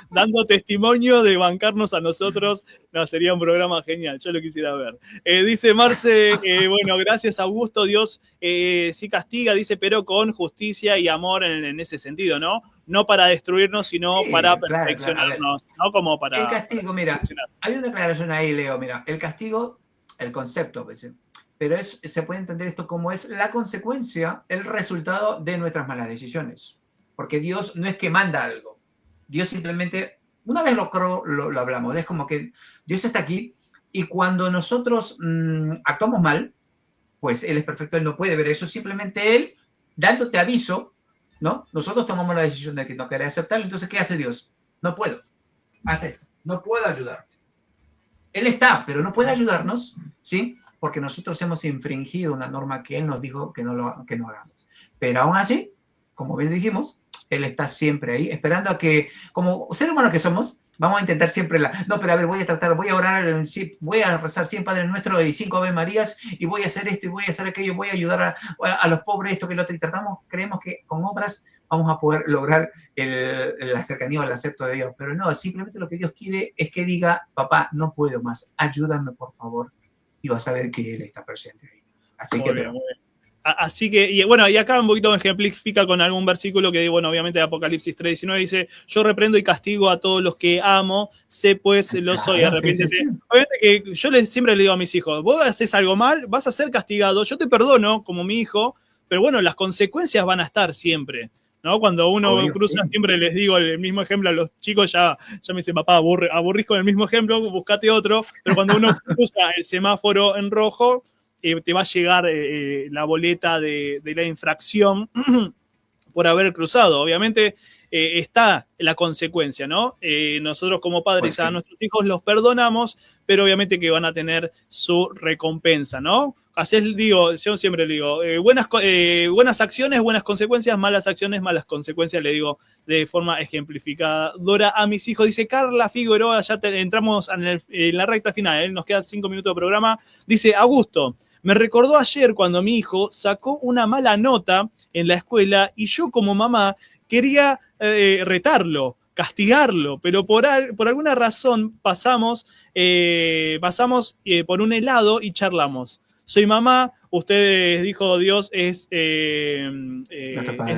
dando testimonio de bancarnos a nosotros, no, sería un programa genial, yo lo quisiera ver. Dice Marce, bueno, gracias Augusto, Dios sí castiga, dice, pero con justicia y amor en ese sentido, ¿no? No para destruirnos, sino sí, para perfeccionarnos, claro. ¿No? Como para... El castigo, mira, hay una aclaración ahí, Leo, mira, el castigo, el concepto, pero se puede entender esto como es la consecuencia, el resultado de nuestras malas decisiones. Porque Dios no es que manda algo, Dios simplemente, una vez lo hablamos, es como que Dios está aquí y cuando nosotros actuamos mal, pues Él es perfecto, Él no puede ver eso, simplemente Él, dándote aviso, ¿no? Nosotros tomamos la decisión de que no querer aceptarlo, entonces ¿qué hace Dios? No puedo, acepta, no puedo ayudarte. Él está, pero no puede ayudarnos, ¿sí? Porque nosotros hemos infringido una norma que Él nos dijo que no hagamos. Pero aún así, como bien dijimos, Él está siempre ahí, esperando a que, como ser humano que somos, vamos a intentar siempre no, pero a ver, voy a orar, voy a rezar 100 Padres Nuestros y 5 Ave Marías, y voy a hacer esto y voy a hacer aquello, voy a ayudar a los pobres, esto que lo otro, y creemos que con obras vamos a poder lograr la cercanía o el acepto de Dios, pero no, simplemente lo que Dios quiere es que diga, papá, no puedo más, ayúdame por favor, y vas a ver que Él está presente ahí. Así que, bien. Así que, y bueno, y acá un poquito ejemplifica con algún versículo que, bueno, obviamente de Apocalipsis 3:19 dice, yo reprendo y castigo a todos los que amo, sé pues lo soy, arrepiéntete. Sí. Obviamente que yo siempre le digo a mis hijos, vos haces algo mal, vas a ser castigado, yo te perdono como mi hijo, pero bueno, las consecuencias van a estar siempre, ¿no? Cuando uno cruza, sí. Siempre les digo el mismo ejemplo a los chicos, ya me dicen, papá, aburrís con el mismo ejemplo, buscate otro, pero cuando uno cruza el semáforo en rojo, te va a llegar la boleta de la infracción por haber cruzado. Obviamente está la consecuencia, ¿no? Nosotros como padres a nuestros hijos los perdonamos, pero obviamente que van a tener su recompensa, ¿no? Así digo, yo siempre le digo, buenas acciones, buenas consecuencias, malas acciones, malas consecuencias, le digo de forma ejemplificadora a mis hijos. Dice Carla Figueroa, ya entramos en la recta final, nos quedan 5 minutos de programa. Dice, Augusto, me recordó ayer cuando mi hijo sacó una mala nota en la escuela y yo como mamá quería retarlo, castigarlo, pero por alguna razón pasamos por un helado y charlamos. Soy mamá, ustedes, dijo Dios, es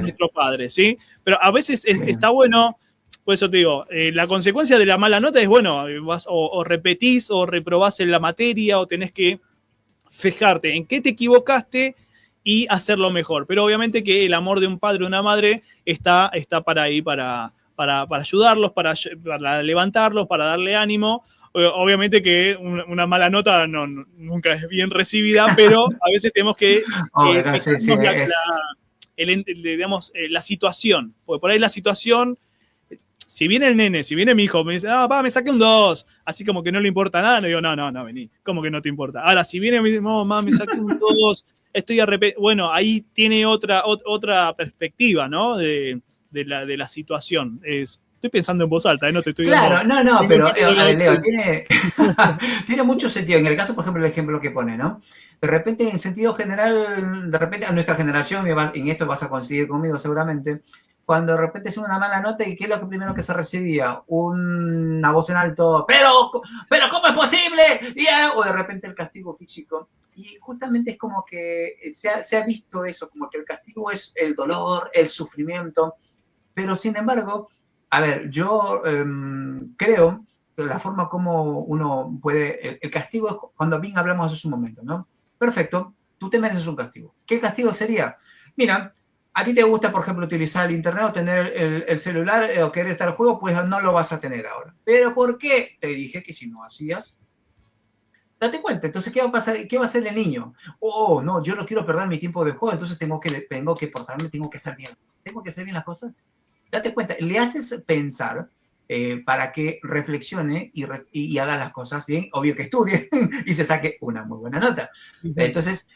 nuestro padre, ¿sí? Pero a veces está bueno, por eso te digo, la consecuencia de la mala nota es, bueno, o repetís o reprobás en la materia o tenés que fijarte en qué te equivocaste y hacerlo mejor. Pero obviamente que el amor de un padre o una madre está para ahí, para ayudarlos, para levantarlos, para darle ánimo. Obviamente que una mala nota nunca es bien recibida, pero a veces tenemos que la situación. Porque por ahí la situación, si viene mi hijo, me dice, papá, me saqué un 2, así como que no le importa nada, le digo, no, vení, ¿cómo que no te importa? Ahora, si viene y me dice, mamá, me saqué un 2, estoy arrepentido, bueno, ahí tiene otra perspectiva, ¿no? De la situación. Estoy pensando en voz alta, no te estoy dando... Claro, pero a ver, Leo, tiene mucho sentido. En el caso, por ejemplo, el ejemplo que pone, ¿no? De repente, en sentido general, de repente a nuestra generación, en esto vas a coincidir conmigo seguramente, cuando de repente es una mala nota, ¿y qué es lo primero que se recibía? Una voz en alto, pero ¿cómo es posible? O de repente el castigo físico. Y justamente es como que se ha visto eso, como que el castigo es el dolor, el sufrimiento, pero sin embargo, a ver, yo creo que la forma como uno puede, el castigo es cuando bien hablamos hace un momento, ¿no? Perfecto, tú te mereces un castigo. ¿Qué castigo sería? Mira, a ti te gusta, por ejemplo, utilizar el internet o tener el celular o querer estar al juego, pues no lo vas a tener ahora. ¿Pero por qué? Te dije que si no hacías, date cuenta. Entonces, ¿qué va a pasar? ¿Qué va a hacer el niño? Oh, no, yo no quiero perder mi tiempo de juego, entonces tengo que portarme, tengo que hacer bien. Tengo que hacer bien las cosas. Date cuenta, le haces pensar para que reflexione y haga las cosas bien, obvio que estudie y se saque una muy buena nota. Entonces,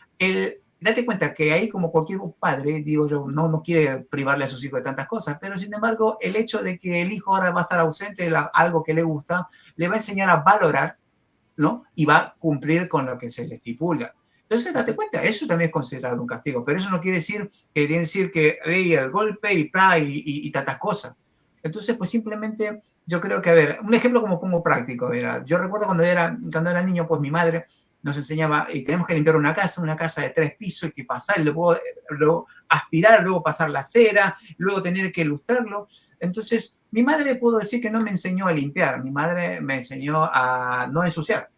date cuenta que ahí, como cualquier padre, digo yo, no quiere privarle a sus hijos de tantas cosas, pero sin embargo, el hecho de que el hijo ahora va a estar ausente de algo que le gusta, le va a enseñar a valorar, ¿no? Y va a cumplir con lo que se le estipula. Entonces, date cuenta, eso también es considerado un castigo, pero eso no quiere decir que hey, el golpe y tantas cosas. Entonces, pues simplemente yo creo que, a ver, un ejemplo como práctico, ¿verdad? Yo recuerdo cuando era niño, pues mi madre nos enseñaba, y tenemos que limpiar una casa de 3 pisos, y que pasar, y luego aspirar, luego pasar la cera, luego tener que ilustrarlo. Entonces, mi madre, puedo decir que no me enseñó a limpiar, mi madre me enseñó a no ensuciar.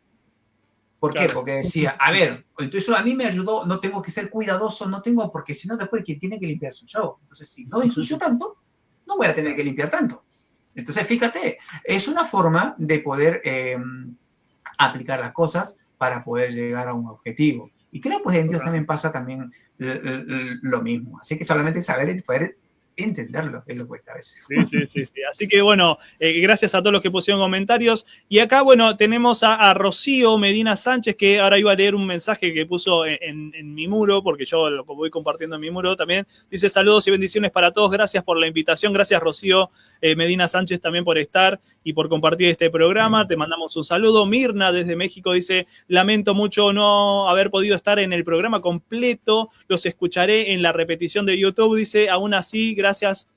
¿Por qué? Porque decía, a ver, entonces a mí me ayudó, no tengo que ser cuidadoso, no tengo, porque si no después quien tiene que limpiar soy yo. Entonces, si no ensucio tanto, no voy a tener que limpiar tanto. Entonces, fíjate, es una forma de poder aplicar las cosas para poder llegar a un objetivo. Y creo pues en Dios también pasa también lo mismo. Así que solamente saber y poder entenderlo es lo que cuesta a veces. Sí. Así que bueno, gracias a todos los que pusieron comentarios. Y acá, bueno, tenemos a Rocío Medina Sánchez, que ahora iba a leer un mensaje que puso en mi muro, porque yo lo voy compartiendo en mi muro también. Dice: saludos y bendiciones para todos, gracias por la invitación. Gracias, Rocío Medina Sánchez, también por estar y por compartir este programa. Te mandamos un saludo. Mirna desde México dice: lamento mucho no haber podido estar en el programa completo, los escucharé en la repetición de YouTube. Dice: aún así, gracias.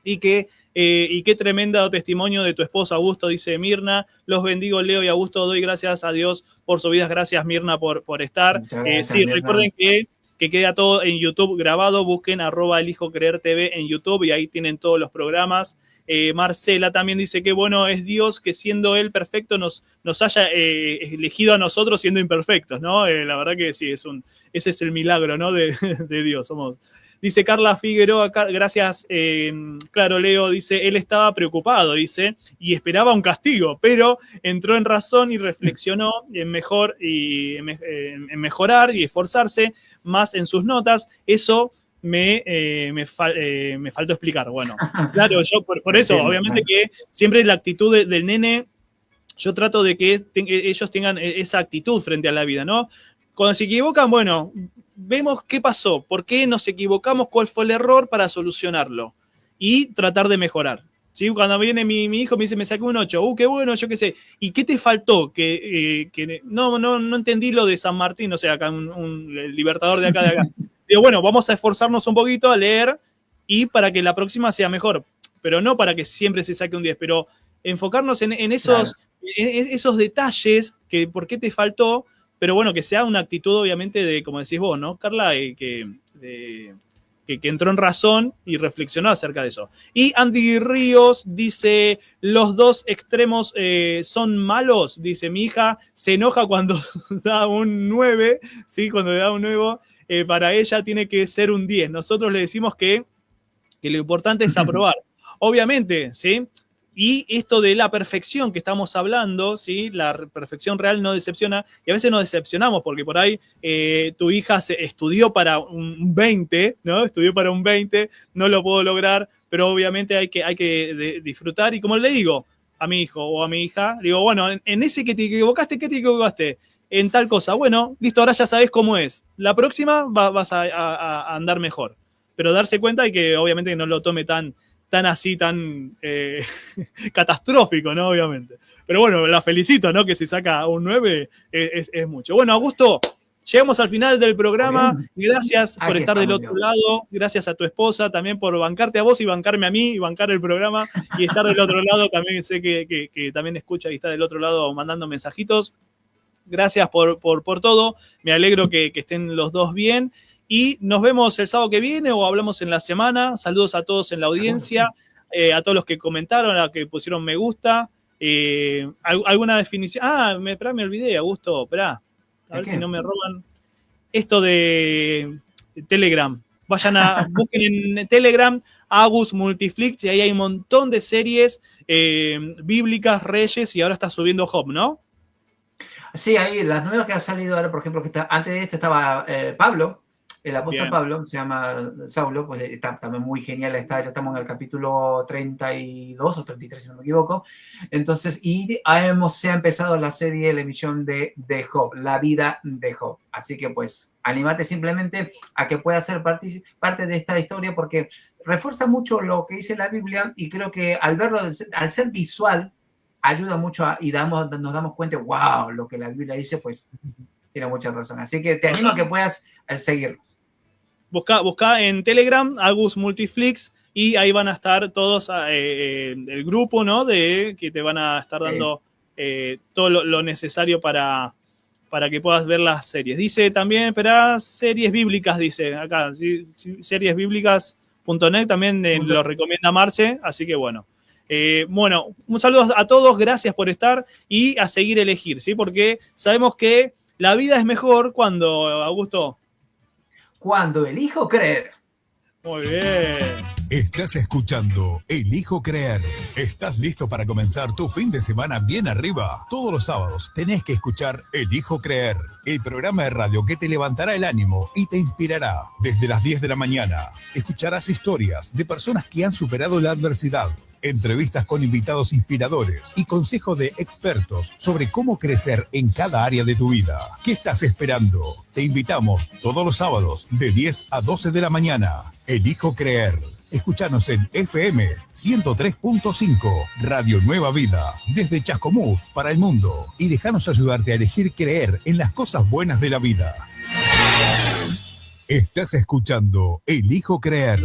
Y qué tremendo testimonio de tu esposo Augusto, dice Mirna. Los bendigo, Leo y Augusto. Doy gracias a Dios por sus vidas. Gracias, Mirna, por estar. Gracias, Sí, Mirna. recuerden que queda todo en YouTube grabado. Busquen @ElijoCreerTV en YouTube y ahí tienen todos los programas. Marcela también dice: qué bueno es Dios que siendo Él perfecto nos haya elegido a nosotros siendo imperfectos, ¿no? La verdad que sí, ese es el milagro, ¿no? de Dios. Dice Carla Figueroa, gracias, claro, Leo, dice: él estaba preocupado, dice, y esperaba un castigo, pero entró en razón y reflexionó en mejorar y esforzarse más en sus notas. Eso me faltó explicar. Bueno, claro, yo por eso, obviamente que siempre la actitud del nene, yo trato de que ellos tengan esa actitud frente a la vida, ¿no? Cuando se equivocan, bueno, vemos qué pasó, por qué nos equivocamos, cuál fue el error para solucionarlo y tratar de mejorar. ¿Sí? Cuando viene mi hijo me dice: me saqué un 8, qué bueno, yo qué sé. ¿Y qué te faltó? Que no entendí lo de San Martín, o sea, acá el libertador de acá. Digo, bueno, vamos a esforzarnos un poquito a leer y para que la próxima sea mejor, pero no para que siempre se saque un 10, pero enfocarnos en esos, esos detalles, que por qué te faltó. Pero bueno, que sea una actitud, obviamente, de, como decís vos, ¿no, Carla? Que entró en razón y reflexionó acerca de eso. Y Andy Ríos dice: los dos extremos son malos. Dice: mi hija se enoja cuando da un 9, ¿sí? Cuando le da un 9, para ella tiene que ser un 10. Nosotros le decimos que lo importante es aprobar. Obviamente, ¿sí? Y esto de la perfección que estamos hablando, ¿sí? La perfección real no decepciona, y a veces nos decepcionamos porque por ahí tu hija estudió para un 20, ¿no? Estudió para un 20, no lo puedo lograr, pero obviamente hay que disfrutar. Y como le digo a mi hijo o a mi hija, digo: bueno, en ese que te equivocaste, ¿qué te equivocaste? En tal cosa. Bueno, listo, ahora ya sabes cómo es. La próxima vas a andar mejor. Pero darse cuenta y que obviamente no lo tome tan catastrófico, ¿no? Obviamente. Pero bueno, la felicito, ¿no? Que si saca un 9 es mucho. Bueno, Augusto, llegamos al final del programa. Gracias por estar del otro lado. Gracias a tu esposa también por bancarte a vos y bancarme a mí y bancar el programa y estar del otro lado. También sé que también escucha y está del otro lado mandando mensajitos. Gracias por todo. Me alegro que estén los dos bien. Y nos vemos el sábado que viene o hablamos en la semana. Saludos a todos en la audiencia, a todos los que comentaron, a los que pusieron me gusta. ¿Alguna definición? Me olvidé, Augusto. Esperá, a ver si no me roban. Esto de Telegram. busquen en Telegram Agus Multiflix y ahí hay un montón de series bíblicas, Reyes, y ahora está subiendo Job, ¿no? Sí, ahí las nuevas que han salido ahora, por ejemplo, antes de este estaba Pablo, el apóstol Bien. Pablo, se llama Saulo, pues está también muy genial, ya estamos en el capítulo 32 o 33, si no me equivoco. Entonces, se ha empezado la serie, la emisión de Job, la vida de Job. Así que pues, anímate simplemente a que puedas ser parte de esta historia, porque refuerza mucho lo que dice la Biblia, y creo que al verlo, al ser visual, ayuda mucho y nos damos cuenta, wow, lo que la Biblia dice, pues tiene mucha razón. Así que te animo a que puedas seguirnos. Busca en Telegram Agus Multiflix y ahí van a estar todos el grupo, ¿no? Que te van a estar dando todo lo necesario para que puedas ver las series. Dice también, espera, series bíblicas, dice acá, seriesbíblicas.net también lo recomienda Marce, así que bueno. Bueno, un saludo a todos, gracias por estar y a seguir elegir, ¿sí? Porque sabemos que la vida es mejor cuando, Augusto. Cuando elijo creer. Muy bien. Estás escuchando Elijo Creer. ¿Estás listo para comenzar tu fin de semana bien arriba? Todos los sábados tenés que escuchar Elijo Creer, el programa de radio que te levantará el ánimo y te inspirará. Desde las 10 de la mañana escucharás historias de personas que han superado la adversidad, entrevistas con invitados inspiradores y consejos de expertos sobre cómo crecer en cada área de tu vida. ¿Qué estás esperando? Te invitamos todos los sábados de 10 a 12 de la mañana. Elijo Creer. Escúchanos en FM 103.5, Radio Nueva Vida, desde Chascomús para el mundo. Y déjanos ayudarte a elegir creer en las cosas buenas de la vida. Estás escuchando Elijo Creer.